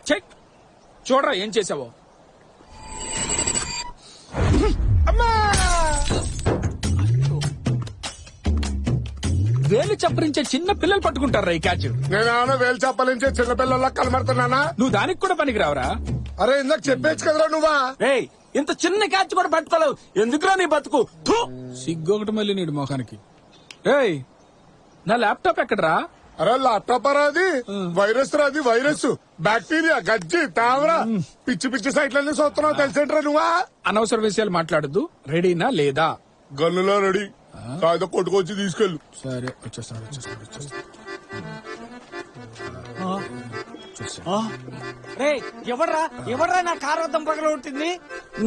Check చూడరా ఏం చేసావో. వేలు చప్పరించే చిన్న పిల్లలు పట్టుకుంటారా ఈ క్యాచ్. నేనేమన్నా వేలు చెప్పలించే చిన్నపిల్లల్లా కనబడుతున్నానా? నువ్వు దానికి కూడా పనికి రావరా? అరే ఇందాక చెప్పేచ్చు కదరా నువ్వా? రేయ్ ఇంత చిన్న క్యాచ్ కూడా పట్టుకోలేవు, ఎందుకురా నీ బతుకు? థు. సిగ్గొకటి మళ్ళీ నీడు మొఖానికి. రేయ్ నా ల్యాప్టాప్ ఎక్కడరా? అరే ల్యాప్టాప్ రాది వైరస్ రాది వైరస్ బ్యాక్టీరియా గజ్జి తావరా పిచ్చి పిచ్చి సైట్లన్నీ చూస్తున్నావు తెలిసేంట్రా నువ్వా? అనవసర విషయాలు మాట్లాడద్దు. రెడీనా లేదా? గన్నులో రెడీ కాదు కొట్టుకొచ్చి తీసుకెళ్ళు. సరే వచ్చేస్తాను. రేయ్ ఎవడ్రా నా కార్ వద్దం పగల ఉంటుంది.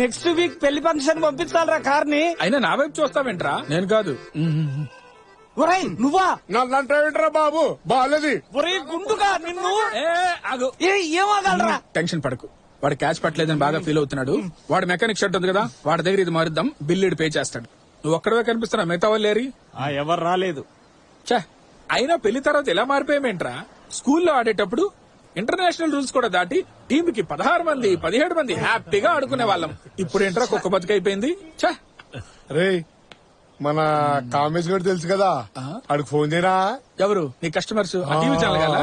నెక్స్ట్ వీక్ పెళ్లి ఫంక్షన్ పంపించాలరా కార్ ని. అయినా నా వైపు చూస్తావేంట్రా? నేను కాదు. ఒరేయ్ నువ్వా? నన్నంటావేంట్రా బాబు బాలేది. ఒరేయ్ గుండుగా నిన్ను. ఆగు. ఏమాగలరా? టెన్షన్ పడకు. వాడు క్యాచ్ పట్టలేదని బాగా ఫీల్ అవుతున్నాడు. వాడు మెకానిక్ షర్ట్ ఉంది కదా, వాడి దగ్గర ఇది మారుద్దాం, బిల్లుడు పే చేస్తాడు. నువ్వు ఒక్కడవే కనిపిస్తున్నా, మిగతా వాళ్ళు లేరి. ఎవరు రాలేదు. ఛే, అయినా పెళ్లి తర్వాత ఎలా మారిపోయామేంట్రా? స్కూల్లో ఆడేటప్పుడు ఇంటర్నేషనల్ రూల్స్ కూడా దాటి టీమ్ కి 16 మంది 17 మంది హ్యాపీగా ఆడుకునే వాళ్ళం. ఇప్పుడు ఏంట్రా కుక్క బతుకైపోయింది. ఛే. రే మన కామేష్ గారు తెలుసు కదా, ఆడికి ఫోన్ చేయరా? ఎవరు నీ కస్టమర్స్? టీవీ ఛానల్ కదా.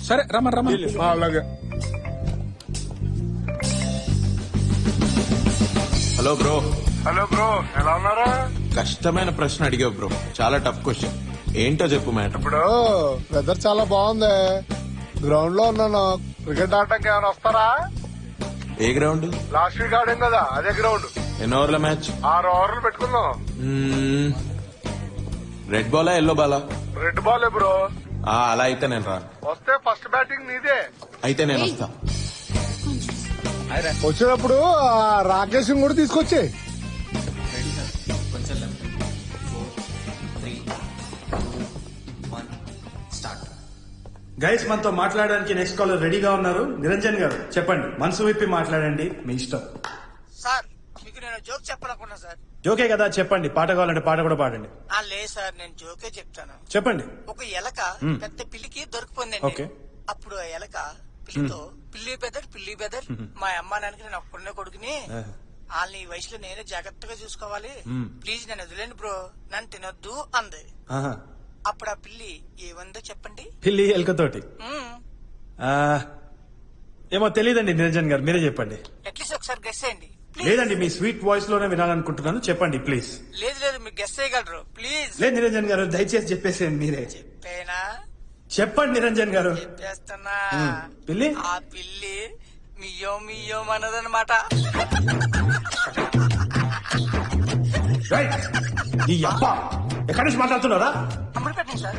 సరే రమ్మని. అలాగే. Hello bro. హలో బ్రో, ఎలా ఉన్నారా? కష్టమైన ప్రశ్న అడిగావు బ్రో, చాలా టఫ్ క్వశ్చన్. ఏంటో చెప్పు మ్యాటర్. ఇప్పుడు వెదర్ చాలా బాగుంది, గ్రౌండ్ లో ఉన్నాను. క్రికెట్ ఆడటానికి ఏమైనా వస్తారా? ఏ గ్రౌండ్? లాస్ట్ వీక్ ఆడాం కదా అదే గ్రౌండ్. ఎన్ని ఓవర్ల మ్యాచ్? 6 ఓవర్లు పెట్టుకుందాం. Red Bala yellow Bala? Red ball bro. అలా అయితే నేను రా. వస్తే ఫస్ట్ బ్యాటింగ్ నీదే. అయితే నేను వస్తా. వచ్చేటప్పుడు రాకేష్ కూడా తీసుకొచ్చి. గైస్ మనతో మాట్లాడడానికి నెక్స్ట్ కాలర్ రెడీగా ఉన్నారు. నిరంజన్ గారు చెప్పండి, మనసు విప్పి మాట్లాడండి, మీ ఇష్టం. సార్ మీకు నేను జోక్ చెప్పాలనుకున్నా సార్. జోకే కదా, చెప్పండి. పాట కావాలంటే పాట కూడా పాడండి. లేదు సార్, నేను జోకే చెప్తాను. చెప్పండి. ఒక ఎలక పెద్ద పిల్లికి దొరికిపోయిందండి. ఓకే. అప్పుడు ఆ ఎలక పిల్లితో పిల్లి బెదర్ మా అమ్మ నాన్నకి నేను ఒక్కడనే కొడుకుని వాళ్ళని ఈ వయసులో నేనే జాగ్రత్తగా చూసుకోవాలి, ప్లీజ్ నన్ను వదిలేండి బ్రో, నన్ను తినొద్దు అంది. ఆహా. అప్పుడు ఆ పిల్లి ఏమందో చెప్పండి. పిల్లి ఎలుకతోటి ఏమో తెలియదండి. నిరంజన్ గారు మీరే చెప్పండి. అట్లీస్ట్ ఒకసారి గెస్ చేయండి. లేదండి, మీ స్వీట్ వాయిస్ లోనే వినాలనుకుంటున్నాను, చెప్పండి ప్లీజ్. లేదు మీరు గెస్ చేయగలరు ప్లీజ్. లేదు నిరంజన్ గారు, దయచేసి చెప్పేసేయండి మీరే. చెప్పేనా? చెప్పండి నిరంజన్ గారు. చెప్పేస్తున్నా. పిల్లి ఆ పిల్లి మియ్యో అన్నదన్నమాట. ఈ అబ్బా ఎక్కడి నుంచి మాట్లాడుతున్నారా? అమ్ముడు పెట్టండి సార్.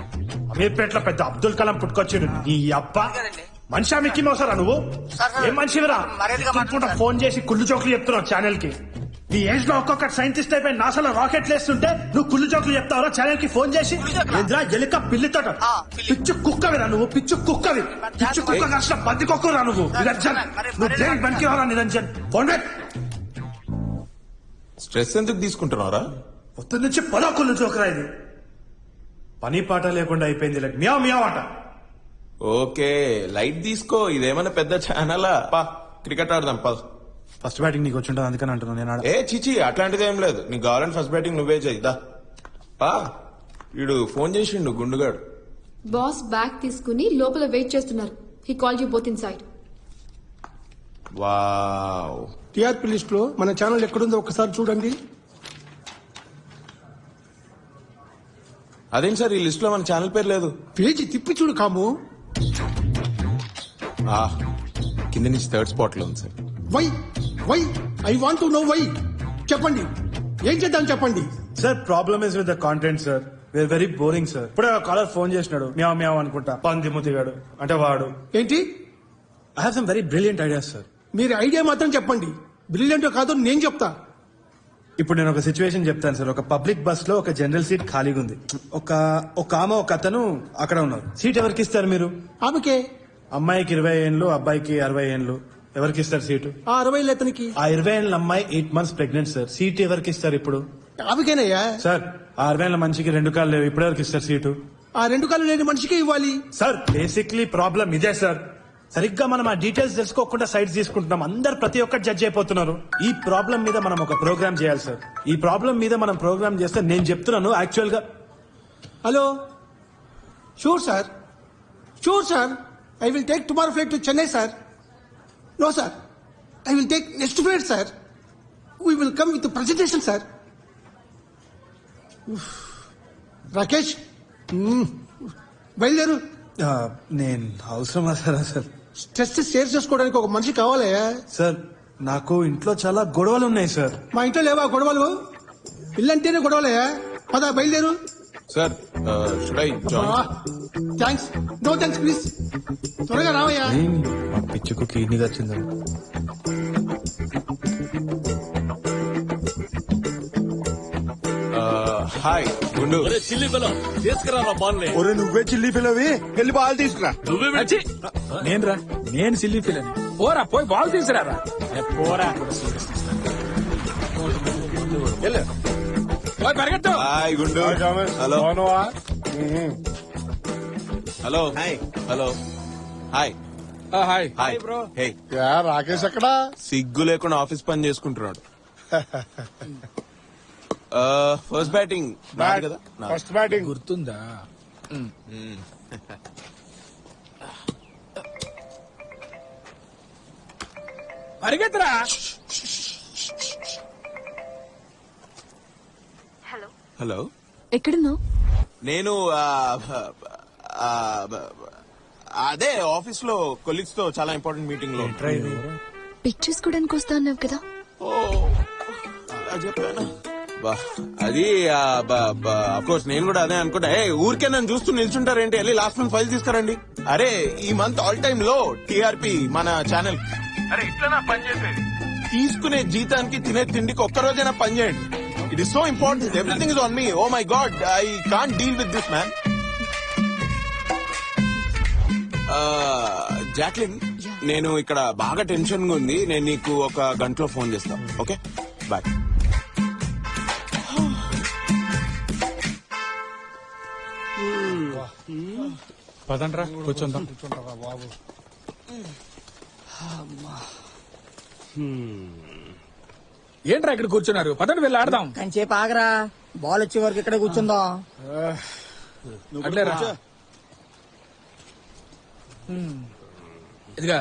అమీర్పేటలో పెద్ద అబ్దుల్ కలాం పుట్టుకొచ్చాడు. ఈ అబ్బా కదండి. మనిషా మిక్కి మోసారా నువ్వు? సార్, ఏం మనిషివిరా? మర్యాదగా మాట్లాడండి. ఫోన్ చేసి కుళ్ళు జోకులు చెప్తున్నావు ఛానల్ కి. నీ ఏజ్ లో ఒక్కొక్క సైంటిస్ట్ అయిపోయి నాసాలో రాకెట్లు వేస్తుంటే నువ్వు కుళ్ళు జోకులు చెప్తావరా ఛానల్ కి ఫోన్ చేసి? ఎదురా ఎలుక పిల్లితో పిల్లి. పిచ్చు కుక్కవిరా నువ్వు, పిచ్చు కుక్కవి. పిచ్చు కుక్క కష్టం బంది కుక్కరా నువ్వు. నిరంజన్ నువ్వు దేనికి పనికి రారా నిరంజన్? ఫోన్ స్ట్రెస్ ఎందుకు తీసుకుంటున్నారా? పొద్దు నుంచి పదో కుళ్ళు జోకురా ఇది. పని పాట లేకుండా అయిపోయింది. మియావ్ మియావ్ ఆట. ఓకే లైట్ తీసుకో, ఇదేమన్నా పెద్ద ఛానలా? పా క్రికెట్ ఆడదాం పా. ఫస్ట్ బ్యాటింగ్ నీకు వచ్చి ఉంటుంది అందుకని అంటున్నాను నేను. ఏ చిచి అట్లాంటిది ఏం లేదు, నీకు కావాలంటే ఫస్ట్ బ్యాటింగ్ నువ్వే చేయిదా. పా వీడు ఫోన్ చేసిండు గుండుగాడు. బాస్ బ్యాగ్ తీసుకుని లోపల వెయిట్ చేస్తున్నారు. He call you both in side. Wow. TRP list లో మన ఛానల్ ఎక్కడుందో ఒకసారి చూడండి. అదేంటి సార్ ఈ లిస్ట్ లో మన ఛానల్ పేరు లేదు? పేజీ తిప్పి చూడు కాము. కింద నుంచి థర్డ్ స్పాట్ లో ఉంది sir. Why I want to know why. చెప్పండి ఏం చేద్దాం చెప్పండి. Sir problem is with the content sir. We're very boring sir. ఇప్పుడే కాలర్ ఫోన్ చేసినాడు, మ్యావ్ మ్యావ్ అనుకుంటా, పంది ముతిగాడు అంటే వాడు. ఏంటి? I have some very brilliant ideas sir. మీరు ఐడియా మాత్రం చెప్పండి, బ్రిలియంట్ కాదో నేను చెప్తా. ఇప్పుడు నేను ఒక సిచ్యువేషన్ చెప్తాను సార్. ఒక పబ్లిక్ బస్ లో ఒక జనరల్ సీట్ ఖాళీగా ఉంది. ఒక ఆమె ఒక అతను అక్కడ ఉన్నారు. సీట్ ఎవరికి ఇస్తారు మీరు? ఆమెకే. అమ్మాయికి 20 ఏళ్ళు, అబ్బాయికి 60 ఏళ్ళు. ఎవరికి ఇస్తారు సీటు? ఆ 60 అతనికి. ఆ 20 ఏళ్ళ అమ్మాయి 8 months ప్రెగ్నెంట్ సార్. సీట్ ఎవరికి ఇస్తారు ఇప్పుడు? ఆమెకేనయ్యా. సార్ ఆ 60 ఏళ్ళ మనిషికి 2 కాళ్ళు లేవు, ఇప్పుడు ఎవరికి ఇస్తారు సీటు? ఆ 2 కాళ్ళు లేని మనిషికే ఇవ్వాలి. సార్ బేసిక్లీ ప్రాబ్లం ఇదే సార్. సరిగ్గా మనం ఆ డీటెయిల్స్ తెలుసుకోకుండా సైట్స్ తీసుకుంటున్నాం. అందరు ప్రతి ఒక్కటి జడ్జ్ అయిపోతున్నారు. ఈ ప్రాబ్లం మీద మనం ఒక ప్రోగ్రామ్ చేయాలి సార్. ఈ ప్రాబ్లం మీద మనం ప్రోగ్రామ్ చేస్తే నేను చెప్తున్నాను యాక్చువల్ గా. Hello, sure sir, sure sir. I will take tomorrow flight to Chennai sir. No sir, I will take next flight sir. We will come with presentation sir. Rakesh, బయలుదేరు. నేను అవసరమా సార్? సార్ స్ట్రెస్ షేర్ చేసుకోవడానికి ఒక మనిషి కావాలి. Sir నాకు ఇంట్లో చాలా గొడవలు ఉన్నాయి సార్. మా ఇంట్లో లేవా గొడవలు? ఇల్లంటేనే గొడవలే. పద బయలుదేరు. Sir should I join? Thanks, no thanks please. త్వరగా రావయ్యా. మా పిచ్చుకు కిడ్నీ వచ్చింది. హాయ్ గుండు. ఒరే నువ్వే చిల్లి పిల్లవి, వెళ్ళి బాల్ తీసుకురా. అచ్చి, నేనురా, నేను సిల్లీ ఫీల్ అని. పోరా పోయి బాల్ తీసుకురారా. పోరా పోయి పరిగెత్తు. హాయ్ గుండు. Hello hello hello hi hi. Hi bro. Hey, Rakesh ఎక్కడా? సిగ్గు లేకుండా ఆఫీస్ పని చేసుకుంటున్నాడు. ఫస్ట్ బ్యాటింగ్ నాది కదా. ఫస్ట్ బ్యాటింగ్ గుర్తుందా? పరిగెత్తరా. హలో, ఎక్కడున్నావు? నేను అదే ఆఫీస్ లో కొలీగ్స్ తో చాలా ఇంపార్టెంట్ మీటింగ్ లో. పిక్ చేసుకోవడానికి వస్తా అన్నావు కదా. ఓ, అలా చెప్పానా? బా, అది కోర్స్ నేను కూడా అదే అనుకుంటా. ఏ ఊరికే నన్ను చూస్తూ నిల్చుంటారేంటి? వెళ్ళి లాస్ట్ మంత్ ఫైల్ తీసుకురండి. అరే ఈ మంత్ ఆల్ టైమ్ లో టీఆర్పీ మన ఛానల్. అరే ఇట్లా నా పని చేసేది. తీసుకునే జీతానికి తినే తిండికి ఒక్క రోజైనా పని చేయండి. It is so important. Everything is on me. Oh my God, I can't deal with this man. Jacqueline, నేను ఇక్కడ బాగా టెన్షన్ గా ఉంది. నేను నీకు ఒక గంటలో ఫోన్ చేస్తాను. Okay bye. పదండ్రా కూర్చుందాం. ఏంట్రా ఇక్కడ కూర్చున్నారు? పదండి వెళ్ళి ఆడదాం. కంచేపు ఆగరా, బాల్ వచ్చే వరకు ఇక్కడ కూర్చుందాం. అట్లేరా. ఇదిగా,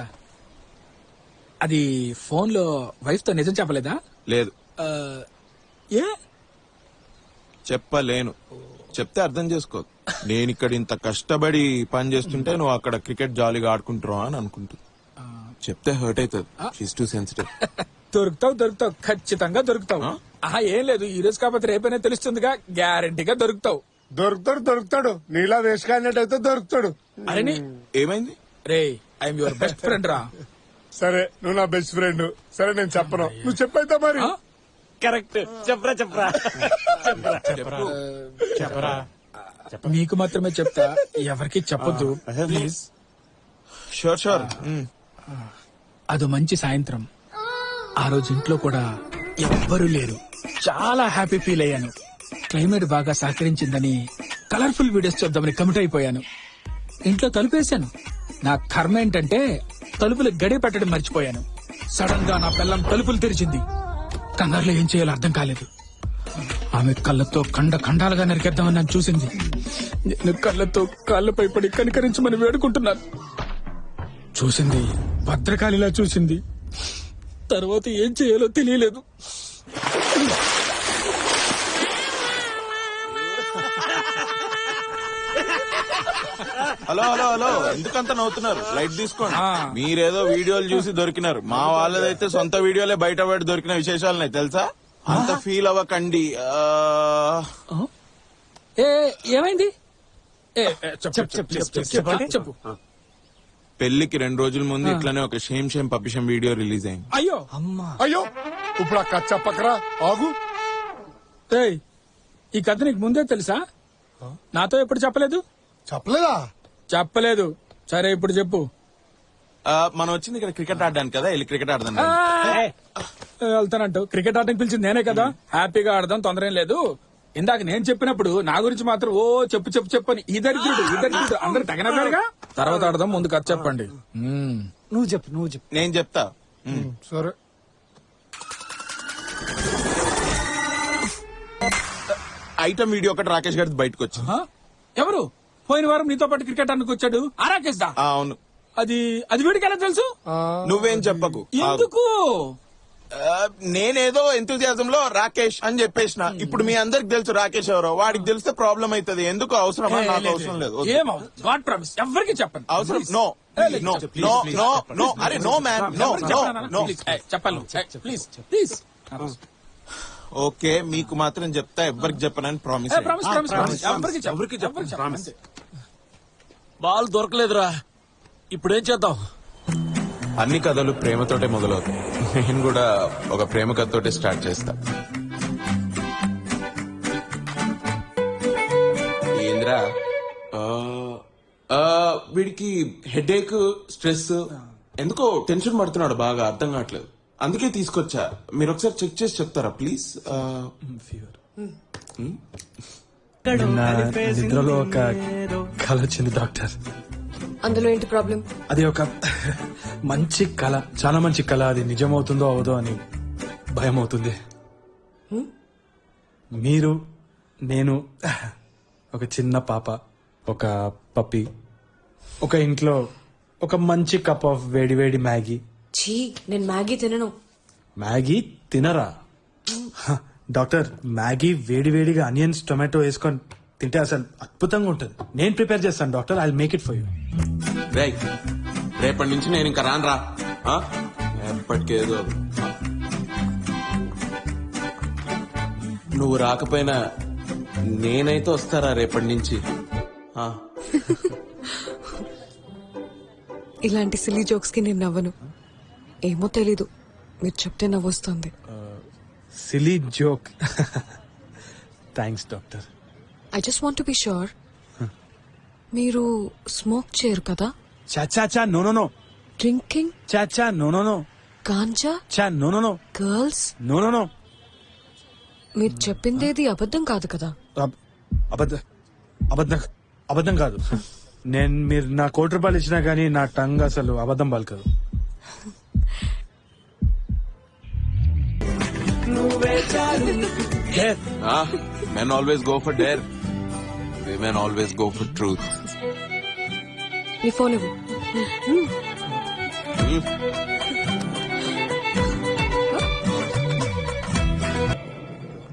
అది ఫోన్ లో వైఫ్ తో నిజం చెప్పలేదా? లేదు, ఆ, ఏ? చెప్పలేను. చెప్తే అర్థం చేసుకో. నేను ఇక్కడ ఇంత కష్టపడి పని చేస్తుంటే నువ్వు అక్కడ క్రికెట్ జాలీగా ఆడుకుంటున్నావు అని అనుకుంటా. చెప్తే హర్ట్ అవుతుంది. She's too sensitive. దొరుకుతావు ఖచ్చితంగా దొరుకుతావు. ఆహా, ఏం లేదు, ఈ రోజు కాకపోతే రేపైనా తెలుస్తుందిగా. గ్యారంటీగా దొరుకుతావు. దొరుకుతాడు. నీలా వేసుకాడినట్టయితే దొరుకుతాడు. అరే ఏమైంది? రే, ఐఎమ్ యువర్ బెస్ట్ ఫ్రెండ్ రా. సరే, నువ్వు నా బెస్ట్ ఫ్రెండ్. సరే నేను చెప్పను, నువ్వు చెప్పైతే మరి. కరెక్ట్. చెప్పరా చెప్పరా చెప్పరా. నీకు మాత్రమే చెప్తా, ఎవరికి చెప్పొద్దు ప్లీజ్. షూర్. అదో మంచి సాయంత్రం. ఆ రోజు ఇంట్లో కూడా ఎవ్వరూ లేరు. చాలా హ్యాపీ ఫీల్ అయ్యాను. క్లైమేట్ బాగా సహకరించిందని కలర్ఫుల్ వీడియోస్ చూద్దామని కమిట్ అయిపోయాను. ఇంట్లో తలుపేశాను. నా కర్మ ఏంటంటే తలుపులు గడి పెట్టడం మర్చిపోయాను. సడన్ గా నా పిల్లం తలుపులు తెరిచింది. కంగారులో ఏం చేయాలో అర్థం కాలేదు. ఆమె కళ్ళతో ఖండాలుగా నరికేద్దామని నన్ను చూసింది. నేను కళ్ళతో కాళ్ళపై పడి కనికరించమని వేడుకుంటున్నాను. చూసింది, భద్రకాళిలా చూసింది. తర్వాత ఏం చేయాలో తెలియలేదు. హలో, ఎందుకంత నవ్వుతున్నారు? లైట్ తీసుకోండి. మీరేదో వీడియోలు చూసి దొరికినారు. మా వాళ్ళదైతే సొంత వీడియోలే బయట పడి దొరికిన విశేషాలున్నాయి తెలుసా? అంత ఫీల్ అవ్వకండి. ఏమైంది? చెప్పు. పెళ్లికి 2 రోజుల ముందు ఇట్లానే ఒక షేమ్ పపిషం వీడియో రిలీజ్ అయింది. అయ్యో, ఇప్పుడు ఆ కథ చెప్పకరా, ఆగు. ఏయ్, ఈ కథ నీకు ముందే తెలుసా? నాతో ఎప్పుడు చెప్పలేదు? చెప్పలేదు. సరే ఇప్పుడు చెప్పు. మనం వచ్చింది ఇక్కడ క్రికెట్ ఆడడానికి కదా, వెళ్ళి క్రికెట్ ఆడదాం. వెళ్తానంటూ క్రికెట్ ఆడడానికి పిలిచింది నేనే కదా. హ్యాపీగా ఆడదాం, తొందర ఏం లేదు. ఇందాక నేను చెప్పినప్పుడు నా గురించి మాత్రం ఓ చెప్పు చెప్పు చెప్పు అని ఈ దరిద్రుడు అందరు తగినగా తర్వాత ఆడదాం, ముందు కథ చెప్పండి. నువ్వు చెప్పు నేను చెప్తా. సరే ఐటమ్ వీడియో ఒకటి రాకేష్ గారి బయటకు వచ్చింది. ఆ? ఎవరు? పోయిన వారం నీతో పాటు క్రికెట్ అనుకు వచ్చాడు ఆరాకేష్ దా. అవును, అది వీడికి ఎలా తెలుసు? నువ్వేం చెప్పకు. ఎందుకు? నేనేదో ఎంతూజియాజం లో రాకేష్ అని చెప్పేసిన. ఇప్పుడు మీ అందరికి తెలుసు రాకేష్ ఎవరో. వాడికి తెలిస్తే ప్రాబ్లం అవుతుంది. ఎందుకు అవసరమా? నాకు అవసరం లేదు. గాడ్ ప్రామిస్ ఎవరికి చెప్పండి. అవసరం no no no no no. అరే no man, no no no. చెప్పాలి ప్లీజ్ ప్లీజ్. ఓకే, మీకు మాత్రం చెప్తా, ఎవ్వరికి చెప్పనని ప్రామిస్. ఎవరికి చెప్పండి. బాల్ దొరకలేదురా, ఇప్పుడేం చేద్దాం? అన్ని కథలు ప్రేమతోటే మొదలవుతాయి. నేను కూడా ఒక ప్రేమ కథతోటే స్టార్ట్ చేస్తా. ఏంద్రా వీడికి హెడేక్, స్ట్రెస్, ఎందుకో టెన్షన్ పడుతున్నాడు బాగా, అర్థం కావట్లేదు. అందుకే తీసుకొచ్చా. మీరు ఒకసారి చెక్ చేసి చెప్తారా ప్లీజ్? నిద్రలో ఒక కళ వచ్చింది డాక్టర్. అందులో ఏంటి ప్రాబ్లం? అది ఒక మంచి కళ, చాలా మంచి కళ. అది నిజమవుతుందో అవదో అని భయం అవుతుంది. మీరు, నేను, ఒక చిన్న పాప, ఒక పప్పి, ఒక ఇంట్లో ఒక మంచి కప్ ఆఫ్ వేడి వేడి మ్యాగీ. ఛీ, నేను మ్యాగీ తినను. మ్యాగీ తినరా? డాక్టర్, మ్యాగీ వేడి వేడిగా ఆనియన్స్ టొమాటో వేసుకొని తింటే అసలు అద్భుతంగా ఉంటుంది. నేను ప్రిపేర్ చేస్తాను doctor. I make it for you. రేపటి నుంచి నేను ఇంకా రాను రా. ఎప్పటికేదో నువ్వు రాకపోయినా నేనైతే వస్తారా రేపటి నుంచి. ఇలాంటి సిలీ జోక్స్ కి నేను నవ్వను. ఏమో తెలీదు, మీరు చెప్తే నవ్వొస్తుంది. Silly joke. Thanks doctor. I just want to be sure, మీరు స్మోక్ చేయరు కదా? చాచా నో నో నో. డ్రింకింగ్? చాచా నో నో నో. గాంజా? చా no no no. Girls? No no no. మీరు చెప్పిందేది అబద్ధం కాదు కదా? అబద్ధం కాదు. మీరు నా ₹1 ఇచ్చినా గానీ నా టంగ్ అసలు అబద్ధం పలకదు. Men always go for dare. Women always go for truth. నీ ఫోన్ ఇవ్వు.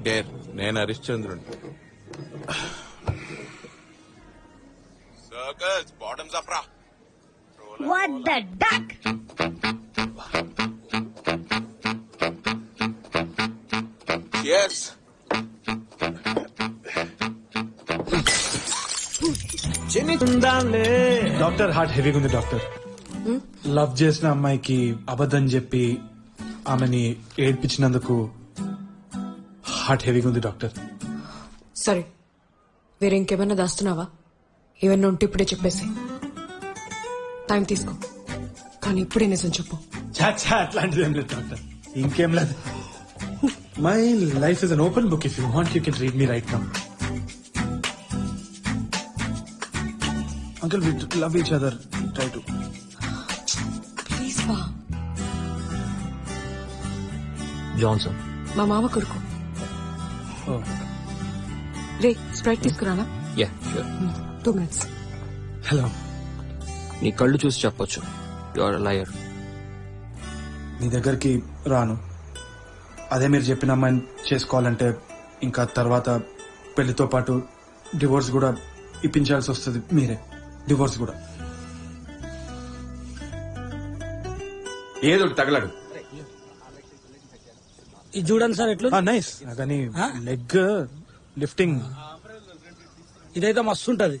డేర్, నేను హరిశ్చంద్రుని. సర్కస్ బాటమ్స్ అప్ రా. What the duck? Yes. Doctor, heart హెవీగా ఉంది డాక్టర్. లవ్ చేసిన అమ్మాయికి అబద్ధం చెప్పి ఆమెని ఏడ్పించినందుకు హార్ట్ హెవీగా ఉంది డాక్టర్. సరే, వేరే ఇంకేమైనా దాస్తున్నావా? ఏమన్నా ఉంటే ఇప్పుడే చెప్పేసి. టైం తీసుకో, కానీ ఇప్పుడే నిజం చెప్పు. చాచా అట్లాంటిది ఏం లేదు డాక్టర్, ఇంకేం లేదు. My life is an open book. If you want you can read me right now. Uncle, we love each other. Try to. Please వా. జాన్సన్, మా మామ కొడుకు. Oh. రే, స్ప్రైట్ తీసుకురానా? Yeah sure. 2 minutes. Hello. నీ కళ్ళు చూసి చెప్పొచ్చు యు ఆర్ లయర్. మీ దగ్గరికి రాను. అదే మీరు చెప్పిన అమ్మాయిని చేసుకోవాలంటే ఇంకా తర్వాత పెళ్లితో పాటు డివోర్స్ కూడా ఇప్పించాల్సి వస్తుంది. మీరే డివోర్స్ కూడా. ఏదో తగలడు. ఇది చూడండి సార్ ఎట్లు. నైస్, కానీ లెగ్ లిఫ్టింగ్ ఇదైతే మస్తు ఉంటది.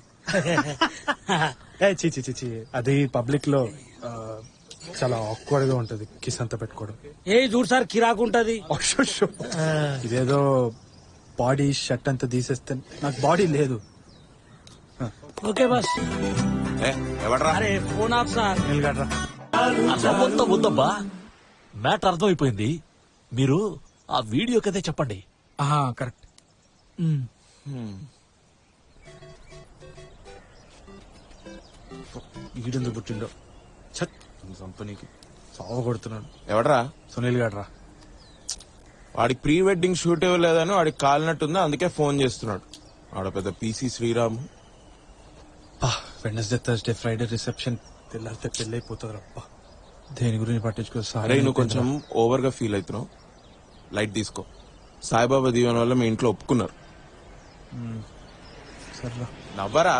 చి చి చి చి, అది పబ్లిక్ లో చాలా ఆక్వర్డ్ గా ఉంటది కిస్ అంతా పెట్టుకోవడం. ఏ చూడు సార్, కిరాకు ఉంటది. అశ్శో, ఇదేదో బాడీ షర్ట్ అంతా తీసేస్తే నాకు బాడీ లేదు. Okay bus. ఎవడరా? అరే ఫోన్ ఆఫ్ సార్. నిలగడ్రా. మొత్తం వద్దబ్బా, మ్యాటర్ అర్థమైపోయింది. మీరు ఆ వీడియో కదే చెప్పండి. కరెక్ట్. ఈడెందుకు పుట్టిండో ఛత్ కంపెనీకి సాగు కొడుతున్నాడు. ఎవడరా? సునీల్ గాడ్రా. వాడికి ప్రీ వెడ్డింగ్ షూట్ ఇవ్వలేదని వాడికి కాలినట్టుంది, అందుకే ఫోన్ చేస్తున్నాడు. ఆడ పెద్ద PC Sriram. Wednesday Thursday Friday reception, తెల్లారితే పెళ్లి అయిపోతుంది రప్ప. దేని గురించి పట్టించుకో అరే నువ్వు కొంచెం ఓవర్ గా ఫీల్ అవుతున్నావు, లైట్ తీసుకో. సాయిబాబా దీవెన వల్ల మీ ఇంట్లో ఒప్పుకున్నారు. సర్రా. నవ్వరా?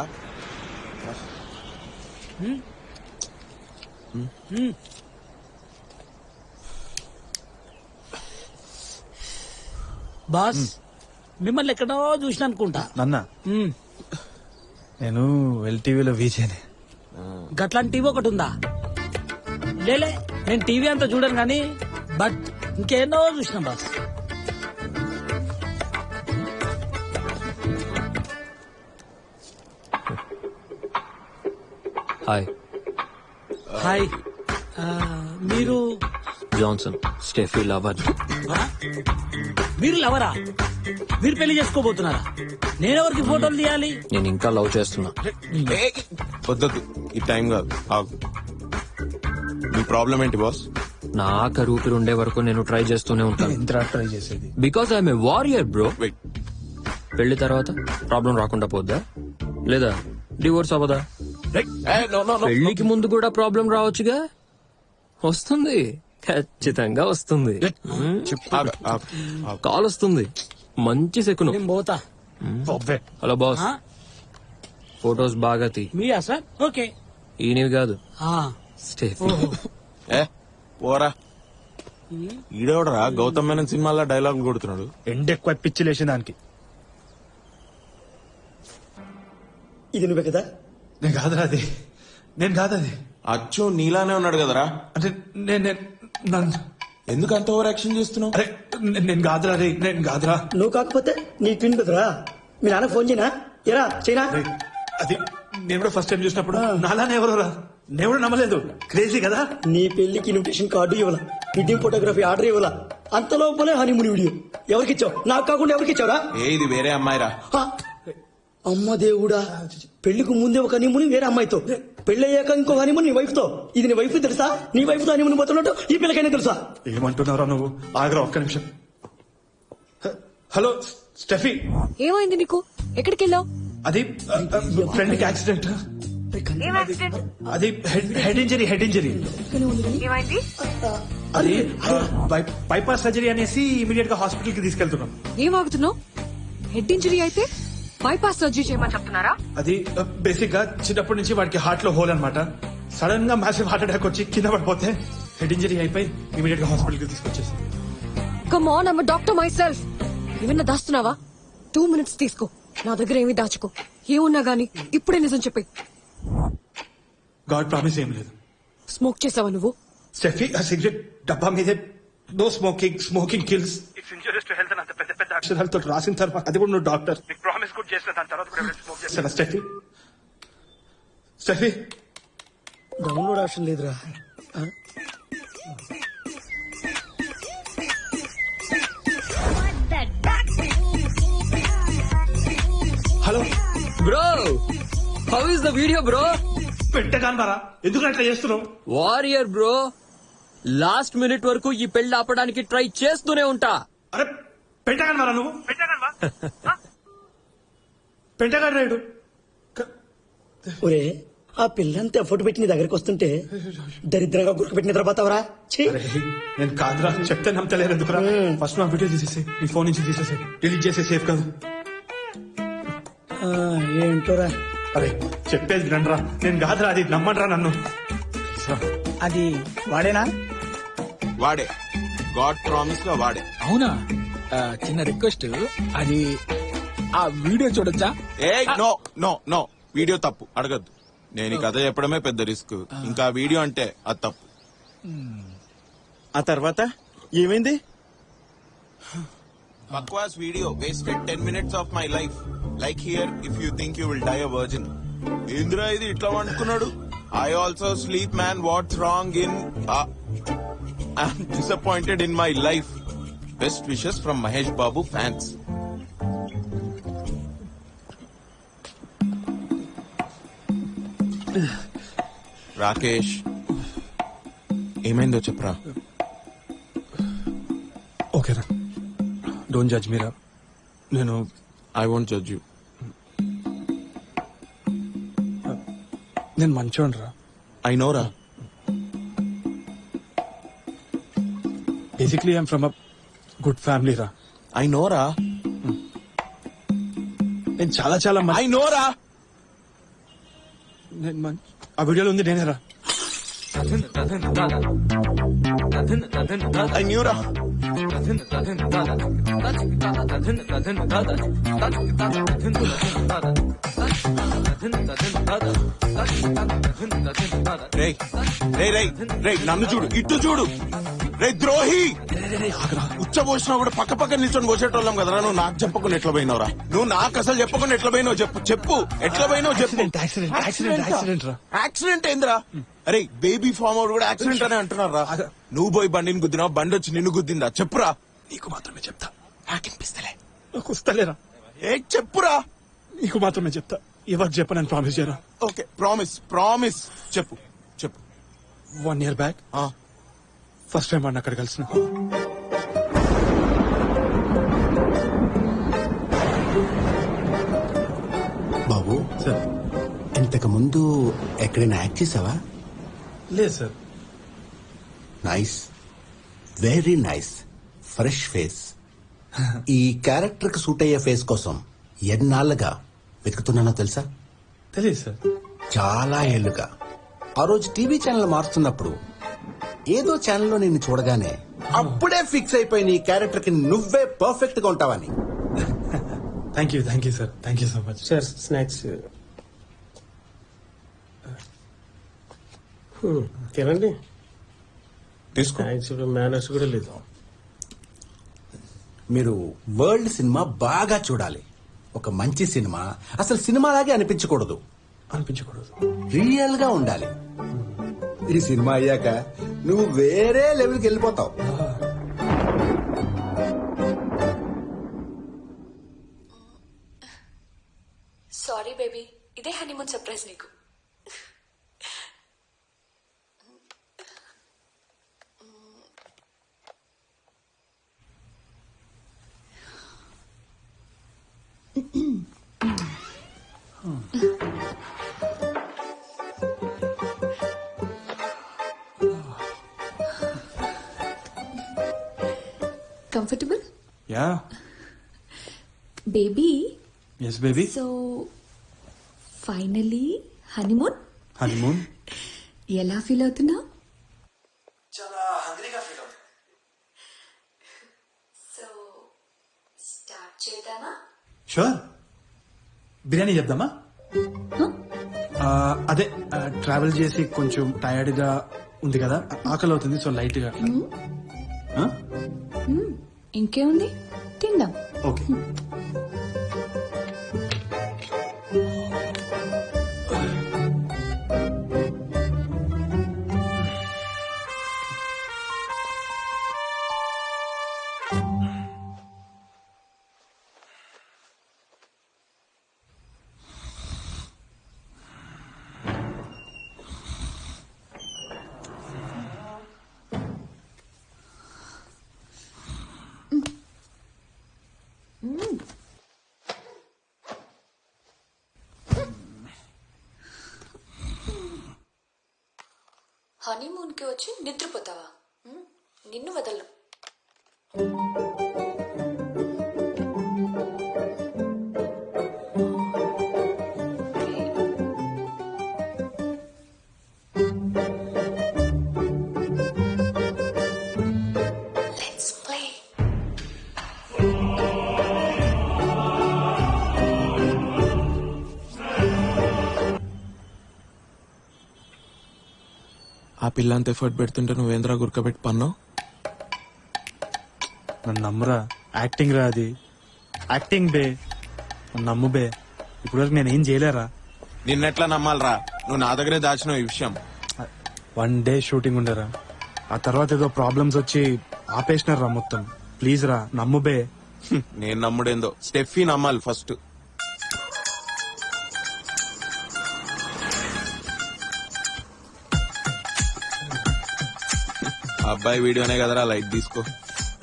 బాస్ మిమ్మల్ని ఎక్కడో చూసిన అనుకుంటా. నన్న నేను ఎల్టీవీలో వీజేనే. గట్లాంటి టీవీ ఒకటి ఉందా? లేలే, నేను టీవీ అంతా చూడను కానీ బట్ ఇంకేనో చూసిన బాస్. హాయ్. హాయ్. మీరు జాన్సన్, స్టెఫీ లవర్. మీరు లవరా? మీరు పెళ్లి చేసుకోబోతున్నారా? నేనెవరికి ఫోటోలు తీయాలి? నేను ఇంకా లవ్ చేస్తున్నా. వద్దొద్దు, ఈ టైం కాదు, ఆగు. మీ ప్రాబ్లం ఏంటి బాస్? నా ఆఖరి ఊపిరి ఉండే వరకు నేను ట్రై చేస్తూనే ఉంటాను. ఎంత ట్రై చేసేది? Because I'm a warrior bro. Wait, పెళ్లి తర్వాత ప్రాబ్లం రాకుండా పోద్దా, లేదా డివోర్స్ అవ్వదా? పెళ్లికి ముందు కూడా ప్రాబ్లం రావచ్చుగా. వస్తుంది, ఖచ్చితంగా వస్తుంది. కాల్ వస్తుంది, మంచి సెకును. నేను పోతా. హలో బాస్, ఫోటోస్ బాగా తీ. మీరా సార్? ఓకే. ఈయనవి కాదు, ఆ, స్టెఫీ. పోరా. ఈడెవడరా గౌతమ్ మేనన్ సినిమాలో డైలాగులు కొడుతున్నాడు? ఎండ ఎక్కువ పిచ్చి లేచిన దానికి. ఇది నువ్వే కదా? నేను కాదురా అది, నేను కాదది. అచ్చో నీలానే ఉన్నాడు కదరా. అంటే ఎందుకు అంత ఓవర్ యాక్షన్ చేస్తున్నావు? అరే నేను కాదురా రే, నేను కాదురా. నువ్వు కాకపోతే నీ ట్విన్ కదరా. మీ నాన్న ఫోన్ చేయనా? ఎరా చేయనా? అది నేను కూడా ఫస్ట్ టైం చూసినప్పుడు నాలానే ఎవరు రా, నేను కూడా నమ్మలేదు. క్రేజీ కదా. నీ పెళ్లికి ఇన్విటేషన్ కార్డు ఇవ్వాల, వెడ్డింగ్ ఫోటోగ్రఫీ ఆర్డర్ ఇవ్వాల, అంత లోపలే హనీమూన్ వీడియో. ఎవరికిచ్చావు? నాకు కాకుండా ఎవరికిచ్చావురా? ఇది వేరే అమ్మాయిరా. అమ్మ దేవుడా, పెళ్లికి ముందే ఒక హనీమూన్ వేరే అమ్మాయితో, పెళ్లి అయ్యాక ఇంకో హనీమూన్ నీ వైఫ్ తో. ఇది నీ వైఫ్ తెలుసా? నీ వైఫ్ తో హనీమూన్ పోతున్నట్టు ఈ పిల్లకైనా తెలుసా? ఏమంటున్నారా నువ్వు? ఆగ్రా ఒక్క నిమిషం. Hello Steffi. ఏమైంది నీకు? ఎక్కడికి వెళ్ళావు? అది ఫ్రెండ్ కి యాక్సిడెంట్. అది హెడ్ ఇంజరీ. అది బైపాస్ సర్జరీ అనేసి ఇమీడియట్ గా హాస్పిటల్ కి తీసుకెళ్తున్నాం. ఏం ఆగుతున్నావు? హెడ్ ఇంజరీ అయితే బైపాస్ సర్జరీ చేయమని చెప్తున్నారా? అది బేసిక్ గా చిన్నప్పటి నుంచి వాడికి హార్ట్ లో హోల్ అన్నమాట. సడన్ గా మ్యాసివ్ హార్ట్ అటాక్ వచ్చి కింద పడిపోతే హెడ్ ఇంజరీ అయిపోయి ఇమీడియట్ గా హాస్పిటల్ కి తీసుకొచ్చేసి. Come on, I'm doctor my self. ఏమన్నా దాస్తున్నావా? 2 minutes తీసుకో. నా దగ్గర ఏమీ దాచుకో. ఏమున్నా గానీ ఇప్పుడే నిజం చెప్పి. గాడ్ ప్రామిస్ ఏం లేదు. స్మోక్ చేసావా నువ్వు? స్టెఫీ, ఆ సిగరెట్ డబ్బా మీదే no smoking, smoking kills, it's injurious to health అని అంత పెద్ద పెద్ద అక్షరాలతో రాసిన తర్వాత అది కూడా నువ్వు డాక్టర్ నీకు ప్రామిస్ కూడా చేసిన దాని తర్వాత కూడా స్మోక్ చేస్తాను. స్టెఫీ డౌన్లోడ్ ఆప్షన్ లేదురా. Hello bro, how is the video bro? పెట్టగానరా, ఎందుకు అట్లా చేస్తున్నావు? వారియర్ బ్రో, లాస్ట్ మినిట్ వరకు ఈ పెళ్లి ఆపడానికి ట్రై చేస్తూనే ఉంటా. అరే పెట్టగానరా నువ్వు? పెట్టగాడు రాయుడు. ఒరే, ఆ పిల్లంతా ఎఫర్ట్ పెట్టి నీ దగ్గరకు వస్తుంటే దరిద్రంగా గురికి పెట్టిన తర్వాతవరా? నేను కాదురా, చెప్తే నమ్మతలేరు ఎందుకురా? ఫస్ట్ నా వీడియో తీసేసి నీ ఫోన్ నుంచి తీసేసి డిలీట్ చేసే సేఫ్ కాదు. ఏంటోరా? అరే చెప్పేది రండ్రా, నేను కాదురా, అది నమ్మండ్రా నన్ను. అది వాడేనా? వాడే, గాడ్ ప్రామిస్ గా వాడే. అవునా? చిన్న రిక్వెస్ట్, అది ఆ వీడియో చూడొచ్చా? నో నో నో, వీడియో తప్పు, అడగద్దు. నేను ఈ కథ చెప్పడమే పెద్ద రిస్క్, ఇంకా వీడియో అంటే అది తప్పు. ఆ తర్వాత ఏమైంది? బక్వాస్ video wasted 10 minutes of my life. Like here, if you think you will die a virgin. Indra ఇది ఇట్లా అనుకున్నాడు. I also sleep, man. What's wrong in? I'm disappointed in my life. Best wishes from Mahesh Babu fans. Rakesh ఏమైందో చెప్పరా. ఓకేరా, don't judge మీరా. నేను I won't judge you. నేను మంచోడ్రా. I నోరా. Basically I'm from a good family రా. I నోరా. నేను చాలా చాలా ఐ నోరా. ఆ వీడియోలో ఉంది నేనేరా. ఐ న్యూరా. రేయ్ రేయ్ రేయ్ రేయ్ నన్ను చూడు, ఇటు చూడు. రే ద్రోహి, ఉచ్చబోసినా కూడా పక్క పక్క నిల్చొని పోసేటోళ్ళం కదరా. నువ్వు నాకు చెప్పకుండా ఎట్లా పోయినావురా? నువ్వు నాకు అసలు చెప్పకుండా ఎట్లా పోయినావు చెప్పు. చెప్పు ఎట్లా పోయినావు చెప్పు. యాక్సిడెంట్ రా. యాక్సిడెంట్ ఏందిరా? అరే బేబీ ఫామ్ అవుట్ కూడా యాక్సిడెంట్ అనే అంటున్నారా? నువ్వు పోయి బండిని గుద్దినావు, బండి వచ్చి నిన్ను గుద్దిందా? చెప్పురా. నీకు మాత్రమే చెప్తా. నాకినిపిస్తలే. నాకు వస్తలేరా. ఏ చెప్పురా. నీకు మాత్రమే చెప్తా. ఎవరు చెప్పనని ప్రామిస్ చేయరా. Okay promise promise. చెప్పు చెప్పు. 1 year బ్యాక్ ఫస్ట్ టైం వాడిని అక్కడ కలిసిన. బాబు సార్, ఇంతకు ముందు ఎక్కడైనా యాక్ట్ చేసావా? లేదు sir. Nice, very nice, fresh face. ఈ క్యారెక్టర్ కి సూట్ అయ్యే ఫేస్ కోసం ఎన్నాళ్ళుగా వెతుకుతున్నానో తెలుసా? తెలియదు సార్. చాలా ఏళ్లుగా. ఆ రోజు టీవీ ఛానల్ మారుతున్నప్పుడు ఏదో ఛానల్లో నిన్ను చూడగానే అప్పుడే ఫిక్స్ అయిపోయిన ఈ క్యారెక్టర్ కి నువ్వే పర్ఫెక్ట్ గా ఉంటావని. Thank you sir. Thank you so much sir. Snacks తినండి. తీసుకో. మేనర్స్ కూడా లేదు. మీరు వరల్డ్ సినిమా బాగా చూడాలి. ఒక మంచి సినిమా అసలు సినిమాలాగే అనిపించకూడదు. రియల్ గా ఉండాలి. ఈ సినిమా అయ్యాక నువ్వు వేరే లెవెల్కి వెళ్ళిపోతావు. సారీ బేబీ, ఇదే హనీమూన్ సర్ప్రైజ్ నీకు. Comfortable yeah. Baby? Yes baby. So finally honeymoon. ఎలా ఫీల్ అవుతున్నా? చాలా హంగ్రీగా ఫీల్ అవుతుంది. సో స్టార్ట్ చేద్దామా? షూర్. బిర్యానీ చెప్దామా? అదే ట్రావెల్ చేసి కొంచెం టైర్డ్ గా ఉంది కదా, ఆకలి అవుతుంది. సో లైట్ గా. ఇంకేముంది, తిందాం. ఓకే. హనీమూన్ కి వచ్చి నిద్రపోతావా? నిన్ను వదలను. ఆ పిల్ల అంత ఎఫర్ట్ పెడుతుంటే నువ్వేంద్రా గురకబెట్టి పన్నావు? నన్ను నమ్మురా. యాక్టింగ్ రా అది. యాక్టింగ్ బే. నన్ను నమ్ము బే. ఇప్పుడు వరకు నేనేం చేయలేరా. నిన్నెట్లా నమ్మాలరా? నువ్వు నా దగ్గరే దాచినావు ఈ విషయం. 1 day షూటింగ్ ఉండరా. ఆ తర్వాత ఏదో ప్రాబ్లమ్స్ వచ్చి ఆపేసినారా మొత్తం. ప్లీజ్ రా, నమ్ము బే. నేను నమ్ముడేందో, స్టెఫీ నమ్మాలి ఫస్ట్. అబ్బాయి వీడియోనే కదరా, లైట్ తీసుకో.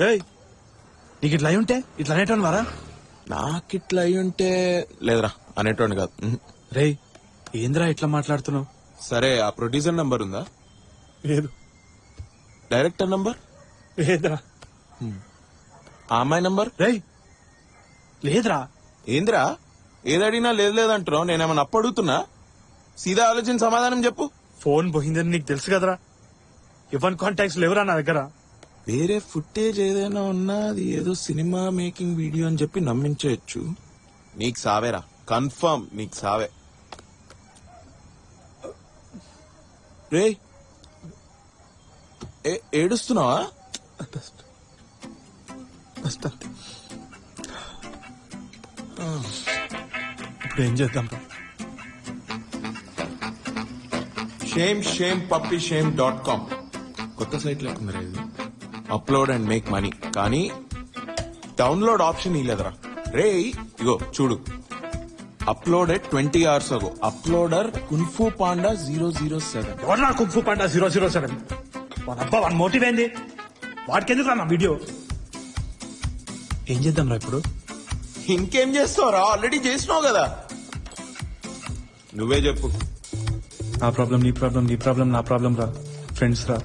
ఏయ్ నీకు ఇట్లా అయి ఉంటే ఇట్లా అనేటోని వారా? నాకిట్లా అయి ఉంటే లేదురా, అనేటోండి కాదు. రేయ్ ఏంద్రా ఇట్లా మాట్లాడుతున్నావు? సరే, ఆ ప్రొడ్యూసర్ నంబర్ ఉందా? లేదు. Director number? లేదురా. ఆ అమ్మాయి నంబర్? రేయ్ లేదురా. ఏందిరా ఏదడిగినా లేదు లేదంటున్నావు? నేనేమన్నా అప్పు అడుగుతున్నా? సీదా ఆలోచించి సమాధానం చెప్పు. ఫోన్ పోయిందని నీకు తెలుసు కదరా. ఇవన్ కాంటాక్ట్స్ లేవురా నా దగ్గర. వేరే ఫుటేజ్ ఏదైనా ఉన్నా అది ఏదో సినిమా మేకింగ్ వీడియో అని చెప్పి నమ్మించవచ్చు. నీకు సావేరా, కన్ఫర్మ్ నీకు సావే. రే ఏడుస్తున్నావా? ఇప్పుడు ఏం చేద్దాం? shamepuppieshame.com కొత్త సైట్ లేకుందరా ఇది. అప్లోడ్ అండ్ మేక్ మనీ, కానీ డౌన్లోడ్ ఆప్షన్ ఇలేదరా. రే ఇగో చూడు, uploaded 20 hours ago. Uploader kung fu panda 007. ఎవరు కుంఫు పాండా 007? అబ్బా వాడి మోటివ్ ఏంది? వాడికి ఎందుకు నా వీడియో? ఏం చేద్దాం రా ఇప్పుడు? ఇంకేం చేస్తావురా, ఆల్రెడీ చేసినావు కదా. నువ్వే చెప్పు. నా ప్రాబ్లం నీ ప్రాబ్లం, నీ ప్రాబ్లం నా ప్రాబ్లం రా. ఫ్రెండ్స్ రా.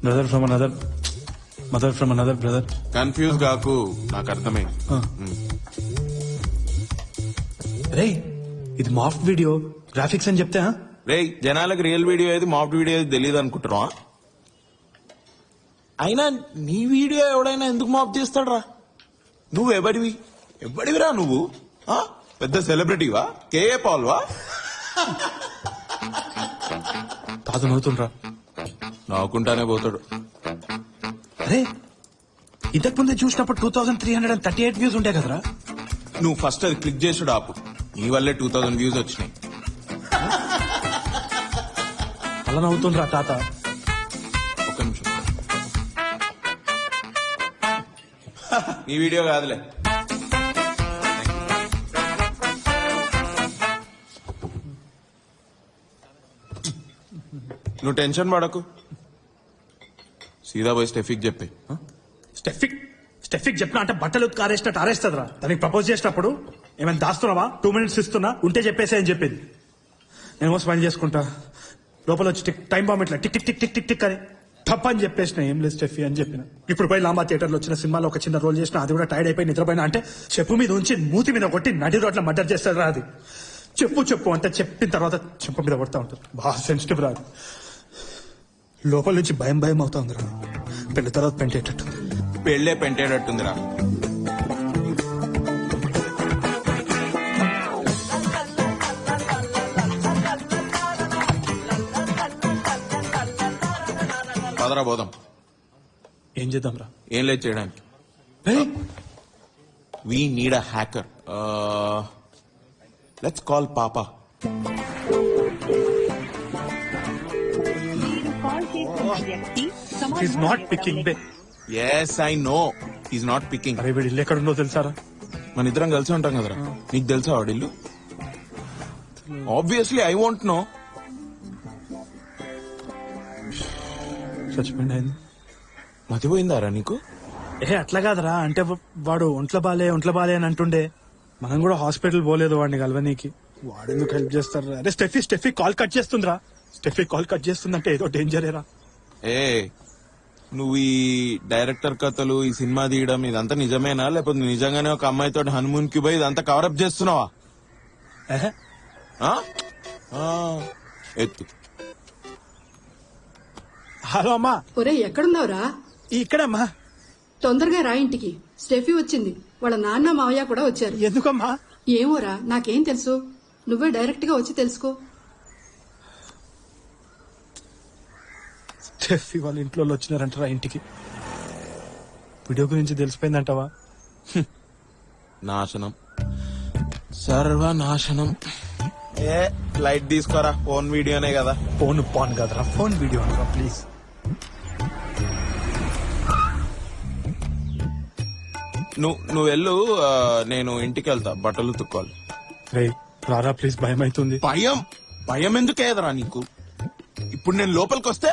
Brother from another mother from another brother. Confuse కాకు, నాకు అర్థమైంది. రే ఇది మాఫ్ వీడియో, గ్రాఫిక్స్ అని చెప్తే రే జనాలకు రియల్ వీడియో ఏది మాఫ్ట్ వీడియో ఏది తెలియదు అనుకుంటున్నావా? అయినా నీ వీడియో ఎవడైనా ఎందుకు మాఫ్ చేస్తాడరా? నువ్వు ఎవడివిరా నువ్వు? పెద్ద సెలబ్రిటీవా? కేఏ పాల్వా? కాదు నవ్వుతుండ్రా. నవ్వుకుంటానే పోతాడు. అరే ఇంతకు ముందే చూసినప్పుడు 2338 వ్యూస్ ఉంటాయి కదరా. నువ్వు ఫస్ట్ అది క్లిక్ చేసుడు ఆపు. నీ వల్లే 2000 వ్యూస్ వచ్చినాయి. అలా నవ్వుతుండ్రా తాత. ఒక్క నిమిషం. నీ వీడియో కాదులే. నువ్వు టెన్షన్ పడకు, సీదా పోయి స్టెఫిక్ చెప్పి. స్టెఫిక్ చెప్పినా అంటే బట్టలు ఆరేసినట్టు ఆరేస్తుందిరా. దానికి ప్రపోజ్ చేసినప్పుడు ఏమైనా దాస్తున్నావా? 2 minutes ఇస్తున్నా, ఉంటే చెప్పేసి అని చెప్పింది. నేను స్మైల్ చేసుకుంటా, లోపల వచ్చి టైం బాంబ్ ఇట్లా tick tick tick tick tick tick అని తప్ప అని చెప్పేసిన. ఏం లేదు స్టెఫీ అని చెప్పిన. ఇప్పుడు పోయి లాంబా థియేటర్ లో వచ్చిన సినిమాలో ఒక చిన్న రోల్ చేసిన, అది కూడా టైర్డ్ అయిపోయి నిద్రపోయినా అంటే చెప్పు మీద ఉంచి మూతి మీద కొట్టి నడి రోడ్ల మర్డర్ చేస్తారు రా. అది చెప్పు అంటే చెప్పిన తర్వాత చెప్పు మీద కొడతా ఉంటుంది. బాగా సెన్సిటివ్ రాదు. లోపల నుంచి భయం అవుతా ఉంది రా. పెళ్లి తర్వాత పెంటేటట్టు. పెళ్ళే పెంటేటట్టుందిరా. పదరా పోదాం. ఏం చేద్దాం రా? ఏం లేదు చేయడానికి. We need a hacker. Let's call పాపా. He's not picking back. Yes, I know. He's not picking. అరే వీడి ఇల్లు ఎక్కడ ఉందో తెలుసారా? మన ఇద్దరం కలిసి ఉంటాం కదరా. నీకు తెలుసా వాడిల్లు? Obviously I want no. చచ్చిపోయింది. మతిపోయిందారా నీకు? అట్లా కాదరా, అంటే వాడు ఒంట్లో బాలే అని అంటుండే. మనం కూడా హాస్పిటల్ పోలేదు వాడిని కలవనీకి. వాడెందుకు హెల్ప్ చేస్తారు? అరే స్టెఫీ కాల్ కట్ చేస్తుందిరా. స్టెఫీ కాల్ కట్ చేస్తుందంటే ఏదో డేంజరేరా. ఏ నువ్వు ఈ డైరెక్టర్ కథలు, ఈ సినిమా తీయడం ఇదంతా నిజమేనా, లేకపోతే నువ్వు నిజంగానే ఒక అమ్మాయితో హనుమూన్ కి పోయి ఇదంతా కవరప్ చేస్తున్నావా? ఎత్తు. హలో అమ్మా. ఒరే ఎక్కడున్నావురా? ఇక్కడమ్మా. తొందరగా రా ఇంటికి. స్టెఫీ వచ్చింది, వాళ్ళ నాన్న మావయ్య కూడా వచ్చారు. ఎందుకమ్మా? ఏమోరా, నాకేం తెలుసు. నువ్వే డైరెక్ట్ గా వచ్చి తెలుసుకో. స్టెఫీ వాళ్ళ ఇంట్లో వచ్చినారంటారా ఇంటికి? వీడియో గురించి తెలిసిపోయిందంటావా? నాశనం, సర్వనాశనం. ఏ లైట్ తీసుకోరా, ఫోన్ వీడియోనే కదా. ఫోన్ పాన్ కదరా, ఫోన్ వీడియో అనరా ప్లీజ్. నువ్వు వెళ్ళు, నేను ఇంటికి వెళ్తా, బట్టలు ఉతుక్కోవాలి. రే రారా ప్లీజ్, భయం అవుతుంది. భయం ఎందుకు ఏదరా నీకు? ఇప్పుడు నేను లోపలికి వస్తే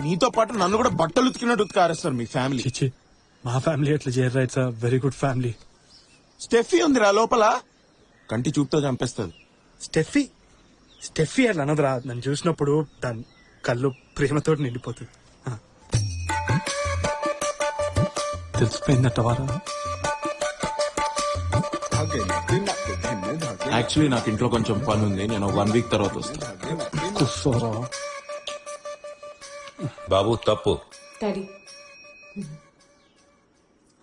నీతో పాటు నన్ను కూడా బట్టలు ఉతికినట్టు ఉతికారేస్తారు మీ ఫ్యామిలీ. చిచ్చి మా ఫ్యామిలీ ఎట్లా చేయరు it's very good family. Steffi ఉందిరా లోపల, కంటి చూపుతో చంపేస్తుంది. స్టెఫీ అట్లా అనదురా, నన్ను చూసినప్పుడు దాని కళ్ళు ప్రేమతో నిండిపోతుంది. తెలిసిపోయిందట వారా. యాక్చువల్లీ నాకు ఇంట్లో కొంచెం పని ఉంది, నేను 1 వీక్ తర్వాత వస్తాను. కూర్చోరా బాబు తప్పు. డాడీ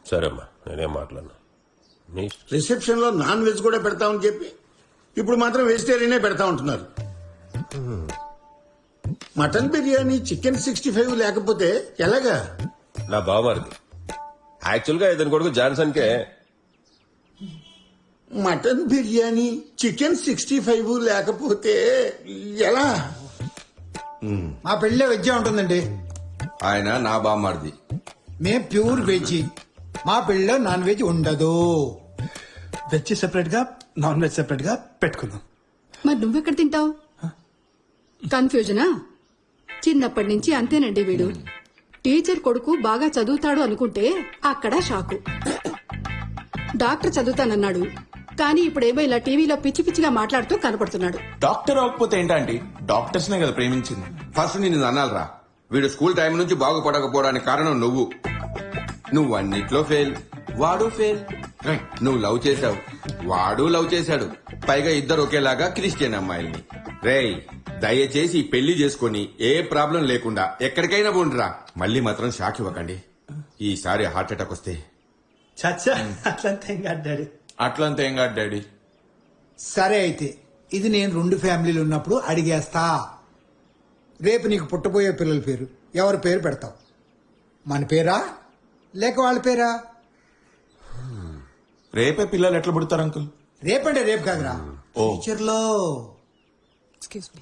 సరేమ్మా నేనేం మాట్లాడను. నీ రిసెప్షన్ లో నాన్ వెజ్ కూడా పెడతామని చెప్పి ఇప్పుడు మాత్రం వెజిటేరియనే పెడతా ఉంటున్నారు. మటన్ బిర్యానీ, చికెన్ 65 లేకపోతే ఎలాగా? నా బావమరిది యాక్చువల్ గా ఇతని కొడుకు జాన్సన్ కే మటన్ బిర్యానీ, చికెన్ 65 లేకపోతే ఎలా? మా పెళ్ళే వెజ్ ఉంటుందండి. ఆయన నా బామ్మర్ది. మేం ప్యూర్ వెజ్. మా పెళ్ళలో నాన్ వెజ్ ఉండదు. వెజ్ సెపరేట్ గా నాన్ వెజ్ సెపరేట్ గా పెట్టుకుందాం. మరి నువ్వెక్కడ తింటావు? కన్ఫ్యూజనా? చిన్నప్పటి నుంచి అంతేనండి వీడు. టీచర్ కొడుకు బాగా చదువుతాడు అనుకుంటే అక్కడ షాకు. డాక్టర్ చదువుతానన్నాడు, కానీ ఇప్పుడేమో ఇలా టీవీలో పిచ్చి పిచ్చిగా మాట్లాడుతూ కనపడుతున్నాడు. డాక్టర్ అవ్వకపోతే ఏంటంటే డాక్టర్స్ నే కదా ప్రేమించింది. ఫస్ట్ నిన్ను అనాలరా, వీడు స్కూల్ టైం నుంచి బాగుపడకపోవడానికి కారణం నువ్వు అన్నిట్లో ఫెయిల్, వాడు ఫెయిల్. నువ్వు లవ్ చేశావు, వాడు లవ్ చేశాడు, పైగా ఇద్దరు ఒకేలాగా క్రిస్టియన్ అమ్మాయిల్ని. రేయ్ దయచేసి ఈ పెళ్లి చేసుకుని ఏ ప్రాబ్లం లేకుండా ఎక్కడికైనా పోండిరా. మళ్ళీ మాత్రం షాక్ ఇవ్వకండి. ఈసారి హార్ట్ అటాక్ వస్తే చచ్చా అట్లంతా ఏం కాదు డాడీ. అట్లంతా ఏం కాదు డాడీ. సరే అయితే ఇది నేను 2 ఫ్యామిలీలు ఉన్నప్పుడు అడిగేస్తా. రేపు నీకు పుట్టబోయే పిల్లల పేరు ఎవరి పేరు పెడతావు? మన పేరా లేక వాళ్ళ పేరా? రేపే పిల్లలు ఎట్లా పుడతారు అంకుల్? రేపంటే రేపు కాదురా, ఓ. ఫ్యూచర్లో. Excuse me.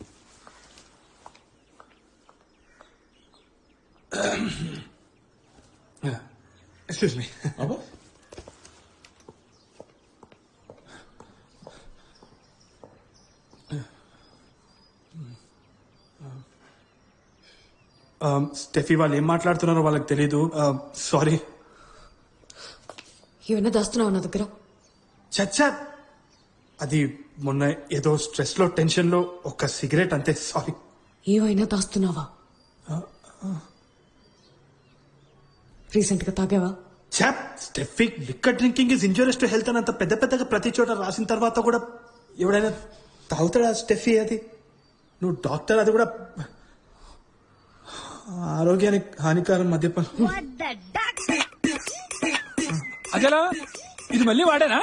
Excuse me. Steffi వాళ్ళు ఏం మాట్లాడుతున్నారో వాళ్ళకి తెలీదు. సారీ. ఏమైనా దాస్తున్నావు నా దగ్గర? చచ్చా అది మొన్న ఏదో స్ట్రెస్ లో టెన్షన్ లో ఒక సిగరెట్ అంతే. సారీ. ఏమైనా దాస్తున్నావా? రీసెంట్ గా తాగావా? చాప్ Steffi liquor drinking is injurious to health అని అంత పెద్ద పెద్దగా ప్రతి చోట రాసిన తర్వాత కూడా ఎవడైనా తాగుతాడా స్టెఫీ? అది నువ్వు డాక్టర్, అది కూడా ఆరోగ్యానికి హానికరం మద్యపానం. అదేలా ఇది మళ్ళీ వాడేనా?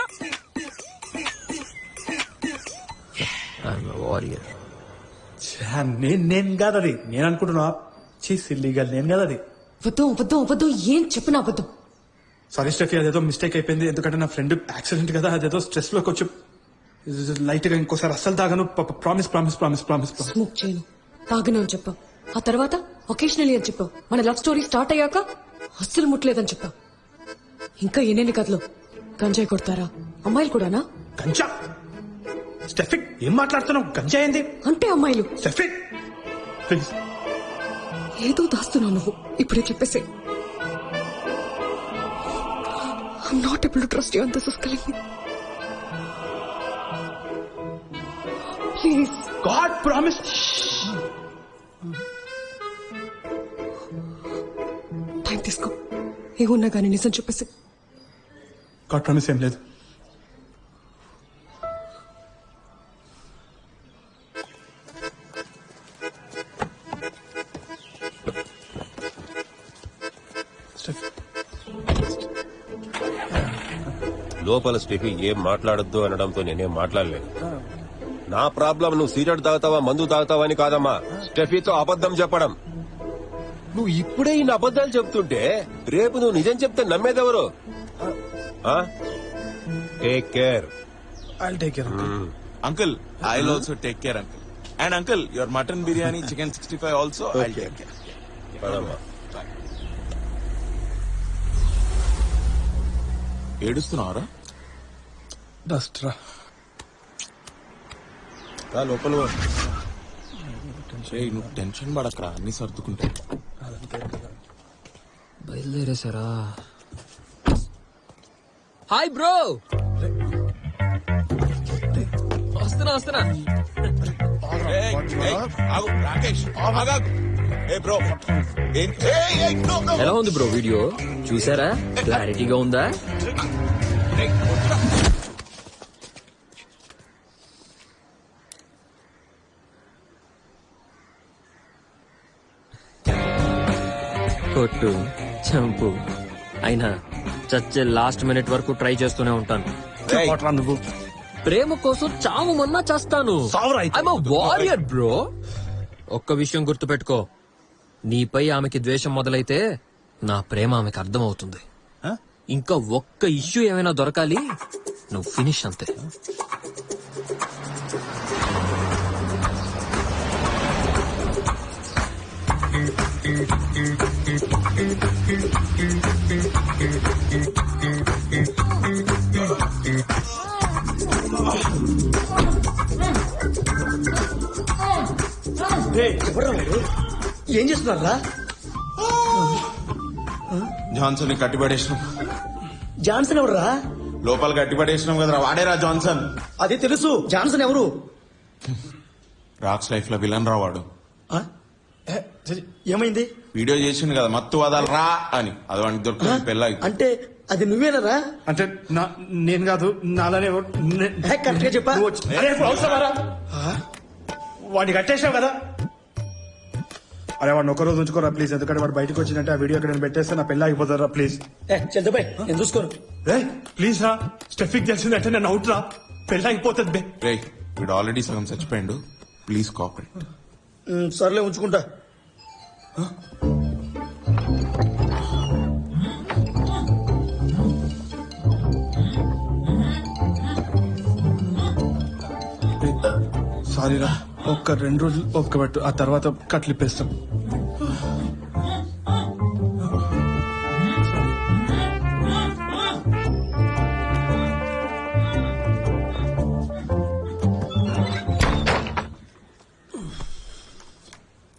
నేను కాదు అది, నేను అనుకుంటున్నా. సిల్లీగల్ నేను కాదు అది. అబద్ధం అబద్ధం అబద్ధం, ఏం చెప్పిన అబద్ధం. సారీ స్టెఫీ, అదేదో మిస్టేక్ అయిపోయింది. ఎందుకంటే నా ఫ్రెండ్ యాక్సిడెంట్ కదా, అదేదో స్ట్రెస్ లోకి వచ్చి లైట్ గా ఇంకోసారి అస్సలు తాగను. Promise promise promise promise. Smoke చేయను, తాగను అని చెప్పావు. ఆ తర్వాత ఒకేషనలీ అని చెప్పావు. మన లవ్ స్టోరీ స్టార్ట్ అయ్యాక అస్సలు ముట్టలేదని చెప్పావు. ఇంకా ఎన్నెన్ని కథలు. గంజాయి కొడతారా అమ్మాయిలు కూడానా? గంజా? స్టెఫిక్ ఏం మాట్లాడుతున్నావు? గంజా ఏంది అంటే అమ్మాయిలు. Steffi please. ఏదో దాస్తున్నావు నువ్వు, ఇప్పుడే చెప్పేసే. I'm not able to trust you and this is killing me. Please. God promise. Time తీసుకో, ఏమున్నా కానీ నిజం చెప్పేసి. God promise ఏం లేదు. లోపల స్టెఫీ ఏం మాట్లాడొద్దు అనడంతో నేనేం మాట్లాడలేదు. నా ప్రాబ్లం నువ్వు సిగరెట్ తాగుతావా మందు తాగుతావా అని కాదమ్మా, స్టెఫీతో అబద్ధం చెప్పడం. నువ్వు ఇప్పుడే ఇన్ని అబద్ధాలు చెప్తుంటే రేపు నువ్వు నిజం చెప్తే నమ్మేదెవరు? Take care. I'll take care. Uncle I will also take care uncle. And uncle your mutton biryani, chicken 65 also I will take care. పదమ్మా. ఏడుస్తున్నావరా? డస్ట్ రా లోపల ఏయ్, నువ్వు టెన్షన్ పడకరా, అన్ని సర్దుకుంటా. బయలుదేరేసారా? హాయ్ బ్రో, వస్తున్నా. ఏయ్, ఏయ్, ఆగు, రాకేష్, ఆగు. ఏ బ్రో, ఎలా ఉంది బ్రో వీడియో? చూసారా? క్లారిటీగా ఉందా? కొట్టు, చంపు, అయినా చచ్చే లాస్ట్ మినిట్ వరకు ట్రై చేస్తూనే ఉంటాను. నువ్వు ప్రేమ కోసం చావు మొన్నా చేస్తాను. Warrior bro. ఒక్క విషయం గుర్తుపెట్టుకో, నీపై ఆమెకి ద్వేషం మొదలైతే నా ప్రేమ ఆమెకి అర్థమవుతుంది. ఇంకా ఒక్క ఇష్యూ ఏమైనా దొరకాలి, నువ్వు ఫినిష్ అంతే. ఏం చేస్తున్నారా? జాన్సన్ కట్టిపడేసినాం. జాన్సన్ ఎవర్రా? లోపల కట్టిపడేసినాం కదరా, వాడేరా జాన్సన్. అదే తెలుసు. జాన్సన్ ఎవరు? రాక్స్ లైఫ్ లో విలన్ రా వాడు. ఏమైంది? వీడియో చేసింది కదా, మత్తు వదలరా అని. అది వాడికి దొరుకుతుంది పెళ్ళ. అంటే అది నువ్వేనరా? అంటే నేను కాదు, నాలానే కరెక్ట్ గా చెప్పా. వాడిని కట్టేసావు కదా. అరే వాడిని ఒక రోజు ఉంచుకోరా ప్లీజ్, ఎందుకంటే వాడు బయటకు వచ్చిందంటే ఆ వీడియో ఇక్కడ నేను పెట్టేస్తే నా పెళ్ళి ఆగిపోతారా ప్లీజ్. చంద్రబాయ్ నేను చూసుకోను. ప్లీజ్ రా, స్టెఫిక్ తెలిసిందంటే నేను అవుట్ రా, పెళ్ళి ఆగిపోతుంది బే. రే, వీడు ఆల్రెడీ సగం చచ్చిపోయిండు, ప్లీజ్ కోఆపరేట్. సర్లే ఉంచుకుంటా. సారీరా, ఒక్క 2 రోజులు ఒక్క పెట్టు, ఆ తర్వాత కట్లిప్పేస్తాం.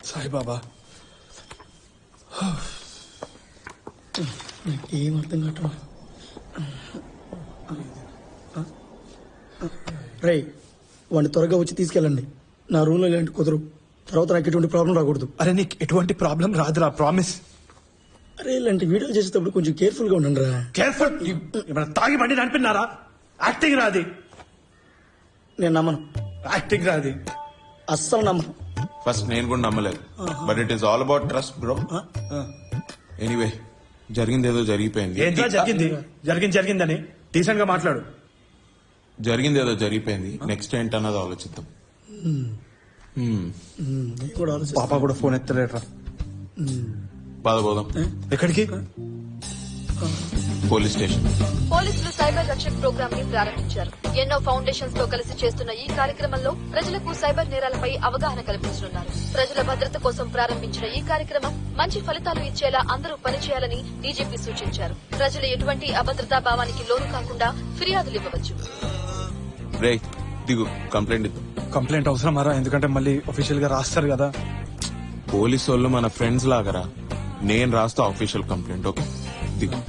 సాయిబాబా, ఏం అర్థం కావట్లేదు. రై, వాడిని త్వరగా వచ్చి తీసుకెళ్ళండి. నా రూమ్ లో ఇలాంటి కుదరు. తర్వాత నాకు ఎటువంటి ప్రాబ్లం రాకూడదు. అరే నీకు ఎటువంటి ప్రాబ్లం రాదురా, ప్రామిస్. అరే ఇలాంటి వీడియోలు చేసేటప్పుడు కొంచెం కేర్ఫుల్ గా ఉండండి రా. కేర్ఫుల్? ఏమైనా తాగి బండి నడిపినారా? యాక్టింగ్ రాది. నేను నమ్మను. యాక్టింగ్ రాది, అస్సలు నమ్మను. ఫస్ట్ నేను కూడా నమ్మలేదు, but it is all about trust bro. Anyway, జరిగింది ఏదో జరిగిపోయింది. ఏంటో జరిగిందని డీసెంట్ గా మాట్లాడు. జరిగింది ఏదో జరిగిపోయింది, నెక్స్ట్ ఏంటన్నది ఆలోచిద్దాం. పాప కూడా ఫోన్ ఎత్తలేట్రా. పదబోదాం. ఎక్కడికి? Police station. పోలీసులు సైబర్ రక్షక్ ప్రోగ్రామ్ ని ప్రారంభించారు. ఎన్నో ఫౌండేషన్స్ తో కలిసి చేస్తున్న ఈ కార్యక్రమంలో ప్రజలకు సైబర్ నేరాలపై అవగాహన కల్పించనున్నారు. ప్రజల భద్రత కోసం ప్రారంభించిన ఈ కార్యక్రమం మంచి ఫలితాలు ఇచ్చేలా అందరూ పనిచేయాలని డీజీపీ సూచించారు. ప్రజలు ఎటువంటి అభద్రతా భావానికి లోను కాకుండా ఫిర్యాదులు ఇవ్వవచ్చు. రే దిగు, కంప్లైంట్ ఇద్దాం. కంప్లైంట్ అవసరమారా? ఎందుకంటే మళ్ళీ అఫీషియల్ గా రాస్తారు కదా. పోలీసు వాళ్ళు మన ఫ్రెండ్స్ లాగరా, నేను రాస్తా అఫీషియల్ కంప్లైంట్. ఓకే దిగు.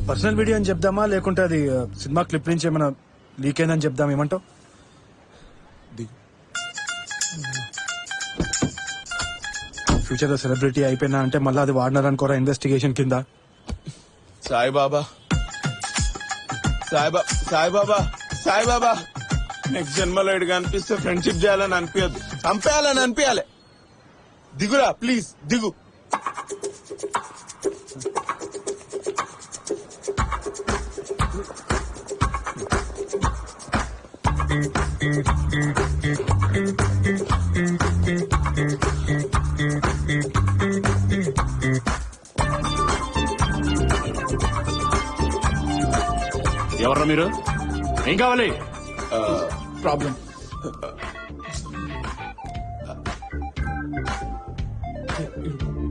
పర్సనల్ వీడియో అని చెప్దామా, లేకుంటే అది సినిమా క్లిప్ నుంచి ఏమైనా లీక్ అయిందని చెప్దాం, ఏమంటావు? ఫ్యూచర్ లో సెలబ్రిటీ అయిపోయినా అంటే మళ్ళీ అది వాడినారనుకోరా ఇన్వెస్టిగేషన్ కింద. సాయిబాబా, సాయిబాబా, సాయిబాబా, సాయిబాబా, నెక్స్ట్ జన్మలో ఇడిగా అనిపిస్తే ఫ్రెండ్షిప్ చేయాలని అనిపించద్దు, చంపేయాలని అనిపించాలి. దిగురా ప్లీజ్, దిగు. ఎవర్రా మీరు? ఏం కావాలి? ప్రాబ్లం.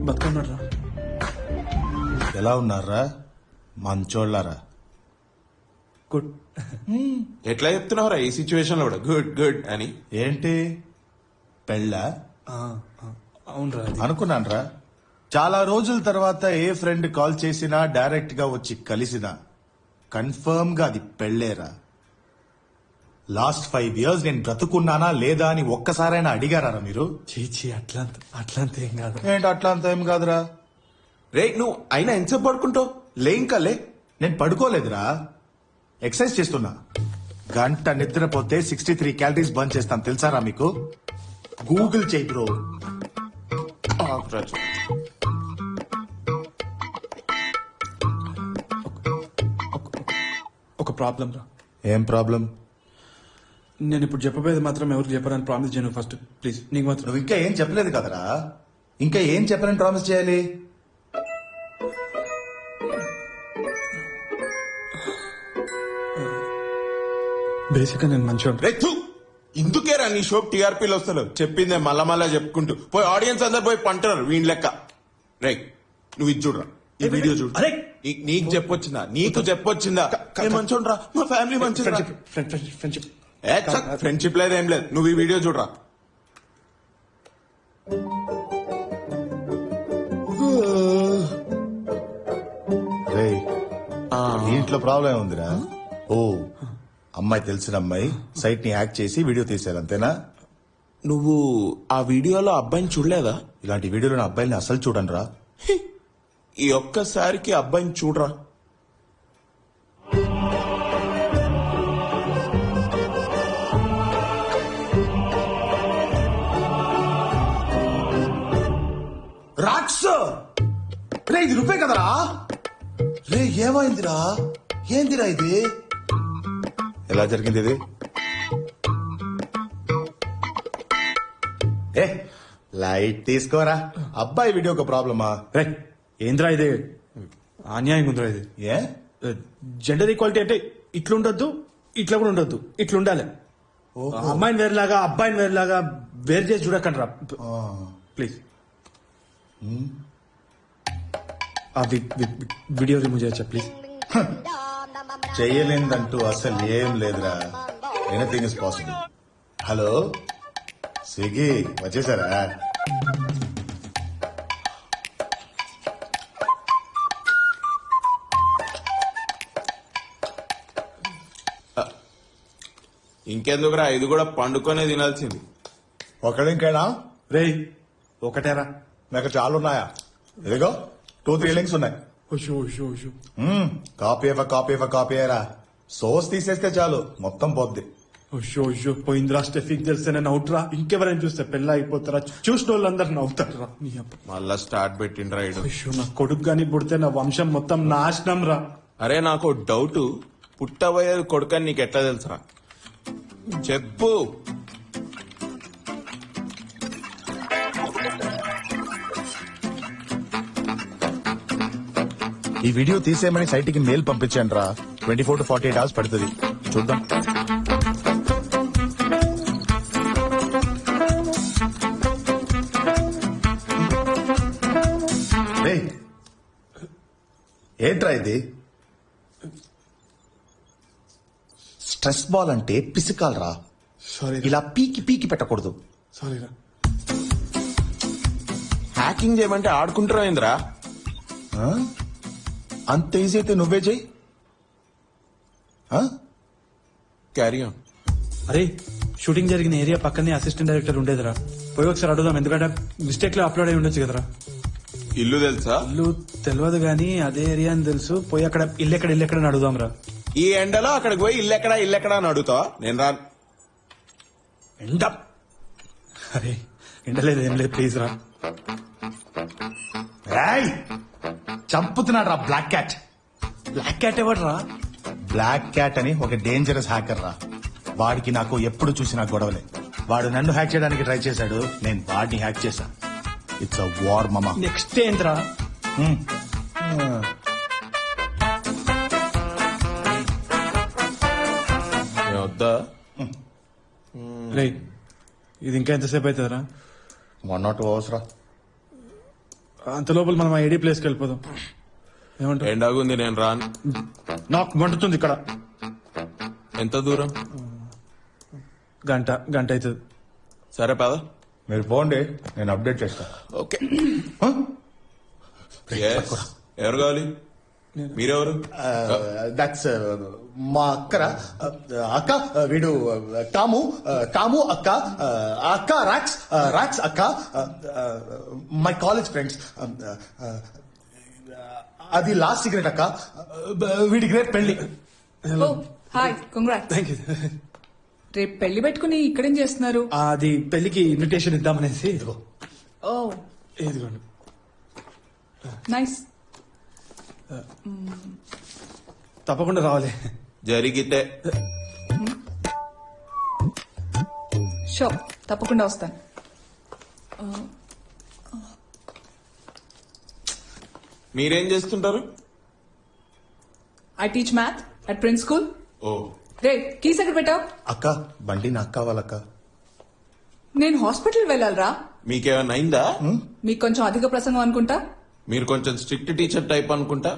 బతుకున్నారా? ఎలా ఉన్నారా మంచోళ్ళారా? గుడ్. ఎట్లా చెప్తున్నావురా ఈ సిచ్యువేషన్ లో కూడా గుడ్ గుడ్ అని? ఏంటి పెళ్ళా అవునరా అనుకున్నాన్రా. చాలా రోజుల తర్వాత ఏ ఫ్రెండ్ కాల్ చేసినా డైరెక్ట్ గా వచ్చి కలిసినా కన్ఫర్మ్ గా అది పెళ్ళేరా. లాస్ట్ 5 years నేను బ్రతుకున్నానా లేదా అని ఒక్కసారైనా అడిగారా మీరు? చీచి అట్లంత ఏం కాదు. ఏంటి అట్లా అంత ఏం కాదురా. రే నువ్వు అయినా ఎంతసేపు పడుకుంటావు? లే ఇంకా లే. నేను పడుకోలేదురా, ఎక్సర్సైజ్ చేస్తున్నా. గంట నిద్రపోతే 63 క్యాలరీస్ బర్న్ చేస్తాను తెలుసారా మీకు? గూగుల్ చేయి బ్రో. ఒక ప్రాబ్లం రా. ఏం ప్రాబ్లం? నేను ఇప్పుడు చెప్పబోయేది మాత్రం ఎవరికి చెప్పాలని ప్రామిస్ చేయను ఫస్ట్ ప్లీజ్. నీకు మాత్రం. నువ్వు ఇంకా ఏం చెప్పలేదు కదరా. ఇంకా ఏం చెప్పాలని ప్రామిస్ చేయాలి? బేసిక్ గా నేను మంచిగా రే తూ, ఇందుకేరా నీ షో టీఆర్పీలు వస్తలేవు. చెప్పిందే మళ్ళా చెప్పుకుంటూ పోయి ఆడియన్స్ అందరు పోయి పంటున్నారు వీళ్ళ లెక్క. రే నువ్వు ఇది చూడరా, ఈ వీడియో చూడు. అరే నీకు చెప్పొచ్చిందా? నీకు చెప్పొచ్చిందా? మంచోడ్రా, మా ఫ్యామిలీ మంచిది. ఫ్రెండ్షిప్ ఫ్రెండ్షిప్ లేదు ఏం లేదు. నువ్వు ఈ వీడియో చూడరా. రే ఇంట్లో ప్రాబ్లం ఉందిరా. ఓ అమ్మాయి తెలిసిన అమ్మాయి సైట్ ని హ్యాక్ చేసి వీడియో తీశారు అంతేనా? నువ్వు ఆ వీడియోలో అబ్బాయిని చూడలేదా? ఇలాంటి వీడియోలో అబ్బాయిని అసలు చూడండి రా. ఈ ఒక్కసారికి అబ్బాయిని చూడరా. రాక్స్ రే, ఇది రూపే కదరా. రే ఏమైందిరా? ఏందిరా ఇది? ఎలా జరిగింది ఇది? ఏ లైట్ తీసుకోరా. అబ్బాయి వీడియో ఒక ప్రాబ్లమా? రే ఏంద్రా ఇది? అన్యాయం ఉందిరా ఇది. ఏ జెండర్ ఈక్వాలిటీ అంటే ఇట్లుండొద్దు, ఇట్లా కూడా ఉండొద్దు, ఇట్లుండాలి. అమ్మాయిని వేరులాగా అబ్బాయిని వేరులాగా వేరు చేసి చూడకండి రా ప్లీజ్. ఆ వీడియో రిమూవ్ చేయొచ్చా ప్లీజ్? చెయ్యలేదంటూ అసలు ఏం లేదురా. Anything is possible. Hello Swiggy వచ్చేసారా? ఇంకెందుకురా, ఇది కూడా పండుకొనే తినాల్సింది. ఒకడింకేనా? రే ఒకటేరా, నాకు చాలా ఉన్నాయా? ఇదిగో 2-3 లింక్స్ ఉన్నాయి. కాపీ అయ్యారా. సోర్స్ తీసేస్తే చాలు మొత్తం పోద్ది. పోయిందిరా. స్టెఫిక్ తెలిస్తే నేను అవుట్ రా. ఇంకెవరైనా చూస్తే పెళ్ళ అయిపోతారా? చూసిన వాళ్ళందరూ నవ్వుతారా. మళ్ళా స్టార్ట్ పెట్టిండ్రా ఇడు. నా కొడుకు గాని పుడితే నా వంశం మొత్తం నాశనం రా. అరే నాకు డౌట్, పుట్టబోయేది కొడుకని నీకు ఎట్లా తెలుసురా? చెప్పు. ఈ వీడియో తీసేయమని సైట్ కి మెయిల్ పంపించండి రా. 24 to 48 hours పడుతుంది. చూద్దాం. ఏంట్రా ఇది? స్ట్రెస్ బాల్ అంటే పిసికాలరా. సారీ ఇలా పీకి పీకి పెట్టకూడదు. సారీ రా. హ్యాకింగ్ చేయమంటే ఆడుకుంటారా ఏంద్రా? అంత ఈజీ అయితే నువ్వే చెయ్యి. Carry on. అరే షూటింగ్ జరిగిన ఏరియా పక్కనే అసిస్టెంట్ డైరెక్టర్ ఉండేదిరా. పోయి ఒకసారి అడుగుదాం, ఎందుకంటే మిస్టేక్ లో అప్లోడ్ అయి ఉండొచ్చు కదరా. ఇల్లు తెలుసా? ఇల్లు తెలియదు గానీ అదే ఏరియా అని తెలుసు. పోయి అక్కడ ఇల్లెక్కడ అని అడుగుదాం రా. ఈ ఎండలో అక్కడికి పోయి ఇల్లెక్కడా అని అడుగుతావా? నేను రా. ఎండ? అరే ఎండలేదు ఏం లేదు ప్లీజ్ రా. చంపుతున్నాడు రా బ్లాక్ క్యాట్. బ్లాక్ క్యాట్ ఎవరు రా? బ్లాక్ క్యాట్ అని ఒక డేంజరస్ హ్యాకర్ రా. వాడికి నాకు ఎప్పుడు చూసినా గొడవలే. వాడు నన్ను హ్యాక్ చేయడానికి ట్రై చేశాడు, నేను వాడిని హ్యాక్ చేశా. ఇట్స్ అ వార్ మామా. నెక్స్ట్ ఏంట్రా? వద్దా? రే ఇది ఇంకా ఎంతసేపు అవుతుందిరా? 1 or 2 hours రా. అంత లోపల మనం ఆ ఏడీ ప్లేస్కి వెళ్ళిపోదాం. ఏమంటావు? ఎండాగుంది, నేను రాను. నాకు మండుతుంది ఇక్కడ. ఎంత దూరం? గంట అవుతుంది. సరే పద. మీరు పోండి, నేను అప్డేట్ చేస్తా. ఓకే. ఎవరు కావాలి? మీరెవరు? దట్స్ మా అక్కరా అక్క. వీడు టాము అక్క. అక్క రాక్స్ అక్క. My college friends. అది లాస్ట్ సిగరెట్ అక్క. వీడి గ్రేట్ పెళ్లి. Hi, congrats. Thank you. రేపు పెళ్లి పెట్టుకుని ఇక్కడేం చేస్తున్నారు? అది పెళ్లికి ఇన్విటేషన్ ఇద్దామనేసి. ఓ, ఇదిగోండి. నైస్. తప్పకుండా రావాలి. జరిగితే షో, తప్పకుండా వస్తాను. మీరేం చేస్తుంటారు? I teach math at Prince school. Oh, రే, కీస్ ఎక్కడ పెట్టావు? అక్క బండి నాకు కావాలక్క. నేను హాస్పిటల్ వెళ్ళాలరా. మీకేమైనా అయిందా? మీకు కొంచెం అధిక ప్రసంగం అనుకుంటా. మీరు కొంచెం స్ట్రిక్ట్ టీచర్ టైప్ అనుకుంటా.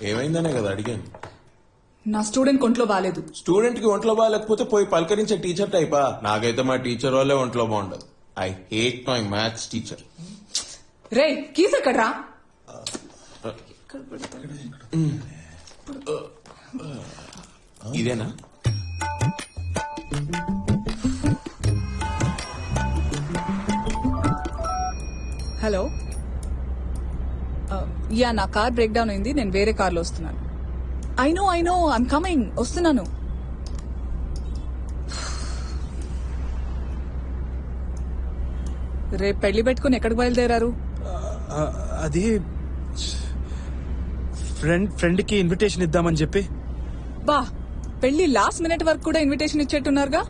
ఏమైందనే కదా అడిగాను. నా స్టూడెంట్ ఒంట్లో బాగాలేదు. స్టూడెంట్ కి ఒంట్లో బాగాలేకపోతే పోయి పలకరించే టీచర్ టైపా? నాకైతే మా టీచర్ వాళ్ళే ఒంట్లో బాగుండదు. I hate my maths teacher. Ray, keys ఎక్కడ్రా? ఇదేనా? హలో. యా, నా కార్ బ్రేక్ డౌన్ అయింది. నేను వేరే కార్లో వస్తున్నాను. I know I'm coming. వస్తున్నాను. రేపు పెళ్లి పెట్టుకుని ఎక్కడికి బయలుదేరారు? అది ఫ్రెండ్ కి ఇన్విటేషన్ ఇద్దామని చెప్పి. బా, పెళ్లి లాస్ట్ మినిట్ వరకు కూడా ఇన్విటేషన్ ఇచ్చేట్టున్నారుగా.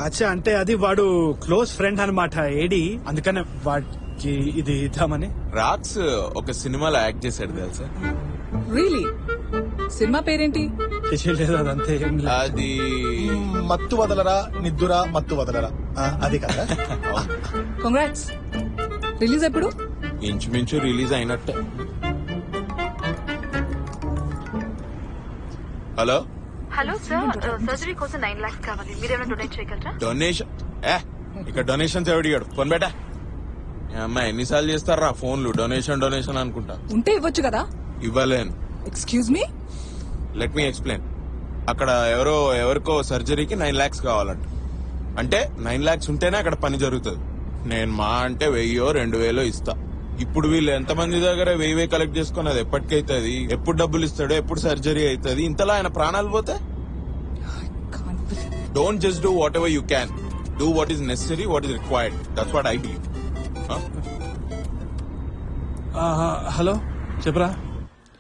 అచ్చా, అంటే అది వాడు క్లోజ్ ఫ్రెండ్ అన్నమాట ఏడి, అందుకనే వాడికి ఇది ఇద్దామని. రాక్స్ ఒక సినిమాలో యాక్ట్ చేశాడు తెలుసా? రియలీ? సినిమా పేరేంటి? లేదు, అదంతే ఏం లేదు. అది మత్తు వదలరా నిద్దురా మత్తు వదలరా, అది కదా. కంగ్రాట్స్. రిలీజ్ ఎప్పుడు? ఇంచుమించు రిలీజ్ అయినట్టే. హలో. హలో సార్, సర్జరీ కోసం 9 lakhs కావాలి. మీరేమైనా డొనేట్ చేయగలరా? డొనేషన్? ఇక్కడ డొనేషన్స్ ఎవడిగాడు? ఫోన్ బేటా. అమ్మాయి ఎన్నిసార్లు చేస్తారా ఫోన్లు? డొనేషన్ అనుకుంటా. ఉంటే ఇవ్వచ్చు కదా. ఇవ్వలేను. Excuse me. Let me explain. అక్కడ ఎవరికో సర్జరీకి 9 lakhs కావాలంట. అంటే 9 lakhs ఉంటేనే అక్కడ పని జరుగుతుంది. నేను మా అంటే 1000-2000 ఇస్తా. ఇప్పుడు వీళ్ళు ఎంతమంది దగ్గర 1000 కలెక్ట్ చేసుకుని అది ఎప్పటికైతుంది? ఎప్పుడు డబ్బులు ఇస్తాడో, ఎప్పుడు సర్జరీ అవుతుంది? ఇంతలా ఆయన ప్రాణాలు పోతే? Don't just do what ever you can. Do what is necessary, what is required. That's what I believe. Hello, చెప్పరా.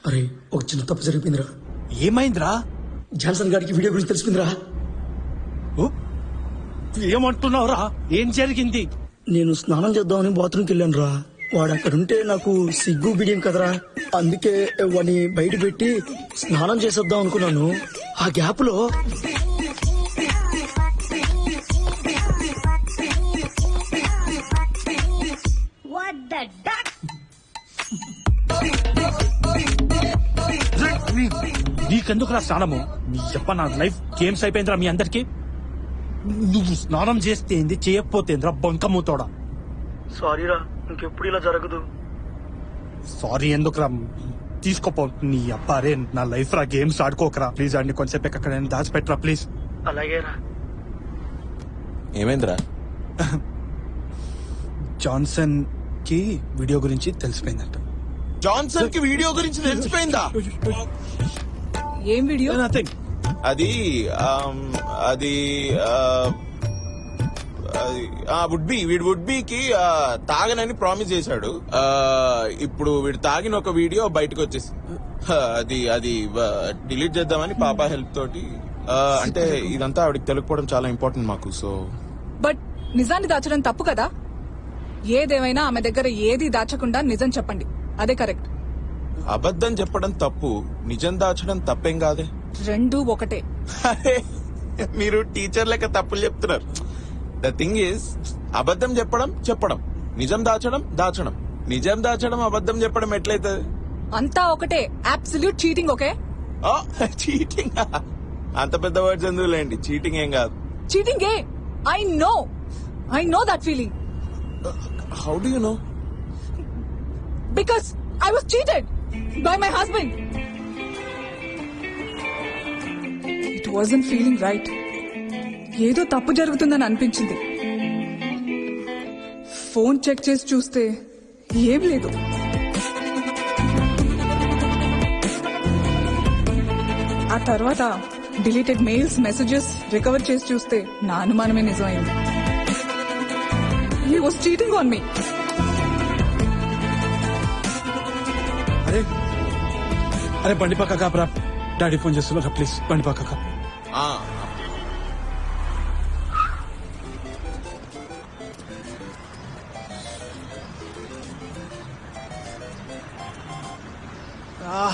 అరే, ఒక చిన్న తప్పు జరిగిపోయిందిరా. ఏమైందిరా? జాన్సన్ గారికి వీడియో గురించి తెలిసిందిరా. ఏమంటున్నావురా? ఏం జరిగింది? నేను స్నానం చేద్దామని బాత్రూమ్కి వెళ్ళాను రా. వాడు అక్కడుంటే నాకు సిగ్గు బిడియం కదరా. అందుకే వాడిని బయట పెట్టి స్నానం చేసేద్దాం అనుకున్నాను. ఆ గ్యాప్ లో నీకెందుకురా స్నానము? నీ చెప్ప నా లైఫ్ గేమ్స్ అయిపోయిందిరా మీ అందరికి. నువ్వు స్నానం చేస్తే ఏంది, చేయకపోతేందిరా బంకమూతోడా. సారీరా, ఇంకెప్పుడు ఇలా జరగదు. సారీ ఎందుకురా? తీసుకోపో. నీ అబ్బారే నా లైఫ్ రా. గేమ్స్ ఆడుకోకరా ప్లీజ్. ఆడిని కొంచెంసేపు ఎక్కడ దాచిపెట్టరా ప్లీజ్. అలాగేరా. ఏమైందిరా? జాన్సన్ కి వీడియో గురించి తెలిసిపోయిందంట. జాన్సన్ కి వీడియో గురించి తెలిసిపోయిందా? ఏం వీడియో? నథింగ్. అది వుడ్ బీకి తాగనని ప్రామిస్ చేశాడు. ఇప్పుడు వీడు తాగిన ఒక వీడియో బయటకు వచ్చేసి అది డిలీట్ చేద్దామని పాప హెల్ప్ తోటి. అంటే ఇదంతా ఆవిడకి తెలియకపోవడం చాలా ఇంపార్టెంట్ మాకు. సో బట్ నిజాన్ని దాచడం తప్పు కదా. ఏదేమైనా ఆమె దగ్గర ఏది దాచకుండా నిజం చెప్పండి, అదే కరెక్ట్. అబద్ధం చెప్పడం తప్పు, నిజం దాచడం తప్పేం కాదే. రెండు ఒకటే. మీరు టీచర్ లెక్క తప్పులు చెప్తున్నారు. ద థింగ్ ఈస్, అబద్ధం చెప్పడం, నిజం దాచడం. నిజం దాచడం అబద్ధం చెప్పడం ఎట్లయితది? అంతా ఒకటే. Absolute cheating. ఓకే. చీటింగ్? అంత పెద్ద వర్డ్స్ ఎందుకులేండి. చీటింగ్ ఏం కాదు. Cheating A? I know. I know that feeling how do you know? because I was cheated by my husband. It wasn't feeling right. ఏదో తప్పు జరుగుతుందని అనిపించింది. ఫోన్ చెక్ చేసి చూస్తే ఏం లేదు. ఆ తర్వాత డిలీటెడ్ మెయిల్స్, మెసేజెస్ రికవర్ చేసి చూస్తే నా అనుమానమే నిజమైంది. He was cheating on me. అరే బండి పక్క కాపరా, డాడీ ఫోన్ చేస్తున్నారు, ప్లీజ్ బండి పక్క కాపు.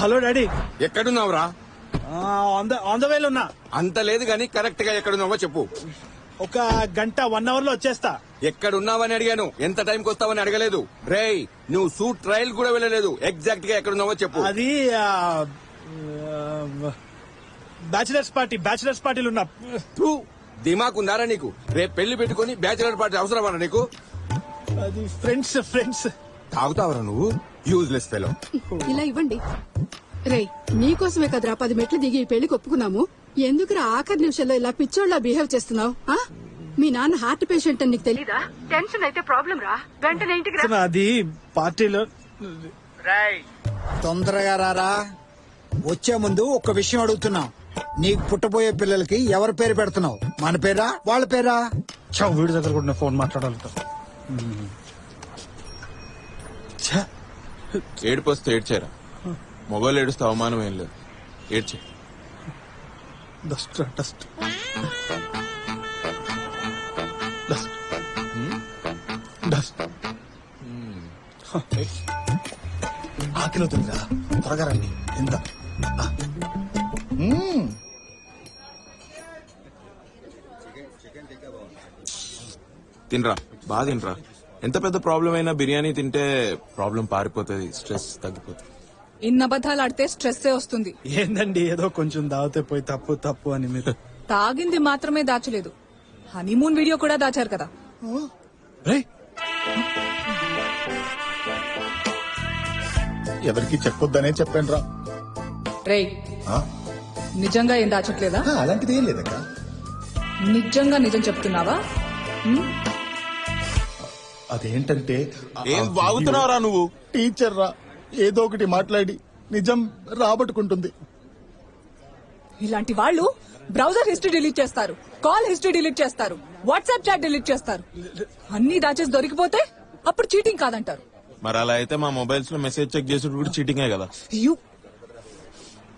హలో డాడీ, ఎక్కడున్నావురా? ఆన్ ద వేలో ఉన్నా. అంత లేదు గాని కరెక్ట్ గా ఎక్కడున్నావో చెప్పు. ఒక గంట 1 అవర్ లో వచ్చేస్తా. ఎక్కడున్నావని అడిగాను, ఎంత టైంకి వస్తావని అడగలేదు. రేయ్, నువ్వు షూట్ ట్రయల్ కూడా వెళ్ళలేదు. ఎగ్జాక్ట్ గా ఎక్కడున్నావో చెప్పు. అది బ్యాచిలర్స్ పార్టీలు ఉన్నా. దిమాక్ ఉందారా నీకు? రేపు పెళ్లి పెట్టుకుని బ్యాచిలర్ పార్టీ అవసరమా నీకు? అది ఫ్రెండ్స్. తాగుతావరా నువ్వు? Useless fellow. ఇలా ఇవ్వండి. రేయ్, నీకోసమే కదరా 10 మెట్లు దిగి ఈ పెళ్లికి ఒప్పుకున్నాము. ఎందుకురా ఆఖరి నిమిషంలో ఇలా పిచ్చోళ్ళ బిహేవ్ చేస్తున్నావు? మీ నాన్న హార్ట్ పేషెంట్ అని నీకు తెలీదా? టెన్షన్ అయితే ప్రాబ్లం రా, వెంటనే ఇంటికి రా. అది పార్టీలో. తొందరగా రారా. వచ్చే ముందు ఒక విషయం అడుగుతున్నాం. నీకు పుట్టబోయే పిల్లలకి ఎవరి పేరు పెడుతున్నావు? మన పేరా వాళ్ళ పేరా? వీడి దగ్గర కూడా ఫోన్ మాట్లాడాలట. ఏడుపు వస్తే ఏడ్చారా? మొబైల్ ఏడుస్తే అవమానం ఏం లేదు. ఏడ్చే. డస్ట్ ఆకిలో తిందా త్వరగా రండి. ఎంత తినరా, బాగా తినరా. ఎంత పెద్ద ప్రాబ్లం అయినా బిర్యానీ తింటే ప్రాబ్లం పారిపోతుంది, స్ట్రెస్ తగ్గిపోతుంది. ఇన్ని అబద్ధాలు ఆడితే స్ట్రెస్ వస్తుంది. ఏందండి ఏదో కొంచెం దాగితే పోయి తప్పు అని మీరు. తాగింది మాత్రమే దాచలేదు, హనీమూన్ వీడియో కూడా దాచారు కదా. ఎవరికి చెప్పొద్దనే చెప్పాను రా. రేయ్, నిజంగా ఏం దాచట్లేదా? అలాంటిది ఏం లేదక్క. నిజంగా నిజం చెప్తున్నావా? అదేంటంటే ఏం వాగుతున్నావురా నువ్వు? టీచర్ రా, ఏదో ఒకటి మాట్లాడి నిజం రాబట్టుకుంటుంది. ఇలాంటి వాళ్ళు బ్రౌజర్ హిస్టరీ డిలీట్ చేస్తారు, కాల్ హిస్టరీ డిలీట్ చేస్తారు, వాట్సాప్ చాట్ డిలీట్ చేస్తారు. అన్ని దాచేసి దొరికిపోతే అప్పుడు చీటింగ్ కాదంటారు. మరి అలా అయితే మా మొబైల్స్ లో మెసేజ్ చెక్ చేసేది కూడా చీటింగే కదా.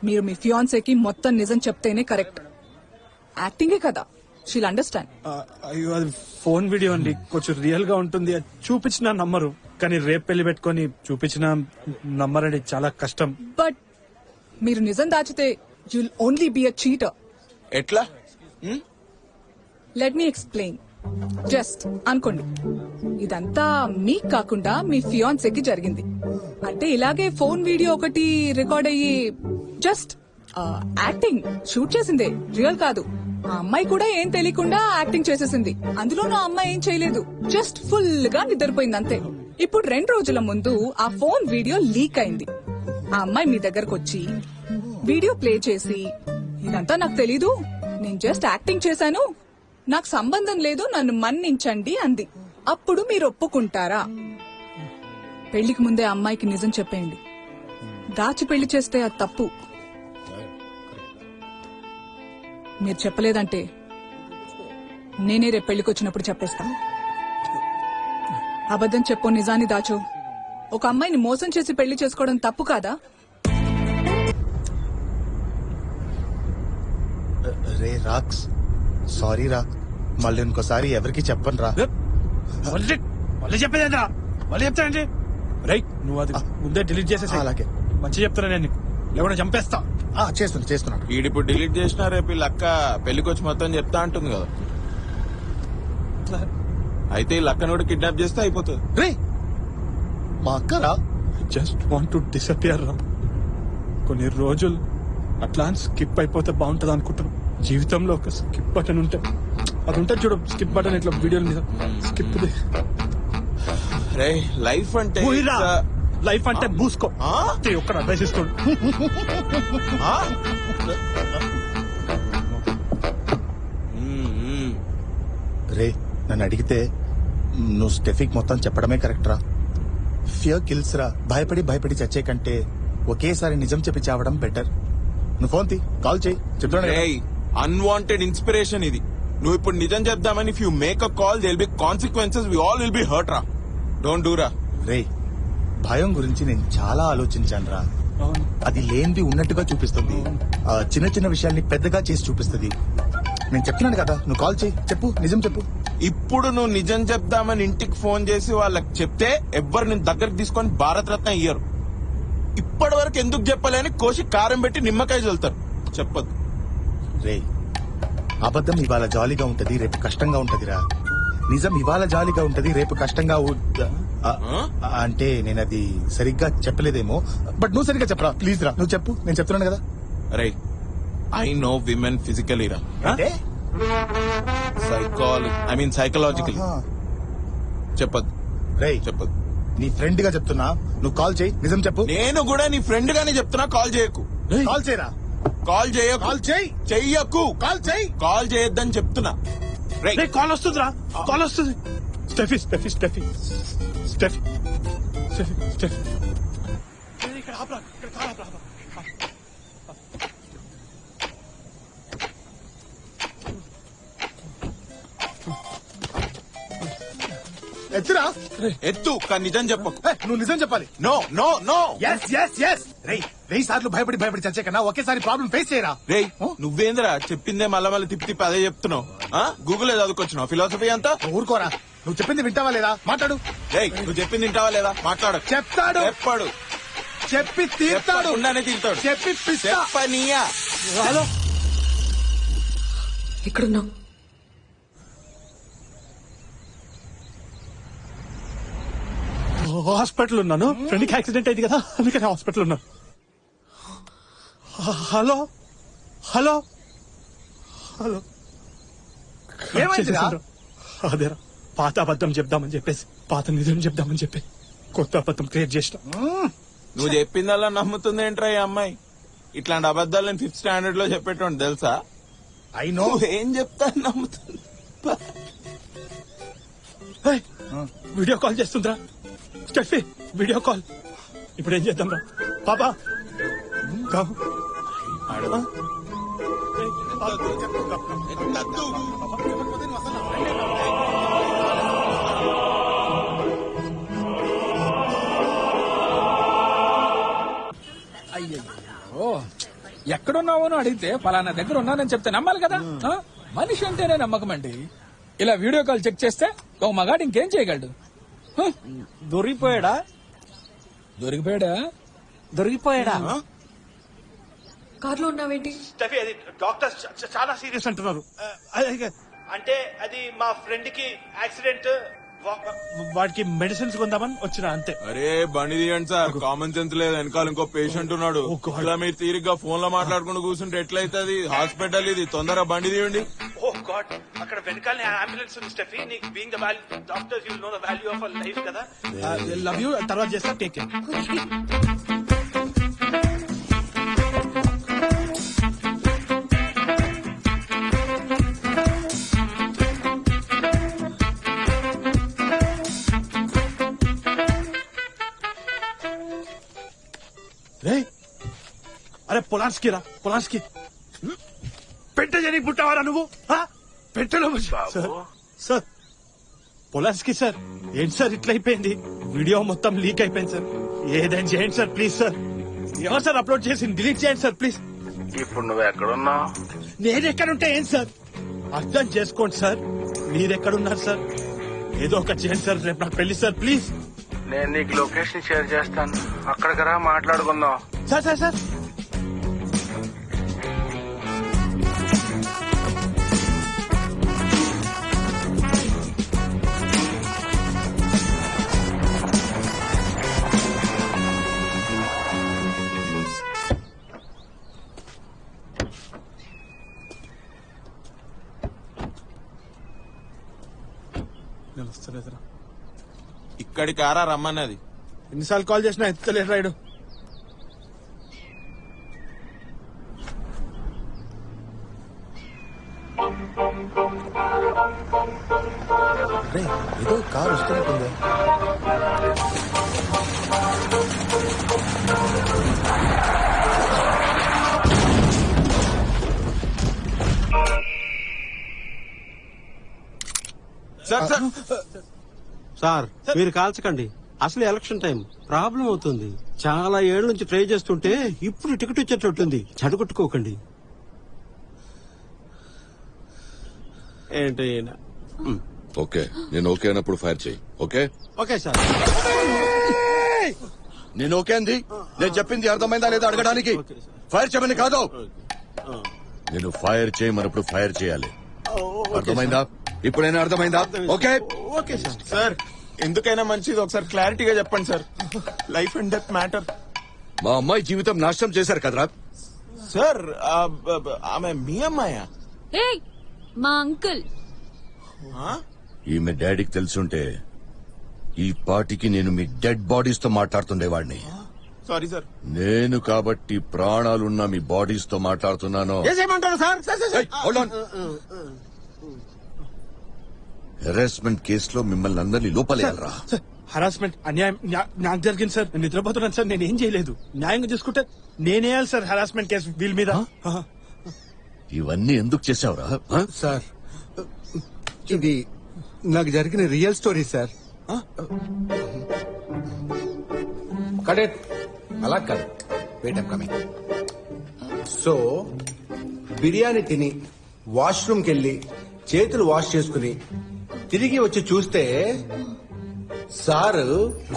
మీరు మీ ఫియాన్సేకి మొత్తం నిజం చెప్తేనే కరెక్ట్. యాక్టింగే కదా, షీల్ అండర్స్టాండ్. అయ్యో, అది ఫోన్ వీడియో అండి, కొంచెం రియల్ గా ఉంటుంది. అది చూపించిన నమ్మరు, కానీ రేపు పెళ్లి పెట్టుకుని చూపించిన నమ్మరండి, చాలా కష్టం. బట్ మీరు నిజం దాచితే you'll only be a cheater. ఎట్లా? Let me explain. జస్ట్ అనుకోండి, ఇదంతా మీకు కాకుండా మీ ఫియాన్సేకి జరిగింది అంటే ఇలాగే ఫోన్ వీడియో ఒకటి రికార్డ్ అయ్యి జస్ట్ యాక్టింగ్ షూట్ చేసిందే, రియల్ కాదు. ఆ అమ్మాయి కూడా ఏం తెలియకుండా యాక్టింగ్ చేసేసింది. అందులోనూ ఆ అమ్మాయి ఏం చేయలేదు, జస్ట్ ఫుల్ గా నిద్రపోయింది అంతే. ఇప్పుడు 2 రోజుల ముందు ఆ ఫోన్ వీడియో లీక్ అయింది. ఆ అమ్మాయి మీ దగ్గరకు వచ్చి వీడియో ప్లే చేసి, ఇదంతా నాకు తెలీదు, నేను జస్ట్ యాక్టింగ్ చేశాను, నాకు సంబంధం లేదు, నన్ను మన్నించండి అంది. అప్పుడు మీరు ఒప్పుకుంటారా? పెళ్లికి ముందే అమ్మాయికి నిజం చెప్పేయండి. దాచి పెళ్లి చేస్తే అది తప్పు. మీరు చెప్పలేదంటే నేనే రేపు పెళ్లికి వచ్చినప్పుడు చెప్పేస్తా. అబద్ధం చెప్పు, నిజాన్ని దాచు. ఒక అమ్మాయిని మోసం చేసి పెళ్లి చేసుకోవడం తప్పు కాదా? రే రాక్స్, సారీ రా, మళ్ళీ ఇంకోసారి ఎవరికి చెప్పను రా. వాళ్ళు చెప్పేదేంద్రా? వాళ్ళు చెప్తానండి. రైట్, నువ్వు అది ముందే డిలీట్ చేసేసి. అలాగే, మంచి చెప్తున్నా నేను, లేకుండా చంపేస్తా. చేస్తున్నాడు. ఈడిప్పుడు డిలీట్ చేసినా రేపు వీళ్ళ అక్క పెళ్లికి వచ్చి మొత్తం చెప్తా అంటుంది కదా. అయితే ఈ లక్కను కూడా కిడ్నాప్ చేస్తే అయిపోతుంది. రే, మా అక్కరా? జస్ట్ వాంట్ టు డిసపియర్ రా. కొన్ని రోజులు అట్లా స్కిప్ అయిపోతే బాగుంటది అనుకుంటున్నాను. జీవితంలో ఒక స్కిప్ బటన్ ఉంటే అది ఉంటుంది చూడు స్కిప్ బటన్ ఇట్లా వీడియోల మీద స్కిప్ రే లైఫ్ అంటే లైఫ్ అంటే మూసుకో ఒక్కడ అడ్వైస్ ఇస్తాడు. రే నన్ను అడిగితే నువ్వు స్టెఫిక్ మొత్తం చెప్పడమే కరెక్ట్ రా. ఫియర్ కిల్స్ రా. భయపడి చచ్చే కంటే ఒకేసారి నిజం చెప్పి చావడం బెటర్. నువ్వు ఫోన్ తీ, కాల్ చేయి, చెప్తాను. అన్వాంటెడ్ ఇన్స్పిరేషన్ ఇది. నువ్వు ఇప్పుడు నిజం చెప్దామని if you make a call they will be consequences, we all will be hurt రా. డోంట్ డూ రా. రే భయం గురించి నేను చాలా ఆలోచించాను రా. అది లేనిది ఉన్నట్టుగా చూపిస్తుంది, చిన్న చిన్న విషయాల్ని పెద్దగా చేసి చూపిస్తుంది. నేను చెప్తున్నాను కదా, నువ్వు కాల్ చేయి, చెప్పు, నిజం చెప్పు. ఇప్పుడు నువ్వు నిజం చెప్దామని ఇంటికి ఫోన్ చేసి వాళ్ళకి చెప్తే ఎవ్వరు నేను దగ్గరకు తీసుకొని భారత రత్న ఇయ్యరు. ఇప్పటి వరకు ఎందుకు చెప్పలేని కోసి కారం పెట్టి నిమ్మకాయ చల్లుతారు. చెప్పద్దు. రే అబద్ధం ఇవాళ జాలీగా ఉంటది, రేపు కష్టంగా ఉంటదిరా. నిజం ఇవాళ జాలీగా ఉంటది, రేపు కష్టంగా అంటే నేను అది సరిగ్గా చెప్పలేదేమో, బట్ నువ్వు సరిగ్గా చెప్పరా ప్లీజ్ రా. నువ్వు చెప్పు, నేను చెప్తున్నాను కదా. రే ఐ నో విమెన్ ఫిజికలీ రా, సైకలాజికలీ. చెప్పద్దు. రే చెప్పద్దు. నీ ఫ్రెండ్ గా చెప్తున్నా, నువ్వు కాల్ చేయి, నిజం చెప్పు. నేను కూడా నీ ఫ్రెండ్ గానే చెప్తున్నా, కాల్ చేయకు. కాల్ చేయరా. కాల్ చేయకు. కాల్ చేయి. చెయ్యకు. కాల్ చేయి. కాల్ చేయొద్దని చెప్తున్నా. కాల్ వస్తుందిరా, కాల్ వస్తుంది. Steffi Steffi Steffi Steffi Steffi Steffi ఇక్కడ ఆపరా, ఇక్కడ కాల్ ఆపరా. ఎత్తురా. ఎత్తు, కానీ నిజం చెప్పకు. నువ్వు నిజం చెప్పాలి. No no no. వెయ్యి సార్లు భయపడి చచ్చే కన్నా ఒకేసారి ప్రాబ్లం ఫేస్ చేయరా. రే నువ్వేంద్రా చెప్పిందే మళ్ళీ తిప్పి అదే చెప్తున్నావు. గూగుల్ చదువుకొచ్చినావు ఫిలాసఫీ అంతా. ఊరుకోరా, నువ్వు చెప్పింది వింటావా లేదా, మాట్లాడు. రే నువ్వు చెప్పింది వింటావా లేదా, మాట్లాడు. చెప్తాడు. చెప్పాడు. చెప్పి తీర్తాడు. ఉండానే తీరుతాడు. చెప్పి చెప్పనీయా. హలో ఇక్కడున్నావు. హాస్పిటల్ ఉన్నాను. ఫ్రెండ్కి యాక్సిడెంట్ అయింది కదా, అందుకని హాస్పిటల్ ఉన్నాను. హలో హలో హలో ఏమైందిరా? అదేరా పాత అబద్ధం చెప్దామని చెప్పేసి, పాత నిజం చెప్దామని చెప్పి కొత్త అబద్ధం క్రియేట్ చేసిన. నువ్వు చెప్పిందల్లా నమ్ముతుంది ఏంట్రా ఈ అమ్మాయి? ఇట్లాంటి అబద్ధాలు నేను 5th స్టాండర్డ్ లో చెప్పేటోండి తెలుసా. I know. ఏం చెప్తా నమ్ముతుంది. వీడియో కాల్ చేస్తుందిరా స్టెఫీ, వీడియో కాల్. ఇప్పుడు ఏం చేద్దాం రా పాపా. అయ్యో ఎక్కడున్నావు అని అడిగితే పలానా దగ్గర ఉన్నానని చెప్తే నమ్మాలి కదా. మనిషి అంటేనే నమ్మకం అండి. ఇలా వీడియో కాల్ చెక్ చేస్తే ఒక మగాడు ఇంకేం చేయగలడు? దొరికిపోయాడా? దొరికిపోయాడా? కార్లో ఉన్నావేంటి? స్టెఫీ అది డాక్టర్స్ చాలా సీరియస్ అంటున్నారు. అంటే అది మా ఫ్రెండ్ కి యాక్సిడెంట్, వాడికి మెడిసిన్స్ కొందామని వచ్చిన అంతే. అరే బండి తీయండి సార్, కామన్ సెన్స్ లేదు. వెనకాల ఇంకో పేషెంట్ ఉన్నాడు. ఇలా మీరు తీరిగ్గా ఫోన్ లో మాట్లాడుకుంటూ కూర్చుంటే ఎట్లయితుంది? హాస్పిటల్ ఇది, తొందరగా బండి తీయండి. ఓ గాడ్, అక్కడ వెనకాల అంబులెన్స్ ఉంది స్టెఫీ. నీకు being the value doctor, you know the value of a life కదా. లవ్ యూ, తర్వాత చేస్తా. Take care. అరే పొలాన్స్కి రా, పొలాన్స్కి. పెట్ట జని పుట్టావారా నువ్వు? పెట్టలో సార్ పొలాన్స్కి సార్. ఏంటి సార్ ఇట్లా అయిపోయింది? వీడియో మొత్తం లీక్ అయిపోయింది సార్. ఏదైనా చేయండి సార్ ప్లీజ్ సార్. ఎవరు సార్ అప్లోడ్ చేసి డిలీట్ చేయండి సార్ ప్లీజ్. ఇప్పుడు నువ్వు ఎక్కడున్నావు? నేను ఎక్కడుంటే ఏం సార్, అర్థం చేసుకోండి సార్. మీరెక్కడున్నారు సార్? ఏదో ఒకటి చేయండి సార్, రేపు నాకు పెళ్లి సార్ ప్లీజ్. నేను నీకు లొకేషన్ షేర్ చేస్తాను, అక్కడికి రా, మాట్లాడుకుందాం. సార్ సార్ సార్ అక్కడికి ఆరా రమ్మన్నది. ఎన్నిసార్లు కాల్ చేసినా ఎత్తలేడు రాయుడు. ఏదో కార్ వస్తున్నట్టుంది. సార్ మీరు కాల్చకండి, అసలు ఎలక్షన్ టైం ప్రాబ్లం అవుతుంది. చాలా ఏళ్ల నుంచి ట్రై చేస్తుంటే ఇప్పుడు టికెట్ వచ్చేటట్టుంది. చెడగొట్టుకోకండి. ఏంటి ఈయన? ఓకే, నేను ఓకే అన్నప్పుడు ఫైర్ చేయి. Okay okay sir. నేను ఓకే అంది. నేను చెప్పింది అర్థమైందా లేదా అడగడానికి. ఫైర్ చేయమని కాదు, నేను ఫైర్ చేయమన్నప్పుడు ఫైర్ చేయాలి. అర్థమైందా? ఇప్పుడైనా అర్థమైందా? Okay okay sir. సార్ ఎందుకైనా మంచిది ఒకసారి క్లారిటీగా చెప్పండి sir. Life and death matter. మా అమ్మాయి జీవితం నాశనం చేశారు కదరా. సార్ ఆమె మీ అమ్మాయా? మా అంకుల్. ఈమె డాడీకి తెలుసుంటే ఈ పార్టీకి నేను మీ డెడ్ బాడీస్ తో మాట్లాడుతుండేవాడిని. Sorry sir. నేను కాబట్టి ప్రాణాలున్న మీ బాడీస్ తో మాట్లాడుతున్నాను. ఏమంటారు సార్? హెరాస్మెంట్ కేసులో మిమ్మల్ని అందరినీ లోపలేయాలరా. హరాస్మెంట్ అన్యాయం నాకు జరిగింది సార్. నేను నిద్రపోతున్నాను సార్. నేను ఏం చేయలేదు. న్యాయంగా చూసుకుంటే నేనేయాలి సార్ హరాస్మెంట్ కేసు వీళ్ళ మీద. ఇవన్నీ ఎందుకు చేసావురా? సార్ ఇది నాకు జరిగిన రియల్ స్టోరీ సార్. కడెట్ అలా కాదు, wait I'm coming. So biryani తిని వాష్రూమ్కి వెళ్ళి చేతులు వాష్ చేసుకుని తిరిగి వచ్చి చూస్తే సారు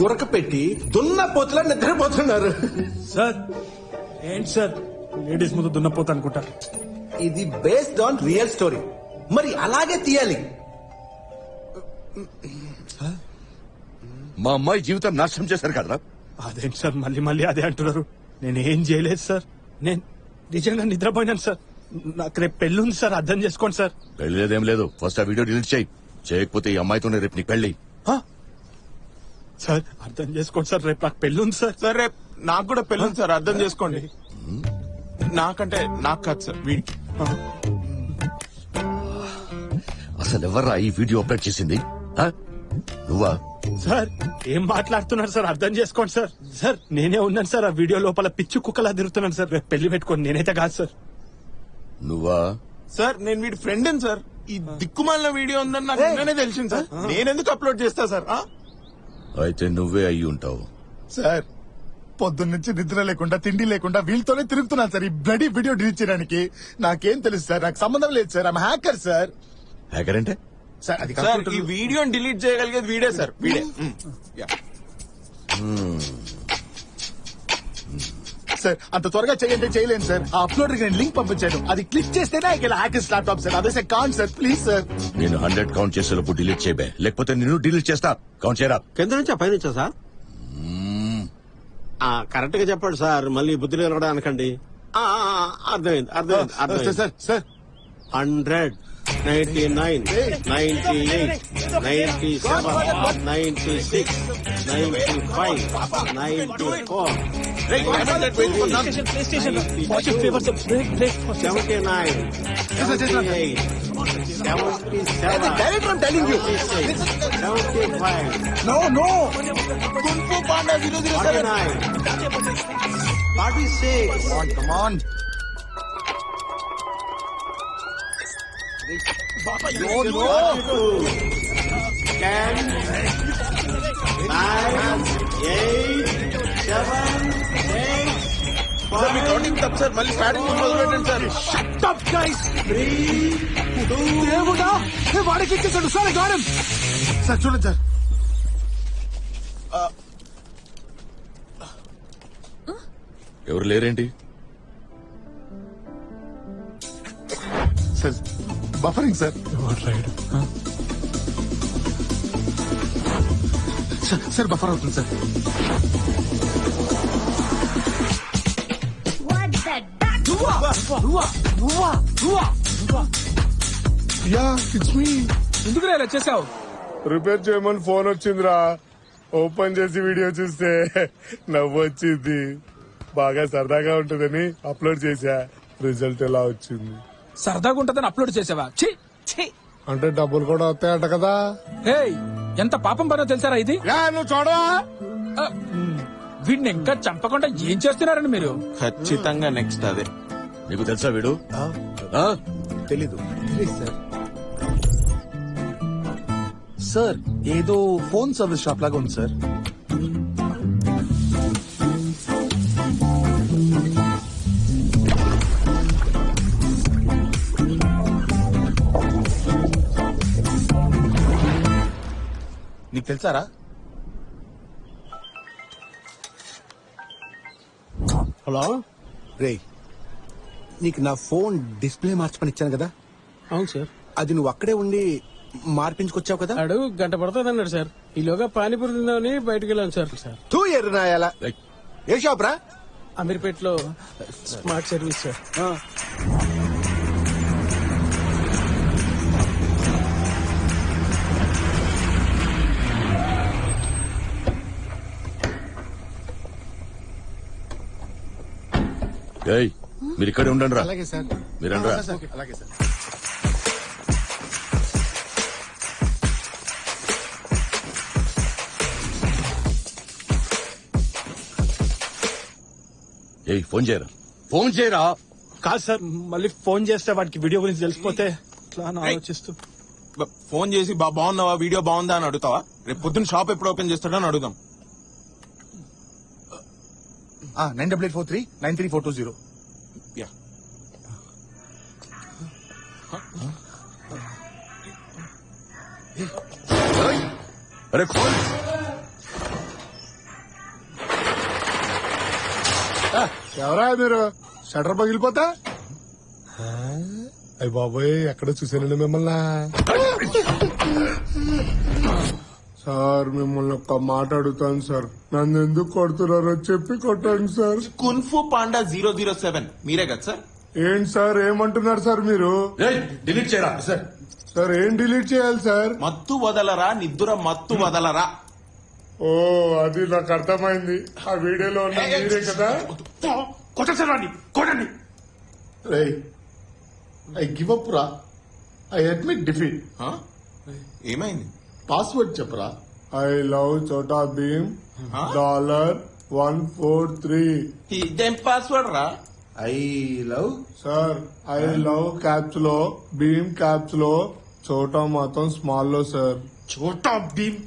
గురక పెట్టి దున్నపోతులా నిద్రపోతున్నారు. సార్ ఏంటి సార్ లేడీస్ ముందు దున్నపోతా అనుకుంటారు. ఇది బేస్డ్ ఆన్ రియల్ స్టోరీ, మరి అలాగే తీయాలి. మా అమ్మాయి జీవితం నాశనం చేశారు కదరా. అదేంటి సార్ మళ్ళీ మళ్ళీ అదే అంటున్నారు. నేను ఏం చేయలేదు సార్. నేను నిజంగా నిద్రపోయినాను సార్. నాకు రేపు పెళ్లి ఉంది సార్, అర్థం చేసుకోండి సార్. పెళ్లి లేదేం లేదు. ఫస్ట్ ఆ వీడియో డిలీట్ చేయి. చేయకపోతే ఈ అమ్మాయితోనే రేపు నీకు పెళ్లి. సార్ అర్థం చేసుకోండి సార్, రేపు నాకు పెళ్లి ఉంది సార్. సార్ రేపు నాకు కూడా పెళ్ళి ఉంది సార్, అర్థం చేసుకోండి. నాకంటే నాకు కాదు సార్, వీడికి. అసలు ఎవర్రా ఈ వీడియో అప్లోడ్ చేసింది? నువ్వా? సార్ ఏం మాట్లాడుతున్నారు సార్, అర్థం చేసుకోండి సార్. సార్ నేనే ఉన్నాను సార్ ఆ వీడియో లోపల. పిచ్చి కుక్కలా తిరుగుతున్నాను సార్. రేపు పెళ్లి పెట్టుకోండి. నేనైతే కాదు సార్. నువ్వా? సార్ నేను వీడి ఫ్రెండ్ సార్. ఈ దిక్కుమాలిన వీడియో ఉందని నాకు నిన్ననే తెలిసింది సార్. నేనెందుకు అప్లోడ్ చేస్తా సార్? అయితే నువ్వే అయ్యి ఉంటావు. సార్ పొద్దున్న నుంచి నిద్ర లేకుండా తిండి లేకుండా వీళ్ళతోనే తిరుగుతున్నాను సార్ ఈ బ్లడీ వీడియో డిలీట్ చేయడానికి. నాకేం తెలుసు సార్, నాకు సంబంధం లేదు sir. I'm hacker sir. Hacker అంటే? సార్ అది సార్ ఈ వీడియోని డిలీట్ చేయగలిగేది వీడే సార్, వీడే. సార్ అంత త్వరగా చేయండి చేయలేను సార్. ఆ అప్లోడ్ నేను లింక్ పంపించాను, అది క్లిక్ చేస్తేనే హ్యాకర్స్ ల్యాప్టాప్ సార్. అదే sir can't sir, please sir. నేను 100 కౌంట్ చేసేలోపు డిలీట్ చేయబే, లేకపోతే నేను డిలీట్ చేస్తా. కౌంట్ చేయరా. కింద నుంచా పై నుంచా సార్? కరెక్ట్ గా చెప్పండి సార్, మళ్ళీ బుద్ధి కూడా అనకండి. అర్థమైంది అర్థమైంది. Sir sir 100, 99, 98, 97, 96, 95, 94, 79, no no 46. Come on. No, no. 10, 9, 8, 7, 8. Sir me counting తప్పు సార్. మళ్ళీ స్టార్టింగ్ మొదలు పెట్టండి సార్. Shut up, guys. 3, 2. దేవుడా, వాడికి ఇచ్చేసాడు సార్. గారం సార్ చూడండి సార్. ఎవరు లేరేంటి? Sir buffering sir. Sir buffer అవుతుంది సార్. ఎందుకు ఇలా చేసావు? రిపేర్ చేయమని ఫోన్ వచ్చిందిరా. ఓపెన్ చేసి వీడియో చూస్తే నవ్వు వచ్చింది. బాగా సరదాగా ఉంటుందని అప్లోడ్ చేశా. రిజల్ట్ ఎలా వచ్చింది? సరదాగా ఉంటదని అప్లోడ్ చేసావా? ఛీ ఛీ. అంటే డబ్బులు కూడా వస్తాయంట కదా. ఏయ్, ఎంత పాపం పనో తెలుసారా ఇది? నువ్వు చూడవా? వీడిని ఇంకా చంపకుండా ఏం చేస్తున్నారండి మీరు? ఖచ్చితంగా నెక్స్ట్ అదే. నీకు తెలుసా వీడు? తెలీదు సార్. సార్ ఏదో ఫోన్ సర్వీస్ షాప్ లాగా ఉంది సార్. నీకు తెలుసారా? హలో రే, నీకు నా ఫోన్ డిస్ప్లే మార్చమని ఇచ్చాను కదా. అవును సార్. అది నువ్వు అక్కడే ఉండి మార్పించుకొచ్చావు కదా. ఆడు గంట పడుతుంది అన్నాడు సార్. ఈలోగా పానీపూరి తిందామని బయటకు వెళ్ళాను సార్. తూ ఎర్రనాయాల. ఏ షాప్ రా? అమీర్పేటలో స్మార్ట్ సర్వీస్ సార్. ఏయ్, మీరు ఇక్కడే ఉండండి రా. అలాగే సార్. మీరు రండి రా. అలాగే సార్. ఏయ్, ఫోన్ చేయరా. ఫోన్ చేయరా? కాదు సార్, మళ్ళీ ఫోన్ చేస్తే వాడికి వీడియో గురించి తెలిసిపోతే ఇట్లా అని ఆలోచిస్తూ. ఫోన్ చేసి బాగున్నావా, వీడియో బాగుందా అని అడుగుతావా? రేపు పొద్దున్న షాప్ ఎప్పుడు ఓపెన్ చేస్తాడో అని అడుగుదాం. 9843 93420. యా. అరే ఫోన్ ఎవరా మీరు? షటర్ పగిలిపోతా. అయ్య బాబోయ్, ఎక్కడ చూసానండి మిమ్మల్ని. సార్, మిమ్మల్ని ఒక్క మాట అడుగుతాను సార్. నన్ను ఎందుకు కొడుతున్నారో చెప్పి కొట్టండి సార్. కున్ఫు పాండా 007 మీరే కదా సార్? ఏంటి సార్, ఏమంటున్నారు సార్ మీరు? డిలీట్ చేయరా సార్? సార్, ఏం డిలీట్ చేయాలి సార్? మత్తు వదలరా, నిద్ర మత్తు వదలరా. ఓ, అది నాకు అర్థమైంది. ఆ వీడియోలో ఉన్న మీరే కదా. కొట్టండి. ఐ గివ్ అప్ రా. I admit defeat. ఏమైంది? పాస్వర్డ్ చెప్పరా. I love Chhota Bheem $143. ఇదేం పాస్వర్డ్ రా? I love sir. I love caps లో భీమ్, క్యాప్స్ లో చోటా మాత్రం స్మాల్ లో సార్. చోటా భీమ్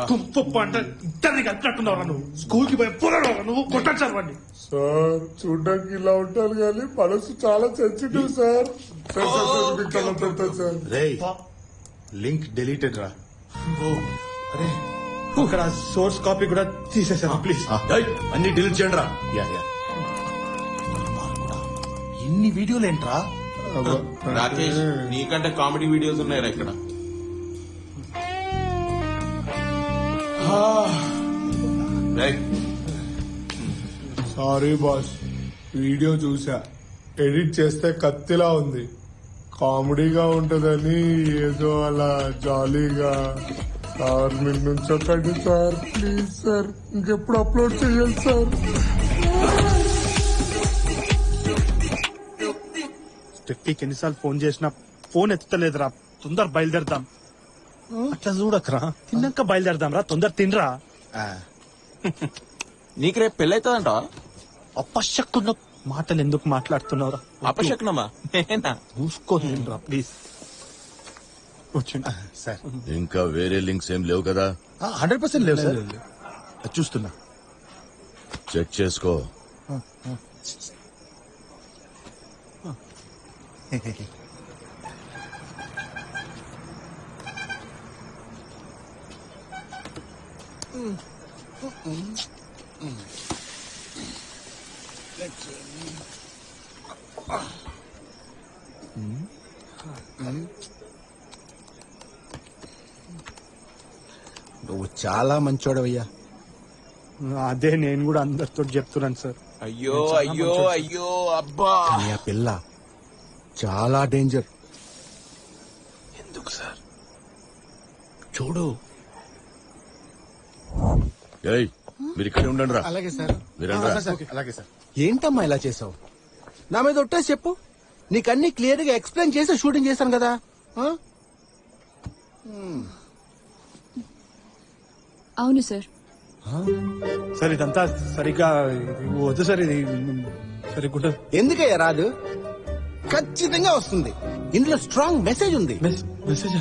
కుంపు పంట ఇద్దరిని కలిపినట్టున్నావు నువ్వు. స్కూల్ కి పోయి పోరాడు నువ్వు. కొట్టండి సార్ వాడిని. సార్, చూడ్డానికి ఇలా ఉంటారు కానీ మనసు చాలా సెన్సిటివ్ సార్. సార్, రే, లింక్ డిలీటెడ్ రా. ఇక్కడ సోర్స్ కాపీ కూడా తీసేసాను ప్లీజ్. అన్ని డిలీట్ చేయండి రా. ఇన్ని వీడియోలు ఏంట్రా? రాకేష్, నీకంటే కామెడీ వీడియోస్ ఉన్నాయా ఇక్కడ? సారీ బాస్, వీడియో చూసా. ఎడిట్ చేస్తే కత్తిలా ఉంది. కామెడీగా ఉంటదని ఏదో అలా జాలీగా. సార్, మీరు నుంచొకండి సార్, ప్లీజ్ సార్. ఇంకెప్పుడు అప్లోడ్ చేయాలి సార్. స్టెఫీకి ఎన్నిసార్లు ఫోన్ చేసినా ఫోన్ ఎత్తలేదురా. తొందర బయలుదేరదాం. అట్లా చూడకరా, తిన్నాక బయలుదేరదాం రా. తొందర తినరా. నీకు రేపు పెళ్ళైతుందంట. అపశక్కున్న మాటలు ఎందుకు మాట్లాడుతున్నావురా? అపశకునమా? చూసుకోలేనురా ప్లీజ్. కూర్చోండి సార్. ఇంకా వేరే లింక్స్ ఏం లేవు కదా? 100% లేవు సార్. చూస్తున్నా. చెక్ చేసుకో. నువ్వు చాలా మంచోడవయ్యా. అదే నేను కూడా అందరితో చెప్తున్నాను సార్. అయ్యో అయ్యో అయ్యో అబ్బా. కానీ ఆ పిల్ల చాలా డేంజర్. ఎందుకు సార్? చూడు. ఏయ్ మీరు ఇక్కడే ఉండండి రా. అలాగే సార్. మీరండి రా. అలాగే సార్. ఏంటమ్మా ఇలా చేసావు? నా మీద ఒట్టేసి చెప్పు. నీకన్నీ క్లియర్ గా ఎక్స్ప్లెయిన్ చేసి షూటింగ్ చేశాను కదా. ఆ? అవును సార్. సార్ ఇదంతా సరిగ్గా వద్దు సార్, ఇది సరిగ్గా ఎందుకయ్యా రాదు? ఖచ్చితంగా వస్తుంది. ఇందులో స్ట్రాంగ్ మెసేజ్ ఉంది. మెసేజ్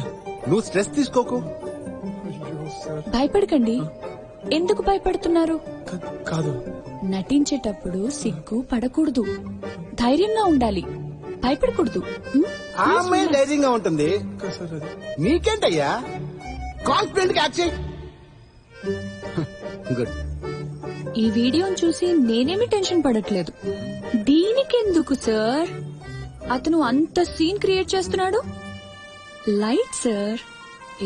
నువ్వు స్ట్రెస్ తీసుకోకు. భయపడకండి. ఎందుకు భయపడుతున్నారు? కాదు, నటించేటప్పుడు సిగ్గు పడకూడదు, ధైర్యంగా ఉండాలి, భయపడకూడదు. ఆ అమ్మాయి ధైర్యంగా ఉంటుంది. నీకేంటయ్యా, కాన్ఫిడెంట్ గా యాక్ట్ చేయి. గుడ్. ఈ వీడియోని చూసి నేనేమి టెన్షన్ పడట్లేదు. దీనికెందుకు సార్? అతను అంత సీన్ క్రియేట్ చేస్తున్నాడు. Light sir,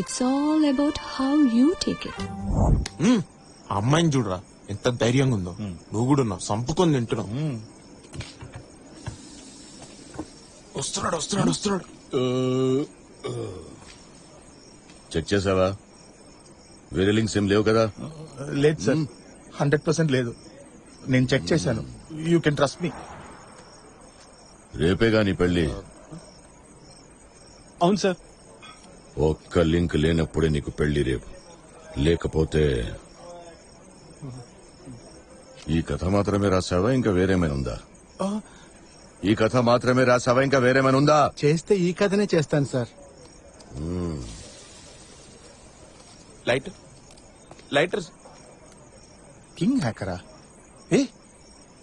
it's all about how you take it. అమ్మాయిని చూడరా ఎంత ధైర్యంగా ఉందో. నువ్వు కూడా ఉన్నావు, సంపుకొని తింటున్నావు. వస్తున్నాడు వస్తున్నాడు వస్తున్నాడు. చెక్ చేసావా? వేరే లింక్స్ ఏం లేవు కదా? లేదు సార్, 100% లేదు. నేను చెక్ చేశాను. You can trust me. రేపేగా నీ పెళ్లి. అవును సార్. ఒక్క లింక్ లేనప్పుడే నీకు పెళ్లి రేపు. లేకపోతే ఈ కథ మాత్రమే రాసావా ఇంకా వేరేమైనా ఉందా? ఈ కథ మాత్రమే రాసావా ఇంకా వేరేమైనా ఉందా? చేస్తే ఈ కథనే చేస్తాను సార్. Light lighter. కింగ్ హ్యాకరా?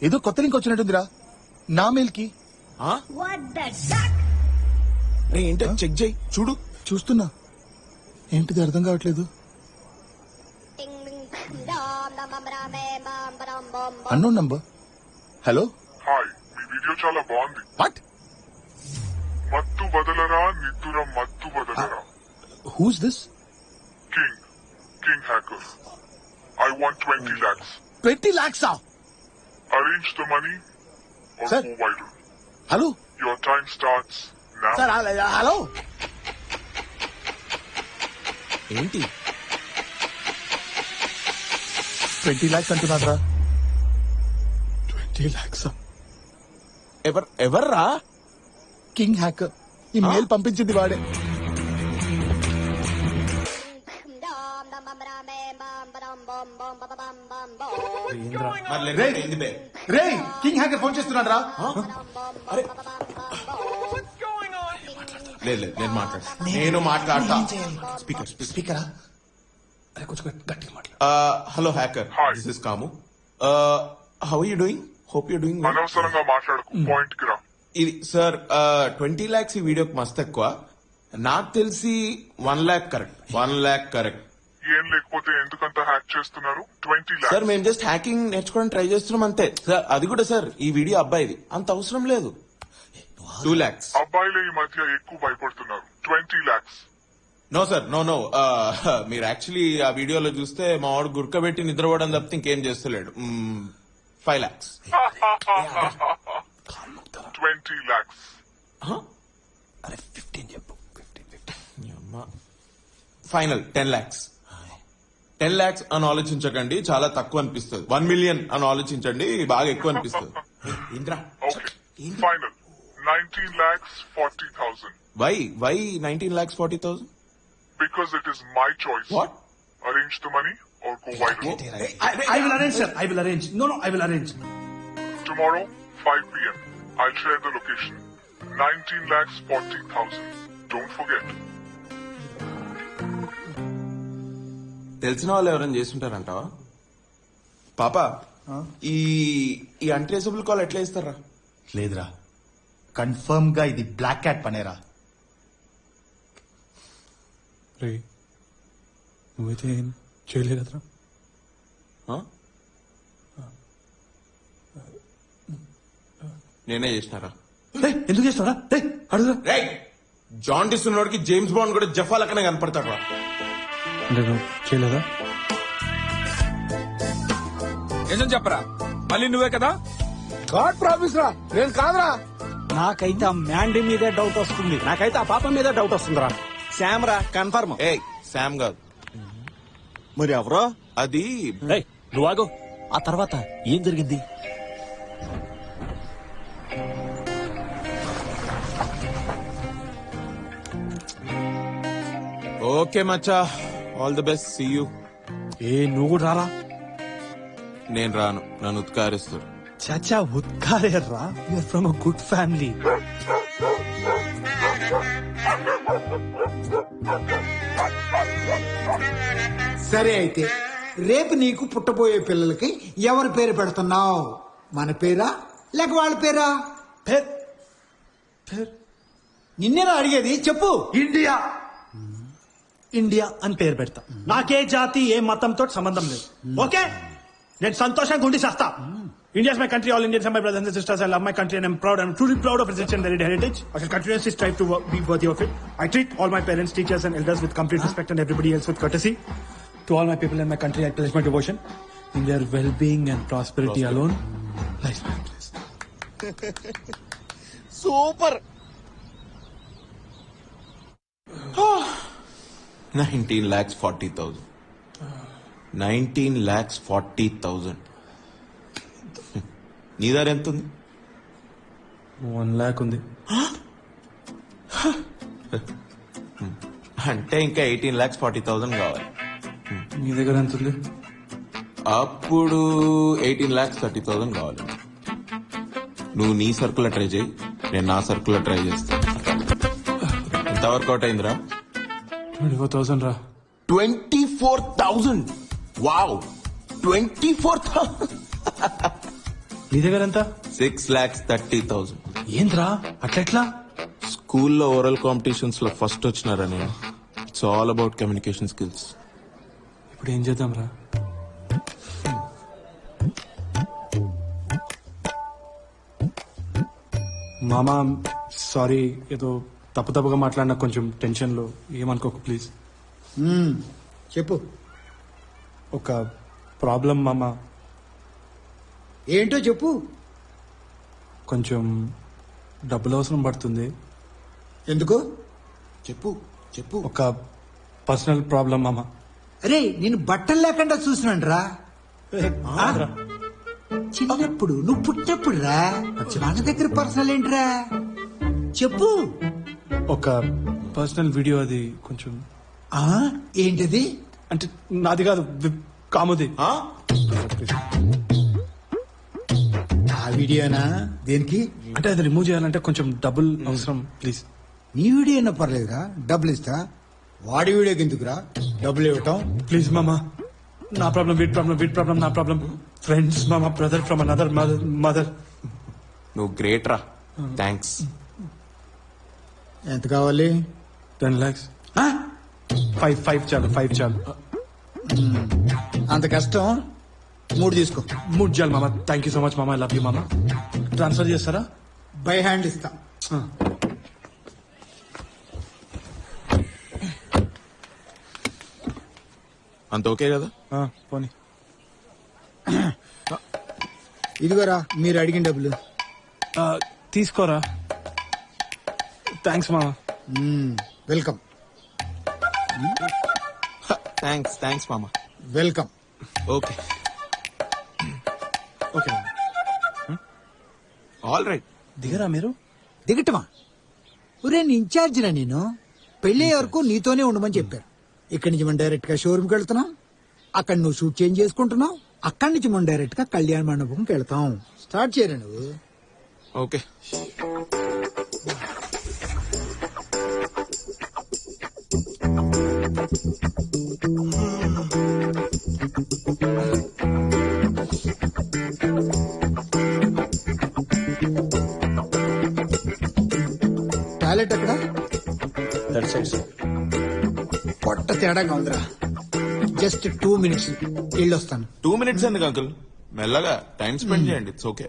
ఏదో కొత్త లింక్ వచ్చినట్టుందిరా నా మెయిల్ కి. ఏంటో చెక్ చేయి, చూడు. చూస్తున్నా, ఏంటిది అర్థం కావట్లేదు. Unknown number. హలో. హాయ్, మీ వీడియో చాలా బాగుంది. వాట్? మత్తు బదలరా నిద్దుర మత్తు బదలరా. Who's this? King hacker. I want 20 lakhs. 20 lakhs? Arrange the money or Sir. go viral. Hello? Your time starts now. Sir, hello? ఏంటి 20 lakhs అంటున్నారా? 20 lakhs. ఎవర్రా? King hacker. ఈ మెయిల్ పంపించింది వాడే. రే, కింగ్ హ్యాకర్ ఫోన్ చేస్తున్నాడు రా. లేదు నేను మాట్లాడతా. స్పీకరా? కొంచెం గట్టిగా మాట్లాడు. హలో హ్యాకర్, దిస్ ఇస్ కాము. How you doing? Hope you doing. అనవసరంగా మాట్లాడకు, పాయింట్ కి రా. ఇది సార్ 20 lakhs ఈ వీడియోకి మస్తు ఎక్కువ. నాకు తెలిసి 1 lakh కరెక్ట్. 1 lakh correct. ఏం లేకపోతే ఎందుకంత హ్యాక్ చేస్తున్నారు? 20 lakhs. సార్ మేము జస్ట్ హ్యాకింగ్ నేర్చుకోవడానికి ట్రై చేస్తున్నాం అంతే సార్. అది కూడా సార్ ఈ వీడియో అబ్బాయిది, అంత అవసరం లేదు. 2 lakhs. అబ్బాయిలే ఈ మధ్య ఎక్కువ భయపడుతున్నారు. 20 lakhs. No sir, no. మీరు యాక్చువల్లీ ఆ వీడియోలో చూస్తే మా వాడు గుర్కబెట్టి నిద్రపోవడం తప్పితే ఇంకేం చేస్తలేడు. 5 lakhs. 20 lakhs. అరే 15 చెప్పు. Final 10 lakhs. 10 lakhs అని ఆలోచించకండి, చాలా తక్కువ అనిపిస్తుంది. 1 million అని ఆలోచించండి, బాగా ఎక్కువ అనిపిస్తుంది. Indra Okay. Final. 19 lakhs 40,000. Why 19 lakhs 40,000? Because it is my choice. What? Arrange the money or go viral. I will arrange, sir. I will arrange. No, I will arrange. Tomorrow, 5 p.m. I'll share the location. 19 lakhs 40,000. Don't forget. తెలిసిన వాళ్ళు ఎవరైనా చేస్తుంటారంటావా పాప? ఈ untraceable call ఎట్లా ఇస్తారా? లేదురా, confirm గా ఇది బ్లాక్ క్యాట్ పనేరా. రే నువ్వైతే ఏం చేయలేదురా. నేనే చేసినారా? ఎందుకు చేస్తారా? అడుగురా. రే జాన్ డిస్ ఉన్నోడికి జేమ్స్ బాండ్ కూడా జఫా లెక్కనే కనపడతాడు. చేయలేదా? నిజం చెప్పరా, మళ్ళీ నువ్వే కదా? గాడ్ ప్రామిస్ రా, నేను కాదురా. నాకైతే ఆ మ్యాండీ మీదే డౌట్ వస్తుంది. నాకైతే ఆ పాప మీదే డౌట్ వస్తుందిరా. శామ్ రా, కన్ఫర్మ్. ఏ శామ్ కాదు. మరి ఎవరో అది నువ్వు ఆగు. ఆ తర్వాత ఏం జరిగింది? ఓకే మచ్చా, all the best, see you. నువ్వు కూడా రారా? నేను రాను, నన్ను ఉత్కారిస్తాడు. చాచా ఉత్కారేర్రా, you're from a good family. సరే అయితే రేపు నీకు పుట్టబోయే పిల్లలకి ఎవరి పేరు పెడుతున్నావు? మన పేరా లేక వాళ్ళ పేరా? నిన్నేనా అడిగేది, చెప్పు. ఇండియా ఇండియా అని పేరు పెడతా. నాకే జాతి ఏ మతంతో సంబంధం లేదు. ఓకే, నేను సంతోషంగా ఉండి చేస్తా. India is my country. All Indians are my brothers and sisters. I love my country and I'm proud. I'm truly proud of its rich and varied heritage. I shall continuously strive to be worthy of it. I treat all my parents, teachers and elders with complete respect and everybody else with courtesy. To all my people in my country, I pledge my devotion. In their well-being and prosperity alone lies my place. Super. 19,40,000. 19,40,000. నీ దగ్గర ఎంత ఉంది? 1 lakh ఉంది. అంటే ఇంకా 18,40,000 కావాలి. నీ దగ్గర ఎంత ఉంది? అప్పుడు 18,30,000 కావాలి. నువ్వు నీ సర్కుల ట్రై చేయి, నేను నా సర్కుల ట్రై చేస్తా. ఎంత వర్కౌట్ అయిందిరా? 24,000 రా. 24,000. వావ్, 24,000. నీ దగ్గర ఎంత? 6,30,000. ఏంద్రా అట్లెట్లా? స్కూల్లో ఓరల్ కాంపిటీషన్స్ లో ఫస్ట్ వచ్చినారా నేను. It's all about communication skills. ఇప్పుడు ఏం చేద్దాం రా? మామా సారీ, ఏదో తప్పుగా మాట్లాడినా, కొంచెం టెన్షన్ లో, ఏమనుకోకు ప్లీజ్. చెప్పు. ఒక ప్రాబ్లం మామా. ఏంటో చెప్పు. కొంచెం డబ్బులు అవసరం పడుతుంది. ఎందుకు? చెప్పు చెప్పు. ఒక పర్సనల్ ప్రాబ్లం మామా. అరే, నేను బట్టలు లేకుండా చూసినాను రా. చిన్నప్పుడు నువ్వు పుట్టినప్పుడు రా. మన దగ్గర పర్సనల్ ఏంట్రా? చెప్పు. ఒక పర్సనల్ వీడియో, అది కొంచెం. ఏంటది? అంటే నాది కాదు, కాముది. ఆ వీడియోనా? దేనికి? అంటే అది రిమూవ్ చేయాలంటే కొంచెం డబ్బులు అవసరం ప్లీజ్. నీ వీడియో అయినా పర్లేదురా, డబ్బులు ఇస్తా. వాడి వీడియోకి ఎందుకురా డబ్బులు ఇవ్వటం? ప్లీజ్ మామా, నా ప్రాబ్లం వీడి ప్రాబ్లం, వీడి ప్రాబ్లం నా ప్రాబ్లం. ఫ్రెండ్స్ మామా, బ్రదర్ ఫ్రమ్ అనదర్ మదర్. నువ్వు గ్రేట్ రా, థ్యాంక్స్. ఎంత కావాలి? 10 lakhs. 5 చాలు, 5 చాలు. అంత కష్టం, 3 తీసుకో. 3 చాలు మామా. థ్యాంక్ యూ సో మచ్ మామా, ఐ లవ్ యూ మామా. ట్రాన్స్ఫర్ చేస్తారా? బై హ్యాండ్ ఇస్తా. అంత ఓకే కదా? పోనీ. ఇదిగోరా మీరు అడిగిన డబ్బులు. తీసుకోరా. థ్యాంక్స్ మామా. వెల్కమ్. థ్యాంక్స్ మామా. Welcome. Okay okay. All right. దిగరా మీరు? దిగటమా? ఒరే, నీ ఇన్ఛార్జినా నేను. పెళ్లి వరకు నీతోనే ఉండమని చెప్పారు. ఇక్కడి నుంచి మనం డైరెక్ట్ గా షోరూమ్కి వెళ్తున్నాం. అక్కడ నువ్వు షూట్ చేంజ్ చేసుకుంటున్నావు. అక్కడి నుంచి మనం డైరెక్ట్ గా కళ్యాణ మండపంకి వెళ్తాం. స్టార్ట్ చేయరా నువ్వు. ఓకే. టాయిలెట్ ఎక్కడ? పొట్ట తేడాగా ఉందిరా. జస్ట్ 2 minutes వెళ్ళొస్తాను. 2 minutes ఎందుకు అంకుల్? మెల్లగా టైం స్పెండ్ చేయండి. It's okay.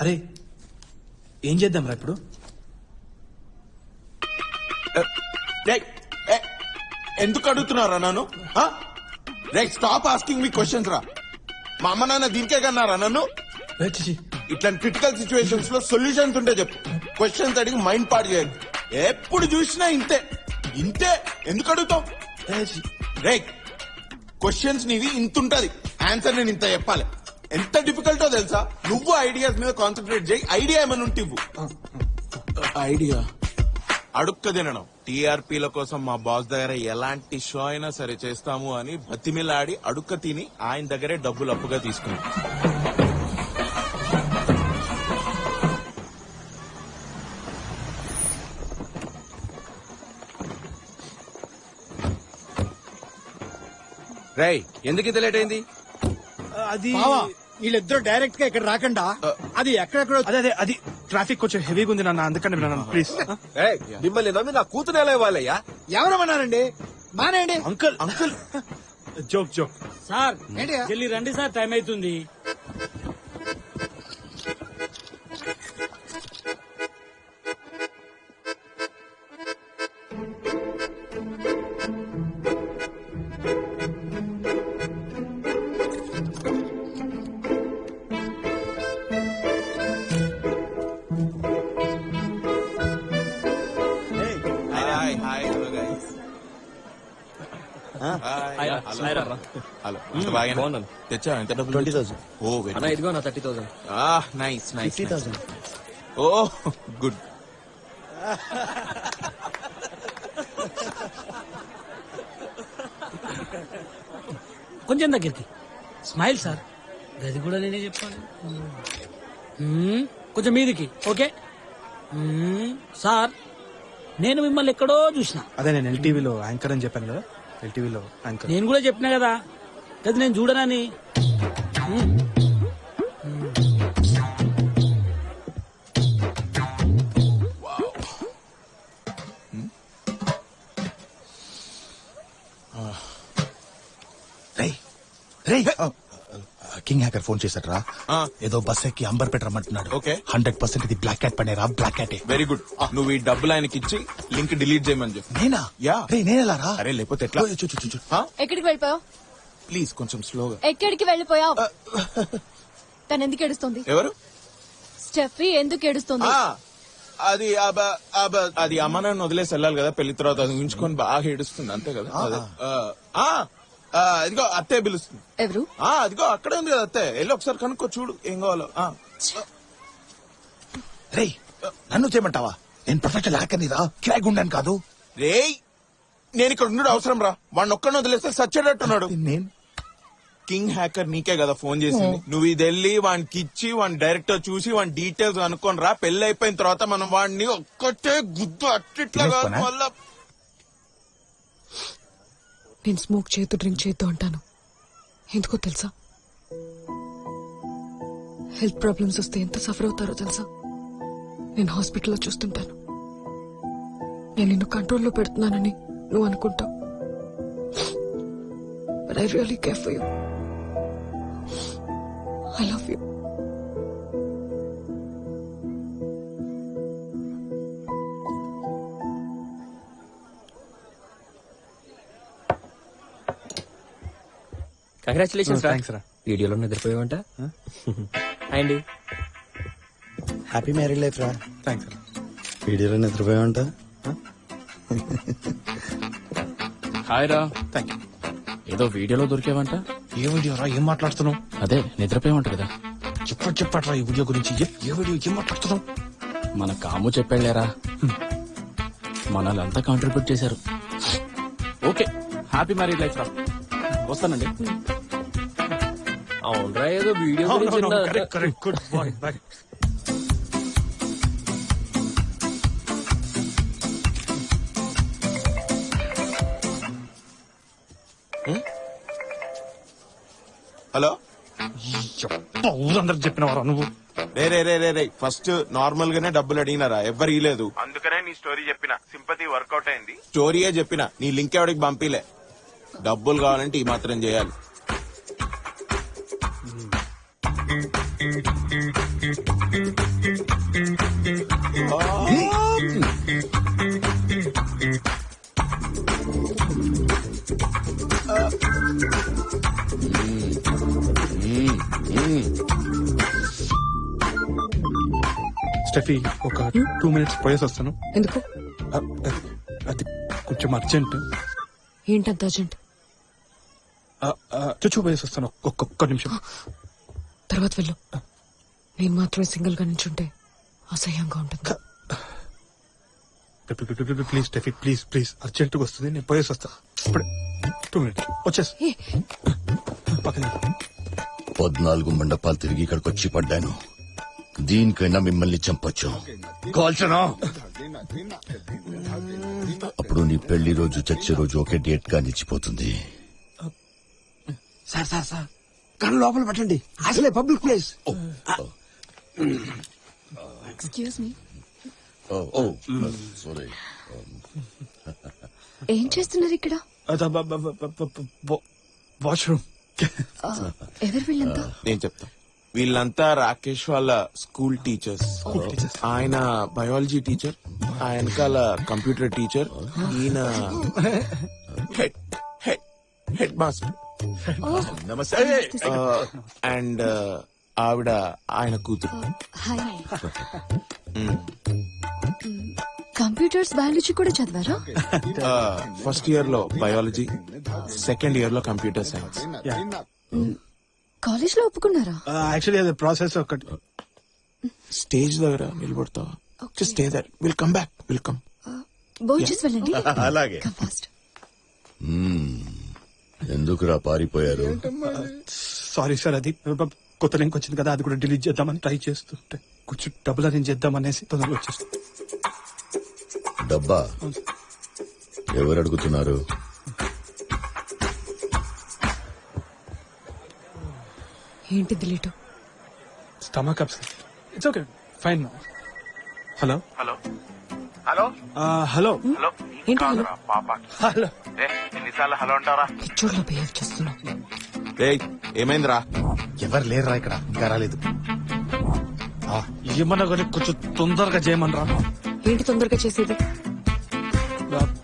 అరే, ఏం చేద్దాం రా ఇప్పుడు? ఎందుకు అడుగుతున్నారా నన్ను? Right stop asking me questions రా. మా అమ్మ నాన్న దీనికే కన్నారా నన్ను? ఇట్లాంటి క్రిటికల్ సిచ్యువేషన్స్ లో సొల్యూషన్స్ ఉంటే చెప్పు. క్వశ్చన్స్ అడిగి మైండ్ పాడు చేయండి. ఎప్పుడు చూసినా ఇంతే ఇంతే. ఎందుకు అడుగుతావు? రైట్ క్వశ్చన్స్ నీవి ఇంత ఉంటది, ఆన్సర్ నేను ఇంత చెప్పాలి. ఎంత డిఫికల్టో తెలుసా? నువ్వు ఐడియాస్ మీద కాన్సన్ట్రేట్ చేయి. ఐడియా ఏమైనా ఉంటే ఇవ్వు. ఐడియా అడుక్క తినడం. టీఆర్పీల కోసం మా బాస్ దగ్గర ఎలాంటి షో అయినా సరే చేస్తాము అని బతిమిలాడి అడుక్క తిని ఆయన దగ్గరే డబ్బులు అప్పుగా తీసుకున్నాం. రై ఎందుకు ఇంత లేట్ అయింది? అది వీళ్ళిద్దరు డైరెక్ట్ గా ఇక్కడ రాకుండా అది ఎక్కడెక్కడ అదే అది ట్రాఫిక్ కొంచెం హెవీగా ఉంది నాన్న, అందుకని ప్లీజ్. మిమ్మల్ని నమ్మి నా కూతురు ఎలా ఇవ్వాలయ్యా? ఎవరమన్నారండి? మానేయండి. Uncle uncle joke joke. Sir జల్లి రండి సార్, టైం అవుతుంది. Hi hi hello guys. Hello బాగా తెచ్చా? ఎంత డబ్బులు? 20,000. ఓ వెరీ అన్న ఇదిగో నా 30,000. Nice nice. 50,000. ఓ గుడ్. కొంచెం దగ్గరికి స్మైల్ సార్. గది కూడా నేనే చెప్పాలి. కొంచెం మీదికి. ఓకే సార్, నేను మిమ్మల్ని ఎక్కడో చూసిన. అదే నేను ఎల్టీవీలో యాంకర్ అని చెప్పాను కదా, ఎల్టీవీలో యాంకర్. నేను కూడా చెప్పినా కదా, అది నేను చూడనని. కింగ్ హ్యాకర్ ఫోన్ చేశాడ్రా. ఏదో బస్ ఎక్కి అంబర్పేట రమ్మంటున్నాడు. ఓకే 100% ఇది బ్లాక్ క్యాట్ పనేరా, బ్లాక్ క్యాటే. Very good. నువ్వు ఈ డబ్బులు ఆయనకి ఇచ్చి లింక్ డిలీట్ చేయమని చెప్పు. నేనా? యా నేనెలా రా? అరే లేకపోతే ఎట్లా? ఎక్కడికి వెళ్ళిపోయావు? ప్లీజ్ కొంచెం స్లోగా. ఎక్కడికి వెళ్ళిపోయావు? తను ఎందుకు ఏడుస్తుంది? ఎవరు? స్టెఫీ ఎందుకు ఏడుస్తుంది? అది అది అమ్మ నాన్న వదిలేసి వెళ్ళాలి కదా పెళ్లి తర్వాత, అది ఉంచుకొని బాగా ఏడుస్తుంది అంతే కదా. అదే ఇదిగో అత్తే పిలుస్తుంది. ఎవరు? అదిగో అక్కడే ఉంది కదా అత్తే, వెళ్ళి ఒకసారి కనుక్కో చూడు ఏం కావాలో. రే నన్ను చేయమంటావా? నేను ప్రొఫెషనల్ హ్యాకర్ రా, కిరాయి గుండాను కాదు. రేయ్ నేను ఇక్కడ ఉండడు అవసరం రా. వాడిని ఒక్కడిని వదిలేస్తే సచ్చేటట్టున్నాడు. నేను కింగ్ హ్యాకర్ నీకే కదా ఫోన్ చేసింది. నువ్వు ఇది వెళ్ళి వానికి ఇచ్చి వాడిని డైరెక్ట్ చూసి వాడి డీటెయిల్స్ అనుకోని రా. పెళ్లి అయిపోయిన తర్వాత మనం వాడిని ఒక్కటే గుద్దు అట్టిట్లా కాదు మళ్ళా. నేను స్మోక్ చేయొద్దు, డ్రింక్ చేయొద్దు అంటాను. ఎందుకో తెలుసా? హెల్త్ ప్రాబ్లమ్స్ వస్తే ఎంత సఫర్ అవుతారో తెలుసా? నేను హాస్పిటల్లో చూస్తుంటాను. నేను నిన్ను కంట్రోల్లో పెడుతున్నానని నువ్వు అనుకుంటావు. But I really care for you. I love you. Congratulations రా. థ్యాంక్స్ రా. వీడియోలో నిద్రపోయావంట. అండి హ్యాపీ మ్యారీడ్ లైఫ్ రా. థ్యాంక్స్ రా. వీడియోలో నిద్రపోయావంట. హాయ్ రా. Thank you. ఏదో వీడియోలో దొరికేవంట. ఏ వీడియో రా? ఏం మాట్లాడుతున్నావు? అదే నిద్రపోయావంట కదా. చెప్పట్రా ఈ వీడియో గురించి. ఏ వీడియో? ఏం మాట్లాడుతున్నావు? మన కాము చెప్పాళ్లేరా, మనల్ంతా కాంట్రిబ్యూట్ చేశారు. ఓకే హ్యాపీ మ్యారీడ్ లైఫ్ రా. వస్తానండి. అవునరా, ఏదో వీడియో గురించి correct. Good boy. Bye. Hello ఊరందరికి చెప్పినవారా నువ్వు? రే ఫస్ట్ నార్మల్ గానే డబ్బులు అడిగినారా, ఎవ్వరు ఇలేదు. అందుకనే నీ స్టోరీ చెప్పిన, సింపతి వర్కౌట్ అయింది. స్టోరీయే చెప్పిన, నీ లింక్ ఎవరికి పంపిలే. డబ్బులు కావాలంటే ఈ మాత్రం చేయాలి. స్టెఫీ ఒక 2 minutes పోయేసి వస్తాను. ఎందుకు? అది కొంచెం అర్జెంట్. ఏంటంత అర్జెంట్? చుచ్చు పోయేసి వస్తాను. ఒక్క నిమిషం. తర్వాత వెళ్ళు. నేను మాత్రమే సింగిల్ గా నించుంటే అసహ్యంగా ఉంటుంది. Please Steffi, please please, urgent గా వస్తుంది. నేను పోయేసి వస్తా. ఇప్పుడే 2 minutes వచ్చేసి పక్కన. 14 మండపాలు తిరిగి ఇక్కడికి వచ్చి పడ్డాను. దీనికైనా మిమ్మల్ని చంపొచ్చు. కాల్చనా? అప్పుడు నీ పెళ్లి రోజు చచ్చే రోజు ఒకే డేట్ గా నిలిచిపోతుంది. సార్ సార్ సార్ కళ్ళు లోపల పెట్టండి, అసలే public place. Excuse me, sorry. ఏం చేస్తున్నారు ఇక్కడ? వాష్రూమ్. ఎవరు వీళ్ళంతా? నేను చెప్తా. వీళ్ళంతా రాకేష్ వాళ్ళ స్కూల్ టీచర్స్. ఆయన బయాలజీ టీచర్, ఆయనకాల కంప్యూటర్ టీచర్, ఈయన హెడ్ మాస్టర్. అండ్ ఆవిడ ఆయన కూతురు. కంప్యూటర్స్ బయాలజీ కూడా చదివారా? ఫస్ట్ ఇయర్ లో బయాలజీ, సెకండ్ ఇయర్ లో కంప్యూటర్ సైన్స్. కాలేజ్ లో ఒప్పుకున్నారా? యాక్చువల్లీ అది ప్రాసెస్ ఒకటి. స్టేజ్ దగ్గర నిలబడతావా? Just stay there, will come back, will come. భోంచేసి వెళ్ళండి. అలాగే. Come fast. ఎందుకురా పారిపోయారు? సారీ సార్, అది కొత్త లింక్ వచ్చింది కదా, అది కూడా డిలీట్ చేద్దామని ట్రై చేస్తుంటే కొంచెం డబ్బులు అరేంజ్ చేద్దామనేసి తొందరగా వచ్చేసి. డబ్బా ఎవరు అడుగుతున్నారు? ఏంటి delete? Stomach upset. It's okay, fine. Hello hello hello hello hello ఏంటి హలో? హలో. ఎన్నిసార్లు హలో అంటారా? పిచ్చోడ్లో బిహేవ్ చేస్తున్నావు. ఏమైందిరా? ఎవరు లేరురా ఇక్కడ, ఇంకా రాలేదు. ఏమన్నా కానీ కొంచెం తొందరగా చేయమనరా. ఏంటి తొందరగా చేసేది?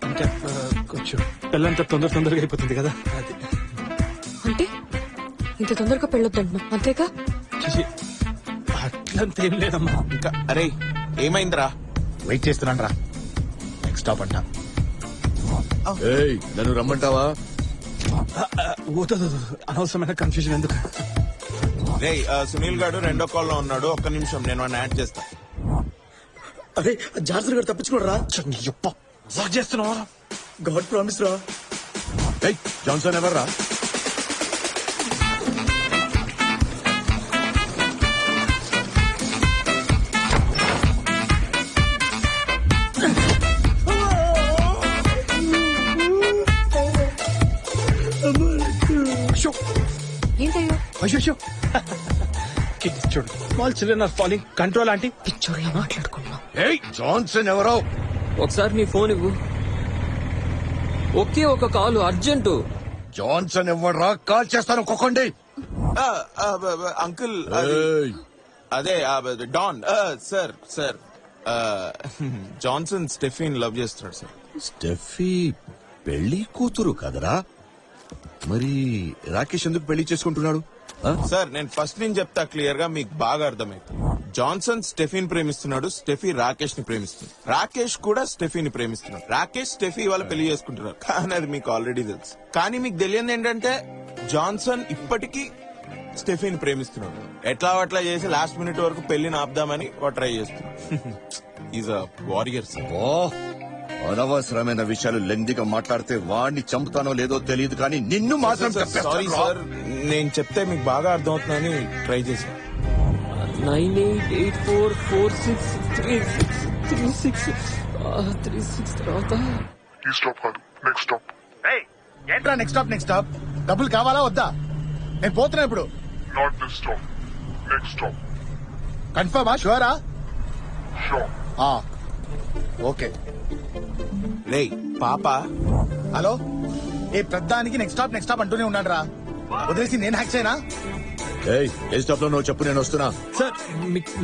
అంటే కొంచెం పెళ్ళంతా తొందరగా అయిపోతుంది కదా, అది. అంటే ఇంత తొందరగా పెళ్ళొద్దంటున్నా అంతేగా? చూసి అట్లంతా ఏం లేదమ్మా. ఇంకా అరే ఏమైందిరా? వెయిట్ చేస్తున్నాను రా, నెక్స్ట్ స్టాప్ అంట. నన్ను రమ్మంటావా? అనవసరమైన కన్ఫ్యూజన్ ఎందుకు? రే సునీల్ గారు రెండో కాల్ లో ఉన్నాడు, ఒక్క నిమిషం నేను వాడిని యాడ్ చేస్తా. అరే జాన్సన్ గారు తప్పించుకోరా. వర్క్ చేస్తున్నావా? గాడ్ ప్రామిస్ రా. జాన్సన్ ఎవర్రా? ఏంటయ్యో? అయ్యో చూడు, small children are falling control aunty. పిచ్చోడ్లా మాట్లాడుకున్నావు. జాన్సన్ ఎవరో? ఒకసారి నీ ఫోన్ ఇవ్వు. ఒకే ఒక కాలు అర్జెంటు. జాన్సన్ ఎవడ్రా? కాల్ చేస్తాను, ఒక్కొక్కండి. అంకుల్ అదే డాన్. సార్ సార్ జాన్సన్ స్టెఫీన్ లవ్ చేస్తున్నాడు సార్. స్టెఫీ పెళ్లి కూతురు కదరా? మరి రాకేష్ ఎందుకు పెళ్లి చేసుకుంటున్నాడు? సార్ నేను ఫస్ట్ నుంచి చెప్తా క్లియర్ గా, మీకు బాగా అర్థమైంది. జాన్సన్ స్టెఫీని ప్రేమిస్తున్నాడు, స్టెఫీ రాకేష్ ని ప్రేమిస్తున్నాడు, రాకేష్ కూడా స్టెఫీని ప్రేమిస్తున్నాడు. రాకేష్ స్టెఫీ వాళ్ళు పెళ్లి చేసుకుంటున్నారు, కానీ అది మీకు ఆల్రెడీ తెలుసు. కానీ మీకు తెలియదు ఏంటంటే జాన్సన్ ఇప్పటికీ స్టెఫీని ప్రేమిస్తున్నాడు. ఎట్లా అట్లా చేసి లాస్ట్ మినిట్ వరకు పెళ్లిని ఆపుదామని ట్రై చేస్తున్నాడు. Is a warrior sir. అనవసరమైన విషయాలు లెందిగా మాట్లాడితే వాడిని చంపుతానో లేదో తెలియదు, కానీ నిన్ను మాత్రం సారీ సార్, నేను చెప్తే మీకు బాగా అర్థమవుతుందని ట్రై చేశాను. 9884463636 తర్వాత ఏంట్రా నెక్స్ట్ స్టాప్? నెక్స్ట్ స్టాప్ డబ్బులు కావాలా వద్దా? నేను పోతున్నా ఇప్పుడు. కన్ఫర్మా? షూరా? ఓకే. లే పాప. హలో, ఏ ప్రధానికి నెక్స్ట్ స్టాప్ అంటూనే ఉన్నాడు రా. వదిలేసి నేను హ్యాక్ చేయనా? ఏ స్టాప్ లో నువ్వు చెప్పు, నేను వస్తున్నా. సార్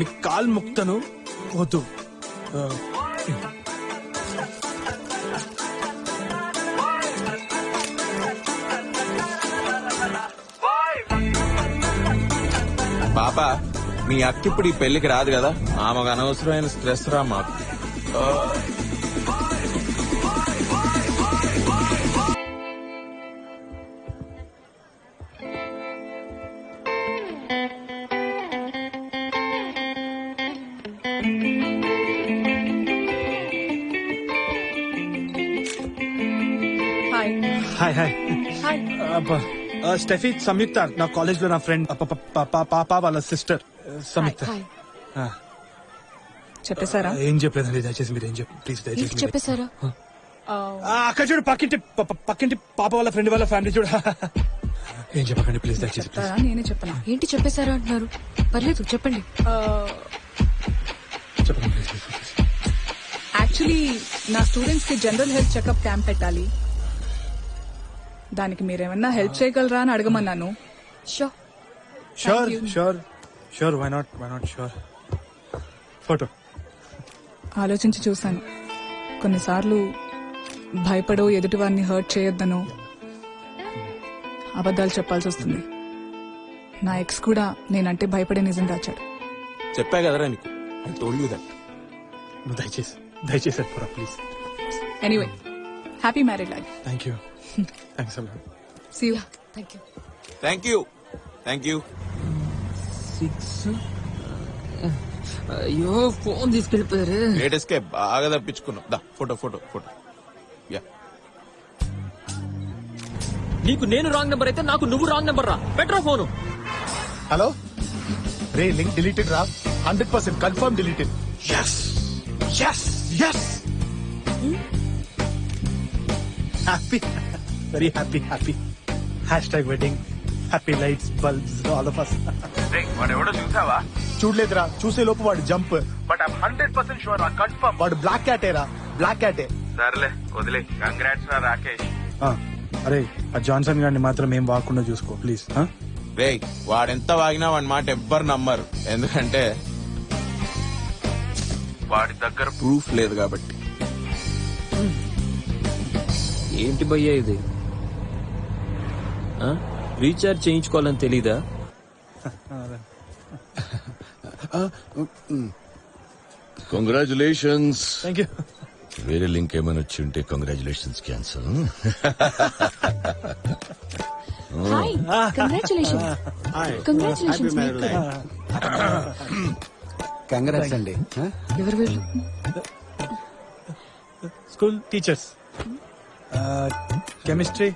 మీ కాల్ ముక్తను వద్దు. పాప మీ అక్క ఇప్పుడు ఈ పెళ్లికి రాదు కదా, ఆమెకు అనవసరమైన స్ట్రెస్ రా మాకు. Hi hi hi hi Steffi Samyuktha నా కాలేజ్ లో నా ఫ్రెండ్ పాప వాళ్ళ సిస్టర్ సంయుక్త. హాయ్. ఆ, చెప్పేశారా? ఏం చెప్పలేదండి, దయచేసి మీరు ఏం చెప్పండి ప్లీజ్, దయచేసి మీరు. చెప్పేశారా? అక్కడ చూడు, పక్కింటి పాప వాళ్ళ ఫ్రెండ్ వాళ్ళ ఫ్యామిలీ చూడు. ఏం చెప్పకండి ప్లీజ్, దయచేసి ప్లీజ్. చెప్తారా? నేనే చెప్పనా? ఏంటి చెప్పేశారా అంటున్నారు? పర్లేదు చెప్పండి. చెప్పండి ప్లీజ్, ప్లీజ్, ప్లీజ్. యాక్చువల్లీ నా స్టూడెంట్స్ కి జనరల్ హెల్త్ చెకప్ క్యాంప్ పెట్టాలి. దానికి మీరేమన్నా హెల్ప్ చేయగలరా అని అడగమన్నాను. Sure sure sure sure, why not sure. Photo ఆలోచించి చూశాను. కొన్నిసార్లు భయపడో ఎదుటి వారిని హర్ట్ చేయొద్దనో అబద్ధాలు చెప్పాల్సి వస్తుంది. నా ఎక్స్ కూడా నేనంటే భయపడే నిజం దాచాడు. చెప్పా కదరా నీకు, ఐ టోల్డ్ యు దట్. నువ్వు దయచేసి photo please. Anyway, happy married life. Thank you, thanks అలా. See you. Thank you. Thank you, thank you. 6. అయ్యో ఫోన్ తీసుకెళ్ళిపోయారే. లేటెస్ట్ కే బాగా తప్పించుకున్నావు. దా ఫోటో ఫోటో ఫోటో. యా, నీకు నేను రాంగ్ నెంబర్ అయితే నాకు నువ్వు రాంగ్ నెంబర్ రా. పెట్టరా ఫోను. హలో రే, లింక్ డిలీటెడ్ రా, 100% confirm deleted. Yes! Yes! Yes! Happy. Very happy. Hashtag wedding. Happy lights, bulbs, all of us. వాడెవడో చూసావా? చూడలేదురా, చూసే లోపు వాడు జంప్. బట్ ఐ 100% షూర్ రా, కన్ఫర్మ్. వాడు బ్లాక్ క్యాటేరా, బ్లాక్ క్యాటే. సర్లే వదిలే, కంగ్రాట్స్ రా రాకేష్. అరే ఆ జాన్సన్ గారిని మాత్రం ఏం వాకుండా చూసుకో ప్లీజ్. రే వాడెంత వాగినా వాడి మాట ఎవ్వరు నమ్మరు, ఎందుకంటే వాడి దగ్గర ప్రూఫ్ లేదు కాబట్టి. ఏంటి భయ్యా ఇది? రీఛార్జ్ చేయించుకోవాలని తెలీదా? కంగ్రాచులేషన్స్. Thank you. వేరే లింక్ ఏమైనా వచ్చి ఉంటే congratulations cancel. Hi, congratulations. Congratulations. Congrats అండి. ఎవరు వీళ్ళు? School teachers. కెమిస్ట్రీ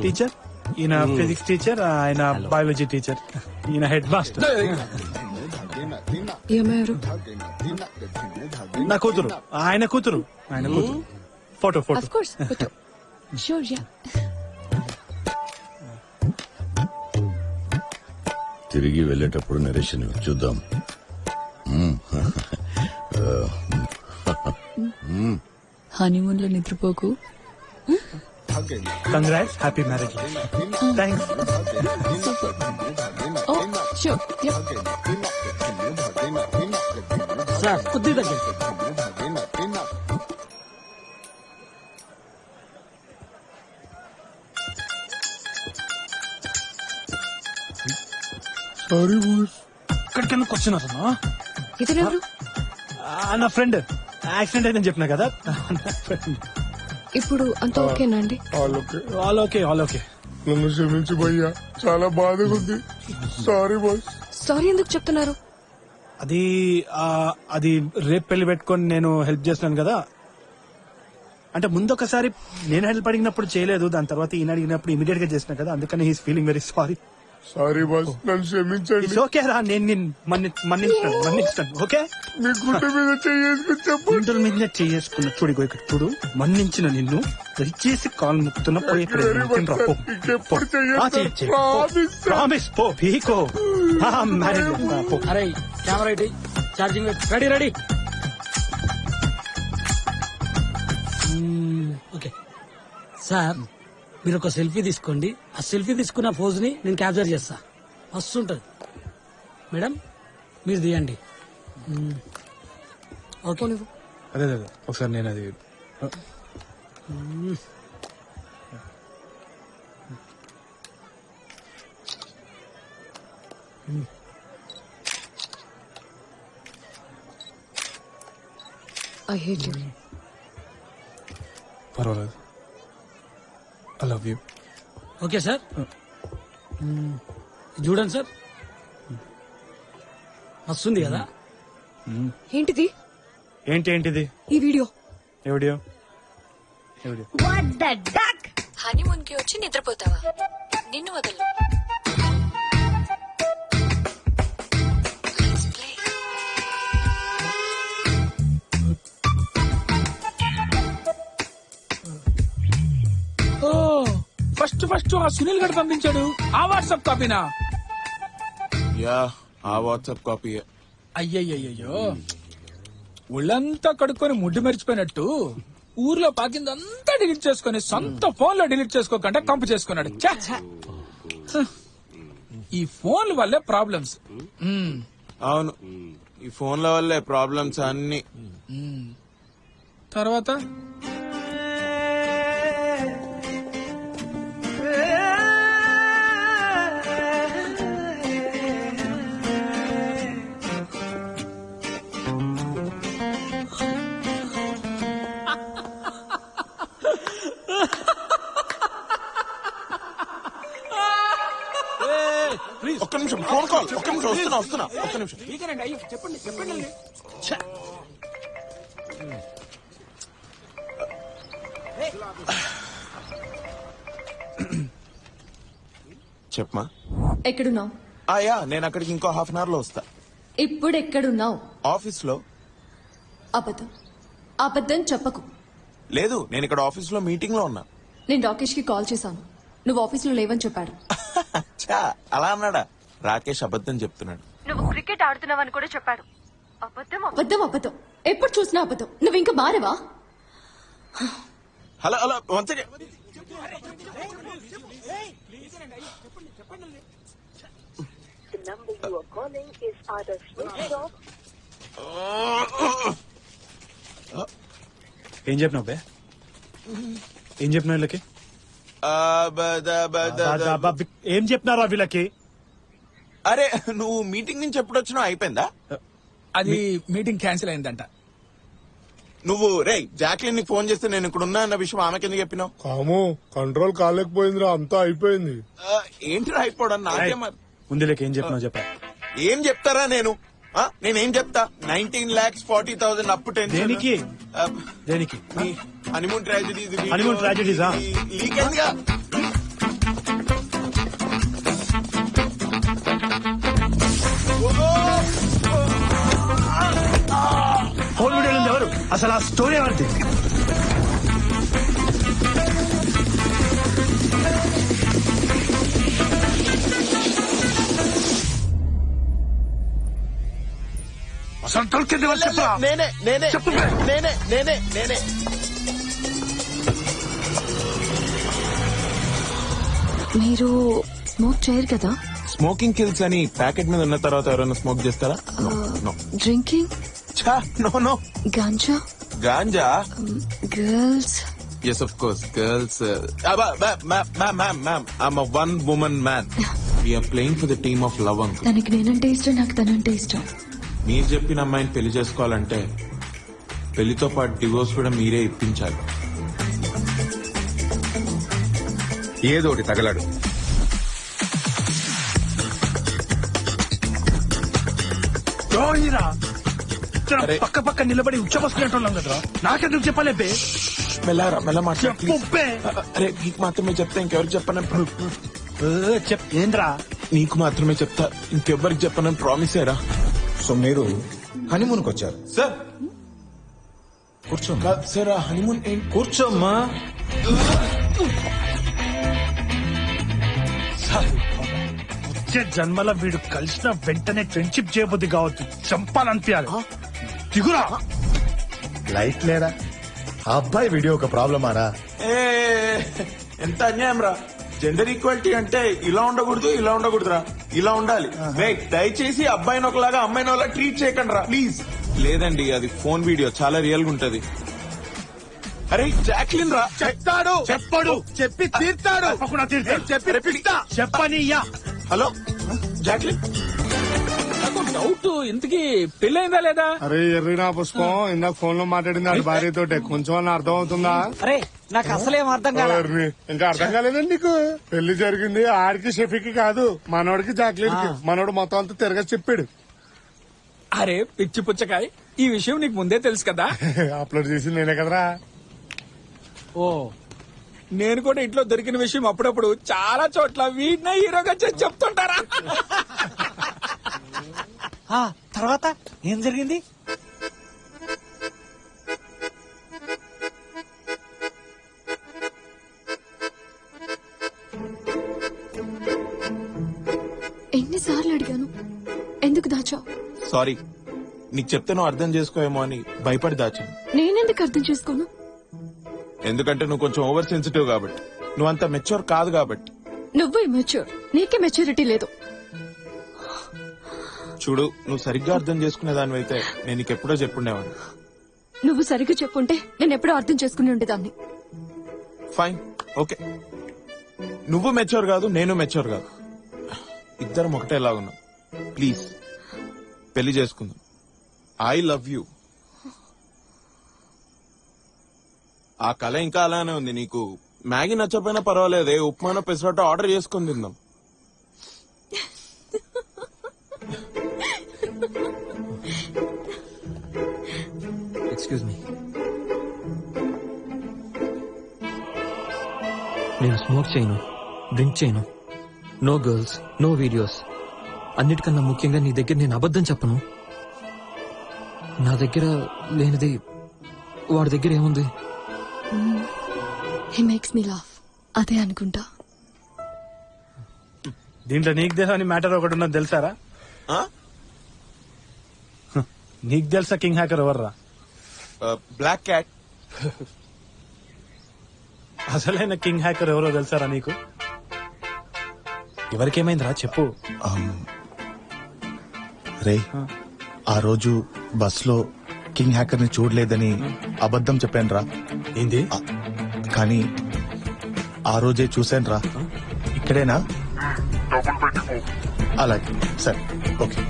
టీచర్, ఈయన ఫిజిక్స్ టీచర్, ఆయన బయాలజీ టీచర్, ఈయన హెడ్ మాస్టర్. ఏమయ్యారు? నా కూతురు, ఆయన కూతురు. Photo of course photo. Sure yeah. తిరిగి వెళ్ళేటప్పుడు నరేషన్ చూద్దాం. హనీమూన్ లో నిద్రపోకు. Congrats, happy marriage. Thanks. Oh sure yeah. Sir కొద్దిగా తగ్గింది. Sorry boss. ఇక్కడికన్నా క్వశ్చన్ అవుతుందా? ఇతనెవరు? నా ఫ్రెండ్ యాక్సిడెంట్ అయిందని చెప్పినా కదా. ఇప్పుడు అంత ఓకేనా అండి? All okay. నన్ను క్షమించు భయ్యా, చాలా బాధగా ఉంది. Sorry boss. సారీ ఎందుకు చెప్తున్నారు? అది రేపు పెళ్లి పెట్టుకొని నేను హెల్ప్ చేస్తున్నాను కదా. అంటే ముందు ఒకసారి నేను హెల్ప్ అడిగినప్పుడు చేయలేదు, దాని తర్వాత ఈయన అడిగినప్పుడు ఇమీడియట్ గా చేసిన కదా, అందుకని he's feeling very sorry. Sorry boss, నన్ను క్షమించండి. ఓకే రా, నేను మన్నిస్తాను. ఓకే, మీ గుండె మీద చేసుకుని చెప్పండి. గుండెల మీద చేసుకున్న చూడు, ఇక్కడ చూడు, మన్నించిన నిన్ను దయచేసి కాల్ ముక్తున్న పోయి ప్రామిస్ పో పీకో. అరే camera ready, charging ready. Okay sir, మీరు ఒక సెల్ఫీ తీసుకోండి. ఆ సెల్ఫీ తీసుకున్న పోజ్ ని నేను క్యాప్చర్ చేస్తా. మస్తు ఉంటుంది మేడం, మీరు తీయండి. ఓకే. అదే ఒకసారి నేను అది ఐ హేట్ యు. పర్వాలేదు. I love you. Okay sir, చూడండి సార్, వస్తుంది కదా. ఏంటిది? ఏంటిది ఈ వీడియో ఎవడియో What the duck? హనీమూన్ కి వచ్చి నిద్రపోతావా? నిన్ను వదలు. ఫస్ట్ ఆ సునీల్ గడు పంపించాడు. ఆ వాట్సాప్ కాపీనా? యా, ఆ వాట్సాప్ కాపీ. అయ్యయ్యో, ఒళ్ళంతా కడుక్కొని ముడ్డు మరిచిపోయినట్టు ఊర్లో పాకిందంతా డిలీట్ చేసుకుని సొంత ఫోన్ లో డిలీట్ చేసుకోకుండా కంపు చేసుకున్నాడు. ఛ! ఈ ఫోన్ల వల్లే ప్రాబ్లమ్స్. అవును, ఈ ఫోన్ల వల్లే ప్రాబ్లమ్స్ అన్ని. తర్వాత ఒక్క నిమిషం, ఫోన్ కాల్. ఒక్క నిమిషం, వస్తున్నా. ఒక్క నిమిషం. చెప్పండి. చెప్పమా. ఎక్కడున్నావు? యా, నేను అక్కడికి ఇంకో హాఫ్ అన్ అవర్ లో వస్తా. ఇప్పుడు ఎక్కడున్నావు? ఆఫీస్ లో. అబద్ధం చెప్పకు. లేదు, నేను ఇక్కడ ఆఫీస్ లో మీటింగ్ లో ఉన్నా. నేను రాకేష్ కి కాల్ చేశాను. నువ్వు ఆఫీస్ లో లేవని చెప్పాడు. ఛా, అలా అన్నాడా? రాకేష్ అబద్ధం చెప్తున్నాడు. నువ్వు క్రికెట్ ఆడుతున్నావని కూడా చెప్పాడు. అబద్ధం. ఎప్పుడు చూసినా అబద్ధం. నువ్వు ఇంకా మారవా? Hello one second. ఏం చెప్పినావు బే? ఏం చెప్పినావు వీళ్ళకి? ఏం చెప్పినారా వీళ్ళకి? అరే, నువ్వు మీటింగ్ నుంచి ఎప్పుడు వచ్చినావు? అయిపోయిందా? అది మీటింగ్ క్యాన్సిల్ అయిందంట. నువ్వు జాక్లిన్ ని ఫోన్ చేస్తే నేను ఇక్కడ ఉన్నా అన్న విషయం ఆమెకి ఎందుకు చెప్పినావు? కాము కంట్రోల్ కాలేకపోయిందిరా, అంతా అయిపోయింది. ఏంటిరా అయిపోవడం? నాకే ముందు లేక ఏం చెప్పినావు చెప్పా. ఏం చెప్తారా నేను? నేనేం చెప్తా? 19,40,000 అప్పు. దేనికి? Honeymoon tragedies. హనీమూన్ ట్రాజడీసా? లీక్ అయిందిగా. ఫోన్ వీడియోలు ఎవరు? అసలు ఆ స్టోరీ ఎవరిది? నేనే. మీరు స్మోక్ చేయరు కదా? స్మోకింగ్ కిల్స్ అని ప్యాకెట్ మీద ఉన్న తర్వాత ఎవరైనా స్మోక్ చేస్తారా? Drinking? No. Ganja? Girls? Yes, of course, girls. Ma'am, I'm a one-woman man. We are playing for the team of love, uncle. తనకి నేనంటే ఇష్టం, నాకు తనంటే ఇష్టం. మీరు చెప్పిన అమ్మాయిని పెళ్లి చేసుకోవాలంటే పెళ్లితో పాటు డివోర్స్ కూడా మీరే ఇప్పించాలి. ఏదోటి తగలాడు. పక్క నిలబడి ఉచ్చబోసుకునేటోళ్ళం కదరా. నాకెందుకు చెప్పాలి? మెల్ల మాట్లాడు. అరే, నీకు మాత్రమే చెప్తా, ఇంకెవరికి చెప్పను. ఏంద్రా? నీకు మాత్రమే చెప్తా, ఇంకెవ్వరికి చెప్పనని ప్రామిస్ అయ్యారా. సో మీరు హనీమూన్కి వచ్చారు? సార్ కూర్చోమ్మా. సార్, ఆ హనీమూన్ కూర్చోమ్మా. వచ్చే జన్మల వీడు కలిసిన వెంటనే ఫ్రెండ్షిప్ చేయబుద్ధి కావద్దు, చంపాలనిపించాలి. దిగురా. లైట్ లేరా? ఆ అబ్బాయి వీడియో ఒక ప్రాబ్లమారా? ఎంత అన్యాయం రా. జెండర్ ఈక్వాలిటీ అంటే ఇలా ఉండకూడదురా, ఇలా ఉండాలి. దయచేసి అబ్బాయిని ఒకలాగా అమ్మాయిని ఒకలా ట్రీట్ చేయకండి రా, ప్లీజ్. లేదండి, అది ఫోన్ వీడియో, చాలా రియల్ గా ఉంటది. అరే, జాక్లిన్ రా. చెప్పడు, చెప్పి తీర్తాడు. చెప్పని. Hello Jacqueline. డౌట్ ఇంతకీ పెళ్ళైందా లేదా? అరే ఎర్రినా పుష్పం ఇందాక ఫోన్ లో మాట్లాడింది అది భార్యతోటే, కొంచెం అన్న అర్థం అవుతుందా? అరే నాకు అసలేం అర్థం ఎర్రి, ఇంకా అర్థం కాలేదండి నీకు? పెళ్లి జరిగింది ఆడికి షెఫీకి కాదు, మనోడికి జాక్లీన్ కి. మనోడు మొత్తం అంతా తిరగ చెప్పాడు. అరే పిచ్చి పుచ్చకాయ్, ఈ విషయం నీకు ముందే తెలుసు కదా? అప్లోడ్ చేసి నేనే కదరా. ఓ, నేను కూడా ఇంట్లో దొరికిన విషయం అప్పుడప్పుడు చాలా చోట్ల వీడినే హీరోగా చేసి చెప్తుంటారా. తర్వాత ఏం జరిగింది? ఎన్నిసార్లు అడిగాను, ఎందుకు దాచావు? సారీ, నీకు చెప్తే నువ్వు అర్థం చేసుకోవేమో అని భయపడి దాచాను. నేనెందుకు అర్థం చేసుకోను? ఎందుకంటే నువ్వు కొంచెం ఓవర్ సెన్సిటివ్ కాబట్టి, నువ్వు అంత మెచ్యూర్ కాదు కాబట్టి. నువ్వు మెచ్యూర్, నీకే మెచ్యూరిటీ లేదు. చూడు, నువ్వు సరిగ్గా అర్థం చేసుకునే దానివైతే నేను నీకు ఎప్పుడో చెప్పుండేవాడిని. నువ్వు సరిగ్గా చెప్పుంటే నేను ఎప్పుడో అర్థం చేసుకుని ఉండేదాన్ని. Fine, okay. నువ్వు మెచ్యూర్ కాదు, నేను మెచ్యూర్ కాదు, ఇద్దరం ఒకటేలాగున్నాం. ప్లీజ్ పెళ్లి చేసుకుందాం. I love you. ఆ కళ ఇంకా అలానే ఉంది. నీకు మ్యాగీ నచ్చపోయినా పర్వాలేదే, ఉప్మానో పెసరట్టు ఆర్డర్ చేసుకుని తిందాం. ఎక్స్క్యూజ్ మీ, నేను స్మోక్ చేయను, డ్రింక్ చేయను, నో గర్ల్స్, నో వీడియోస్. అన్నిటికన్నా ముఖ్యంగా నీ దగ్గర నేను అబద్ధం చెప్పను. నా దగ్గర లేనిది వాడి దగ్గర ఏముంది? హీ మేక్స్ మీ లాఫ్, అదే అనుకుంటా. దీంట్లో నీకు తెలుసా మ్యాటర్ ఒకటి ఉన్నది తెలుసారా? నీకు తెలుసా కింగ్ హ్యాకర్ ఎవర్రా? Black cat. అసలైన కింగ్ హ్యాకర్ ఎవరో తెలుసారా నీకు? ఎవరికేమైందిరా చెప్పు. రే, ఆ రోజు బస్ లో కింగ్ హ్యాకర్ ని చూడలేదని అబద్ధం చెప్పాను రా. ఏంది? కానీ ఆ రోజే చూశాను రా. ఇక్కడేనా? అలాగే, సరే, ఓకే.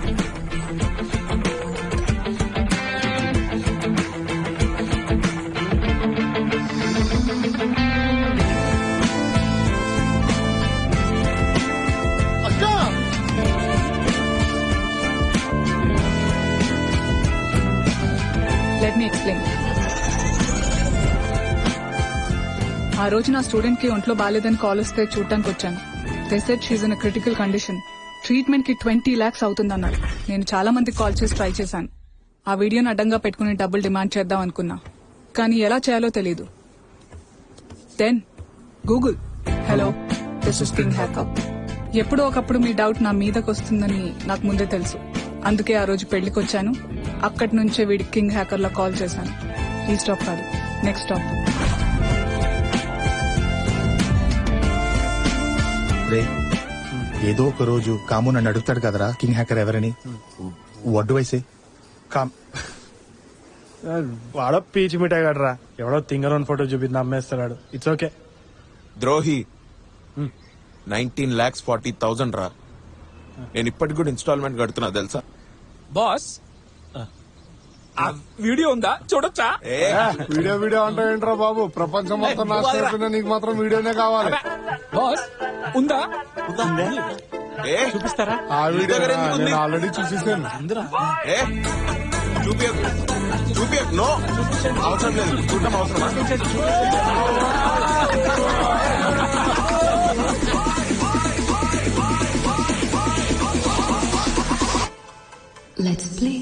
Let me explain. ఆ రోజు నా స్టూడెంట్ కి ఒంట్లో బాలేదని కాల్ వస్తే చూడటానికి వచ్చాను. They said she's in critical condition. Treatment కి 20 lakhs అవుతుందన్నారు. నేను చాలా మందికి కాల్ చేసి ట్రై చేశాను. ఆ వీడియోని అడ్డంగా పెట్టుకుని డబ్బులు డిమాండ్ చేద్దాం అనుకున్నా, కానీ ఎలా చేయాలో తెలీదు. Then Google, hello this is king hacker. ఎప్పుడో ఒకప్పుడు మీ డౌట్ నా మీదకి వస్తుందని నాకు ముందే తెలుసు. అందుకే ఆ రోజు పెళ్లికి వచ్చాను. అక్కడి నుంచే వీడికి కింగ్ హ్యాకర్ లో కాల్ చేశాను. ఈ స్టాప్ కాదు, నెక్స్ట్ స్టాప్. రే, ఏదో ఒక రోజు కాము నన్ను అడుగుతాడు కదరా కింగ్ హ్యాకర్ ఎవరని. వడ్డు వయసే వాడో పీచి మిఠాయి గడరా, ఎవడో తింగరోన్ ఫోటో చూపించి నమ్మేస్తున్నాడు. It's okay. ద్రోహి, 19,40,000 రా. నేను ఇప్పటికి కూడా ఇన్స్టాల్మెంట్ కడుతున్నా తెలుసా? బాస్, ఆ వీడియో ఉందా, చూడొచ్చా? వీడియో అంటే ఏంట్రా బాబు, ప్రపంచం మొత్తం నాశనం అయిపోయినా నీకు మాత్రం వీడియోనే కావాలి. బాస్ ఉందా? చూపిస్తారా? ఆ వీడియో నేను ఆల్రెడీ చూసేసాను. చూపియకు. నో, అవసరం లేదు. చూడటం అవసరమా? Let's play.